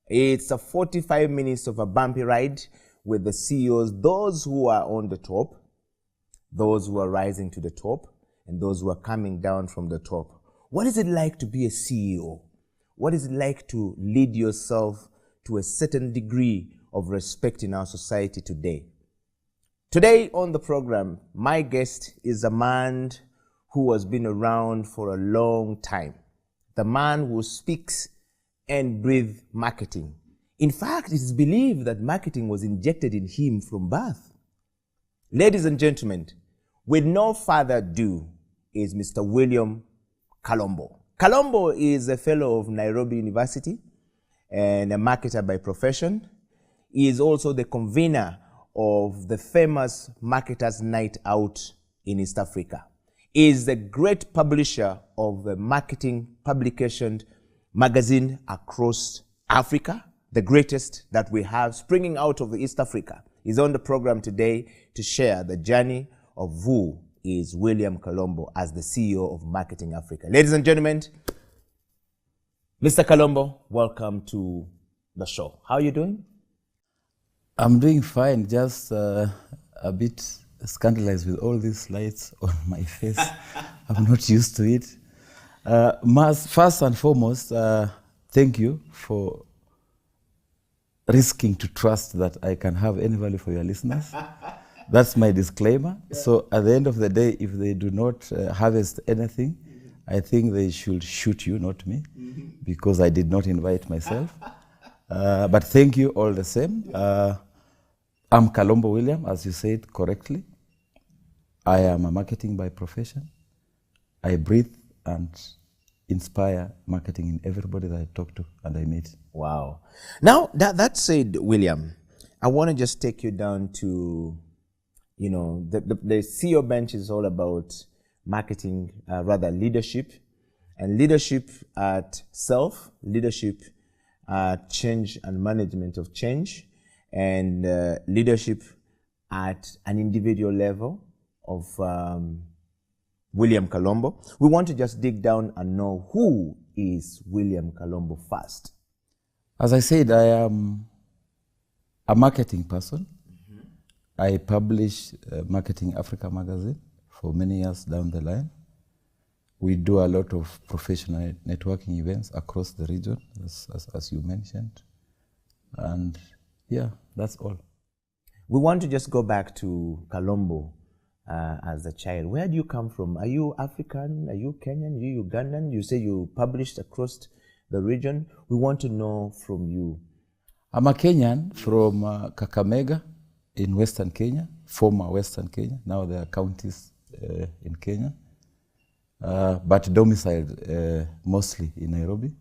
It's a 45 minutes of a bumpy ride with the CEOs, those who are on the top, those who are rising to the top, and those who are coming down from the top. What is it like to be a CEO? What is it like to lead yourself to a certain degree of respect in our society today? Today on the program, my guest is a man who has been around for a long time. The man who speaks and breathes marketing. In fact, it is believed that marketing was injected in him from birth. Ladies and gentlemen, with no further ado, is Mr. William Kalombo. Kalombo is a fellow of Nairobi University and a marketer by profession. He is also the convener of the famous Marketers Night Out in East Africa. He is the great publisher of the marketing publication magazine across Africa, the greatest that we have springing out of East Africa. He's on the program today to share the journey of who is William Kalombo as the CEO of Marketing Africa. Ladies and gentlemen, Mr. Kalombo, welcome to the show. How are you doing? I'm doing fine, just a bit scandalized with all these lights on my face. I'm not used to it. First and foremost, thank you for risking to trust that I can have any value for your listeners. That's my disclaimer. Yeah. So at the end of the day, if they do not harvest anything, I think they should shoot you, not me, because I did not invite myself. But thank you all the same. I'm Kalombo William, as you said correctly. I am a marketing by profession. I breathe and inspire marketing in everybody that I talk to and I meet. Wow. Now, that said, William, I want to just take you down to, you know, the CEO Bench is all about marketing, rather leadership, and leadership at self, leadership at change and management of change, and leadership at an individual level of William Kalombo. We want to just dig down and know who is William Kalombo first. As I said, I am a marketing person. I publish Marketing Africa magazine for many years down the line. We do a lot of professional networking events across the region, as you mentioned. And yeah, that's all. We want to just go back to Kalombo as a child. Where do you come from? Are you African? Are you Kenyan? Are you Ugandan? You say you published across the region. We want to know from you. I'm a Kenyan from Kakamega in Western Kenya, former Western Kenya. Now there are counties in Kenya, but domiciled mostly in Nairobi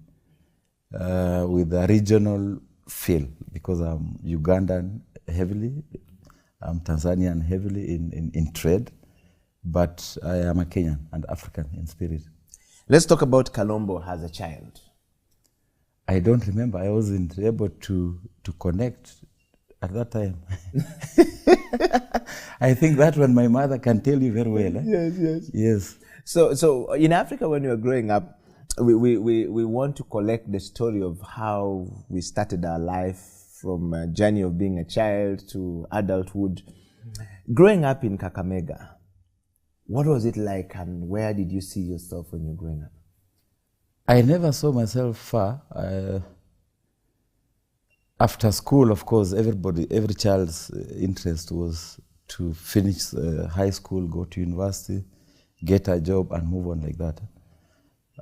with a regional feel, because I'm Ugandan heavily, I'm Tanzanian heavily in trade, but I am a Kenyan and African in spirit. Let's talk about Kalombo as a child. I don't remember. I wasn't able to connect at that time. I think that one my mother can tell you very well. Yes. So in Africa, when you were growing up, we want to collect the story of how we started our life from a journey of being a child to adulthood. Growing up in Kakamega, what was it like and where did you see yourself when you were growing up? I never saw myself far. After school, of course, every child's interest was to finish high school, go to university, get a job and move on like that.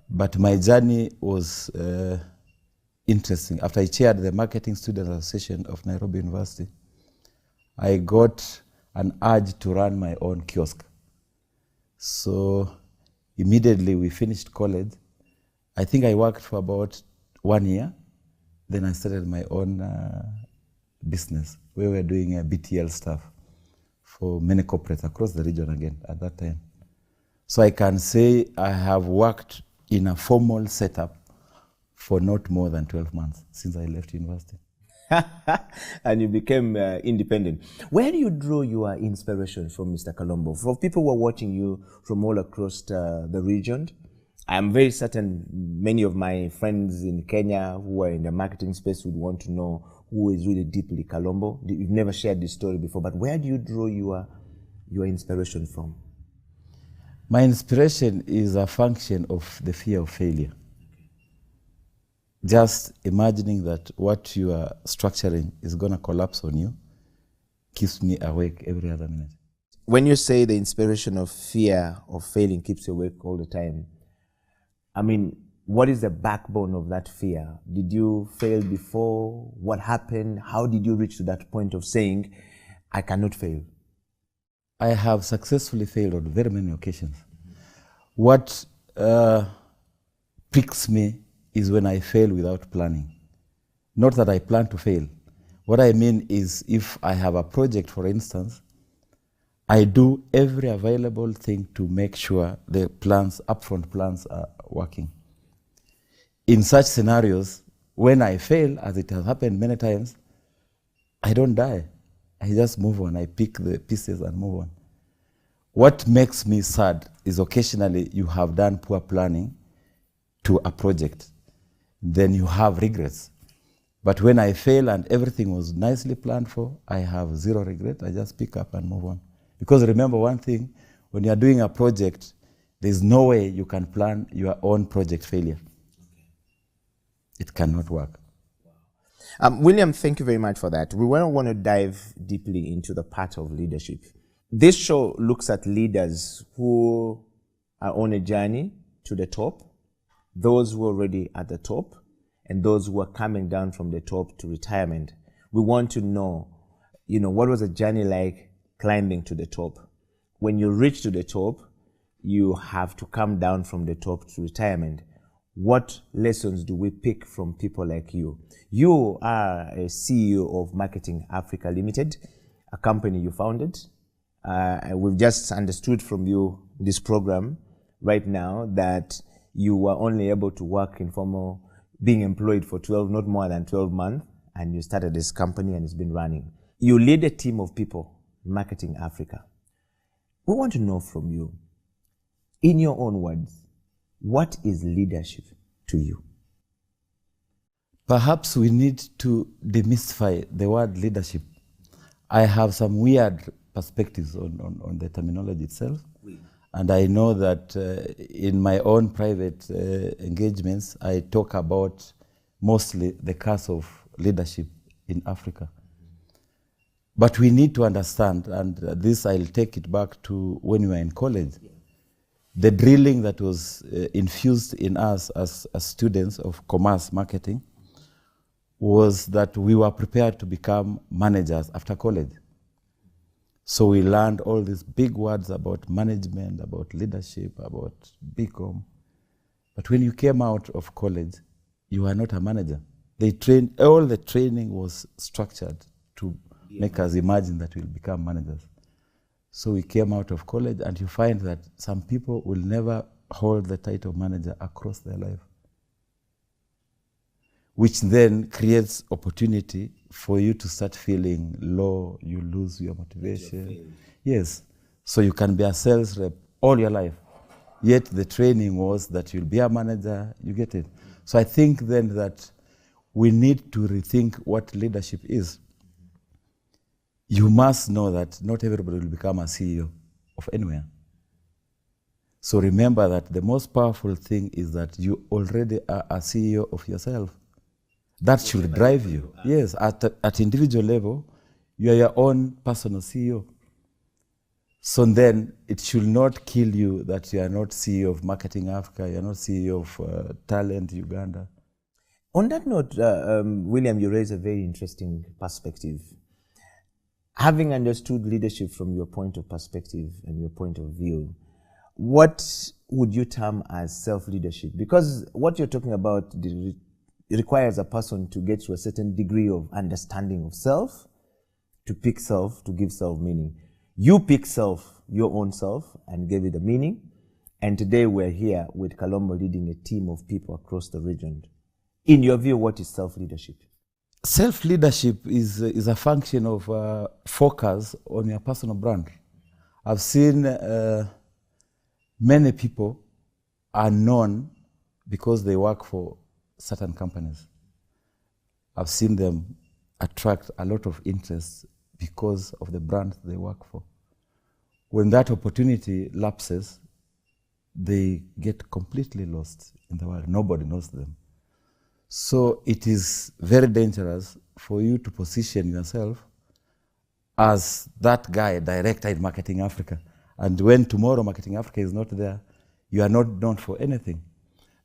But my journey was interesting. After I chaired the Marketing Student Association of Nairobi University, I got an urge to run my own kiosk. So immediately we finished college. I think I worked for about 1 year. Then I started my own business. We were doing BTL stuff for many corporates across the region again at that time. So I can say I have worked in a formal setup for not more than 12 months since I left university. and you became independent. Where do you draw your inspiration from, Mr. Kalombo? For people who are watching you from all across the region, I'm very certain many of my friends in Kenya who are in the marketing space would want to know who is really deeply Kalombo. You've never shared this story before, but where do you draw your inspiration from? My inspiration is a function of the fear of failure. Just imagining that what you are structuring is going to collapse on you keeps me awake every other minute. When you say the inspiration of fear of failing keeps you awake all the time, I mean, what is the backbone of that fear? Did you fail before? What happened? How did you reach to that point of saying, I cannot fail? I have successfully failed on very many occasions. What pricks me is when I fail without planning. Not that I plan to fail. What I mean is if I have a project, for instance, I do every available thing to make sure the plans, upfront plans are working. In such scenarios, when I fail, as it has happened many times, I don't die. I just move on. I pick the pieces and move on. What makes me sad is occasionally you have done poor planning to a project. Then you have regrets. But when I fail and everything was nicely planned for, I have zero regret. I just pick up and move on. Because remember one thing, when you're doing a project, there's no way you can plan your own project failure. It cannot work. William, thank you very much for that. We want to dive deeply into the part of leadership. This show looks at leaders who are on a journey to the top, those who are already at the top, and those who are coming down from the top to retirement. We want to know, what was the journey like climbing to the top? When you reach to the top, you have to come down from the top to retirement. What lessons do we pick from people like you? You are a CEO of Marketing Africa Limited, a company you founded. We've just understood from you this program right now that you were only able to work in formal, being employed for not more than 12 months, and you started this company and it's been running. You lead a team of people, Marketing Africa. We want to know from you, in your own words, what is leadership to you? Perhaps we need to demystify the word leadership. I have some weird perspectives on the terminology itself. And I know that in my own private engagements, I talk about mostly the curse of leadership in Africa. But we need to understand, and this I'll take it back to when we were in college, the drilling that was infused in us as students of commerce marketing was that we were prepared to become managers after college. So we learned all these big words about management, about leadership, about BCom. But when you came out of college, you were not a manager. All the training was structured to make us imagine that we'll become managers. So we came out of college and you find that some people will never hold the title of manager across their life, which then creates opportunity for you to start feeling low, you lose your motivation. Yes, so you can be a sales rep all your life, yet the training was that you'll be a manager, you get it. So I think then that we need to rethink what leadership is. You must know that not everybody will become a CEO of anywhere. So remember that the most powerful thing is that you already are a CEO of yourself. That should drive you. Yes, at individual level, you are your own personal CEO. So then it should not kill you that you are not CEO of Marketing Africa, you are not CEO of Talent Uganda. On that note, William, you raise a very interesting perspective. Having understood leadership from your point of perspective and your point of view, what would you term as self-leadership? Because what you're talking about requires a person to get to a certain degree of understanding of self, to pick self, to give self meaning. You pick self, your own self, and gave it a meaning. And today we're here with Kalombo leading a team of people across the region. In your view, what is self-leadership? Self-leadership is a function of focus on your personal brand. I've seen many people are known because they work for certain companies. I've seen them attract a lot of interest because of the brand they work for. When that opportunity lapses, they get completely lost in the world. Nobody knows them. So it is very dangerous for you to position yourself as that guy, director in Marketing Africa. And when tomorrow Marketing Africa is not there, you are not known for anything.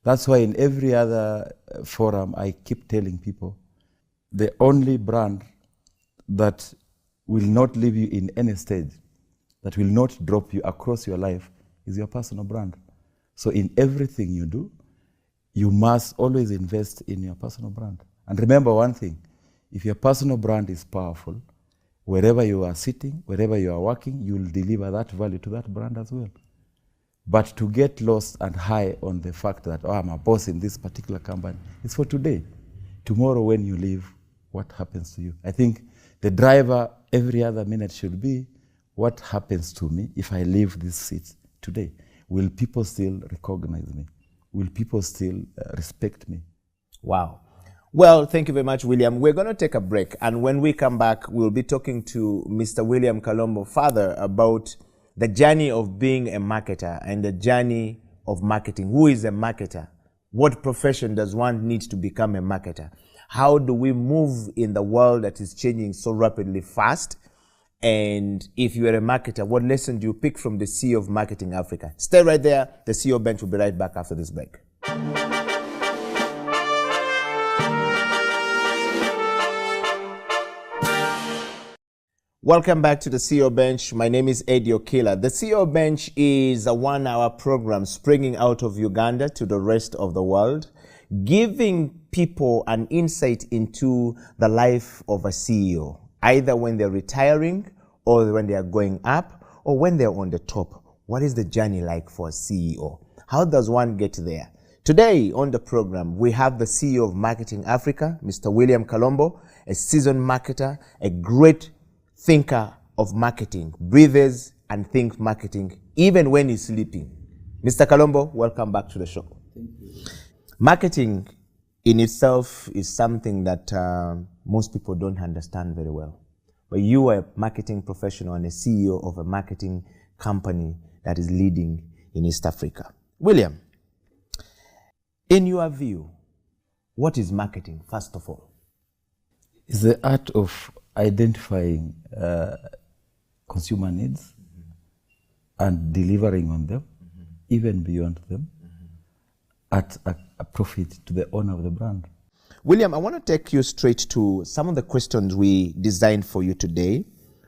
That's why in every other forum, I keep telling people, the only brand that will not leave you in any stage, that will not drop you across your life, is your personal brand. So in everything you do, you must always invest in your personal brand. And remember one thing, if your personal brand is powerful, wherever you are sitting, wherever you are working, you will deliver that value to that brand as well. But to get lost and high on the fact that, oh, I'm a boss in this particular company, it's for today. Tomorrow when you leave, what happens to you? I think the driver every other minute should be, what happens to me if I leave this seat today? Will people still recognize me? Will people still respect me? Wow. Well, thank you very much, William. We're going to take a break. And when we come back, we'll be talking to Mr. William Kalombo further about the journey of being a marketer and the journey of marketing. Who is a marketer? What profession does one need to become a marketer? How do we move in the world that is changing so rapidly fast? And if you are a marketer, what lesson do you pick from the CEO of Marketing Africa? Stay right there. The CEO Bench will be right back after this break. Welcome back to the CEO Bench. My name is Eddie Okila. The CEO Bench is a 1-hour program springing out of Uganda to the rest of the world, giving people an insight into the life of a CEO, either when they're retiring or when they are going up or when they're on the top. What is the journey like for a CEO? How does one get there? Today on the program, we have the CEO of Marketing Africa, Mr. William Kalombo, a seasoned marketer, a great thinker of marketing, breathes and thinks marketing even when he's sleeping. Mr. Kalombo, welcome back to the show. Thank you. Marketing in itself is something that most people don't understand very well. But you are a marketing professional and a CEO of a marketing company that is leading in East Africa. William, in your view, what is marketing, first of all? It's the art of identifying consumer needs and delivering on them, even beyond them, at a profit to the owner of the brand. William, I want to take you straight to some of the questions we designed for you today,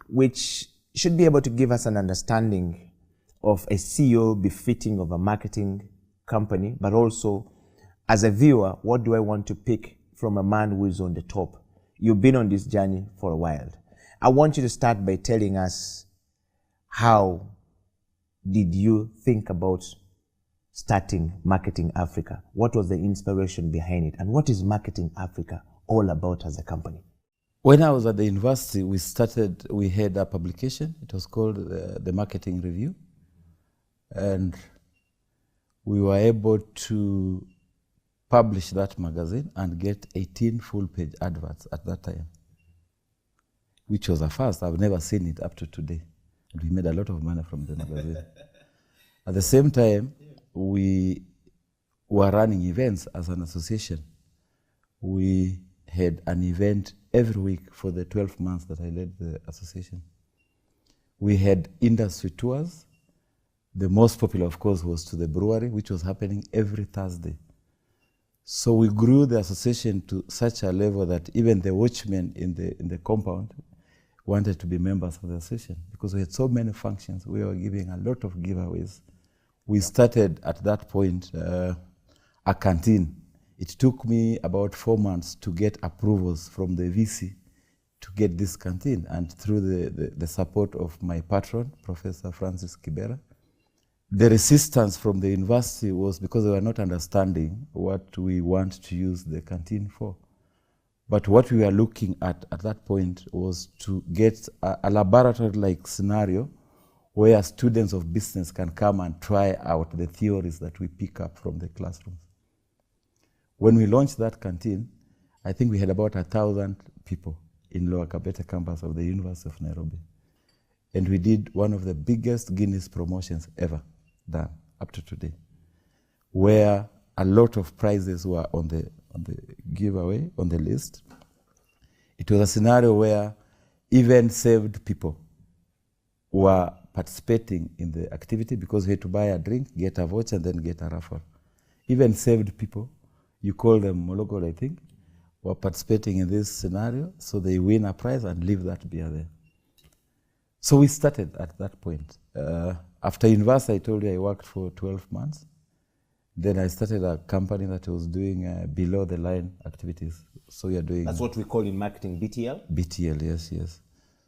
which should be able to give us an understanding of a CEO befitting of a marketing company, but also as a viewer, what do I want to pick from a man who is on the top? You've been on this journey for a while. I want you to start by telling us, how did you think about starting Marketing Africa? What was the inspiration behind it? And what is Marketing Africa all about as a company? When I was at the university, we had a publication. It was called the Marketing Review. And we were able to publish that magazine and get 18 full-page adverts at that time, which was a first. I've never seen it up to today. And we made a lot of money from the magazine. At the same time, we were running events as an association. We had an event every week for the 12 months that I led the association. We had industry tours. The most popular, of course, was to the brewery, which was happening every Thursday. So we grew the association to such a level that even the watchmen in the compound wanted to be members of the association because we had so many functions. We were giving a lot of giveaways. We started at that point a canteen. It took me about 4 months to get approvals from the VC to get this canteen, and through the support of my patron, Professor Francis Kibera. The resistance from the university was because they were not understanding what we want to use the canteen for. But what we were looking at that point was to get a laboratory-like scenario where students of business can come and try out the theories that we pick up from the classrooms. When we launched that canteen, I think we had about 1,000 people in Lower Kabete campus of the University of Nairobi. And we did one of the biggest Guinness promotions ever done up to today, where a lot of prizes were on the giveaway, on the list. It was a scenario where even saved people were participating in the activity because we had to buy a drink, get a voucher, and then get a raffle. Even saved people, you call them Mologol, I think, were participating in this scenario, so they win a prize and leave that beer there. So we started at that point. After university, I told you I worked for 12 months. Then I started a company that was doing below the line activities. So we are doing... That's what we call in marketing BTL? BTL, yes, yes.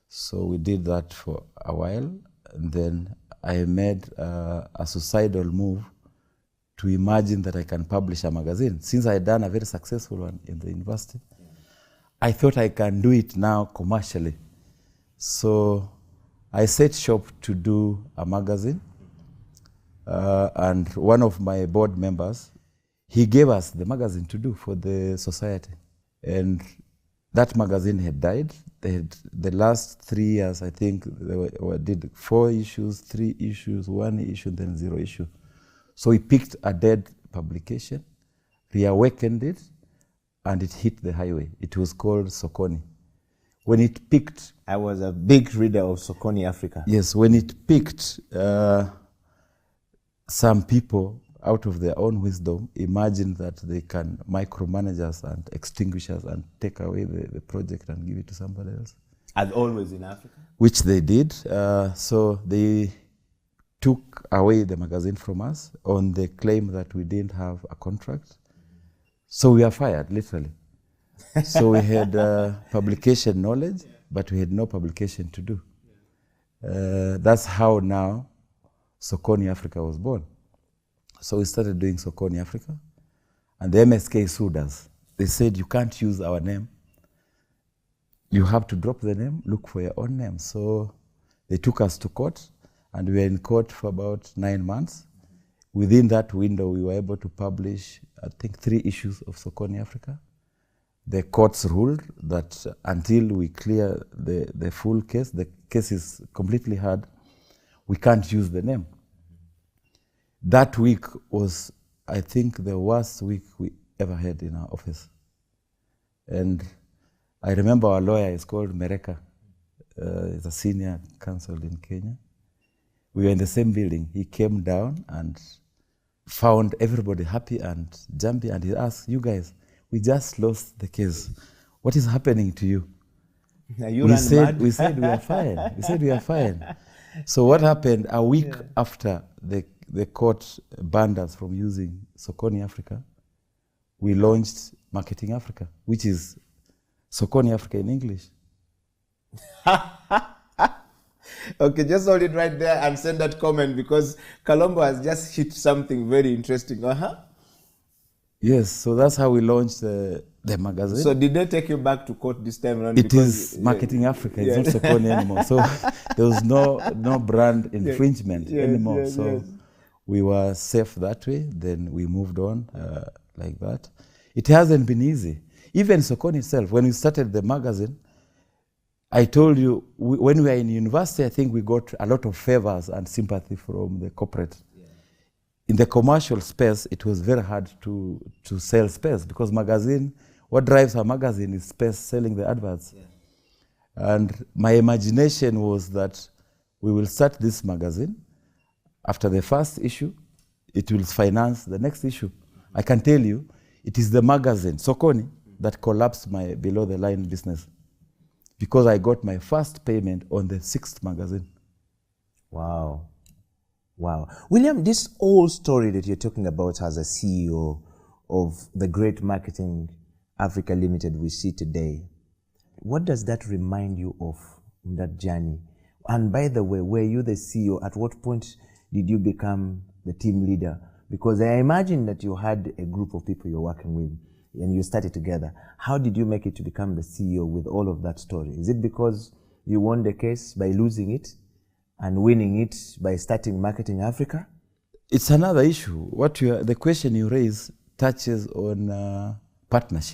So we did that for a while. And then I made a suicidal move to imagine that I can publish a magazine. Since I had done a very successful one in the university, I thought I can do it now commercially. So I set shop to do a magazine. And one of my board members, he gave us the magazine to do for the society. And that magazine had died. They had, the last 3 years, I think, they did 4 issues, 3 issues, 1 issue, then 0 issue. So we picked a dead publication, reawakened it, and it hit the highway. It was called Sokoni. When it picked... I was a big reader of Sokoni Africa. Yes, when it picked... some people, out of their own wisdom, imagine that they can micromanage us and extinguish us and take away the project and give it to somebody else. As always in Africa? Which they did. So they took away the magazine from us on the claim that we didn't have a contract. So we are fired, literally. So we had publication knowledge, but we had no publication to do. That's how now Sokoni Africa was born. So we started doing Sokoni Africa, and the MSK sued us. They said, you can't use our name. You have to drop the name, look for your own name. So they took us to court, and we were in court for about 9 months. Within that window, we were able to publish, I think, 3 issues of Sokoni Africa. The courts ruled that until we clear the full case, the case is completely hard, we can't use the name. That week was, I think, the worst week we ever had in our office. And I remember our lawyer is called Mereka. He's a senior counsel in Kenya. We were in the same building. He came down and found everybody happy and jumpy, and he asked, you guys, we just lost the case. What is happening to you? We said we are fine. We said we are fine. So what happened a week after the court banned us from using Sokoni Africa, we launched Marketing Africa, which is Sokoni Africa in English. Okay, just hold it right there and send that comment because Colombo has just hit something very interesting. Yes, so that's how we launched the magazine. So did they take you back to court this time around? It is Marketing Africa, it's not Sokoni anymore. So there was no brand infringement anymore. So we were safe that way. Then we moved on like that. It hasn't been easy. Even Sokoni itself, when we started the magazine, I told you, when we were in university, I think we got a lot of favors and sympathy from the corporate. In the commercial space, it was very hard to sell space because magazine, what drives a magazine is space, selling the adverts. And my imagination was that we will start this magazine. After the first issue, it will finance the next issue. I can tell you, it is the magazine, Sokoni, that collapsed my below-the-line business because I got my first payment on the 6th magazine. Wow. Wow. William, this whole story that you're talking about as a CEO of the great Marketing Africa Limited we see today, what does that remind you of in that journey? And by the way, were you the CEO? At what point did you become the team leader? Because I imagine that you had a group of people you're working with. and you started together. How did you make it to become the CEO with all of that story? Is it because you won the case by losing it and winning it by starting Marketing Africa? It's another issue. The question you raise touches on partnership.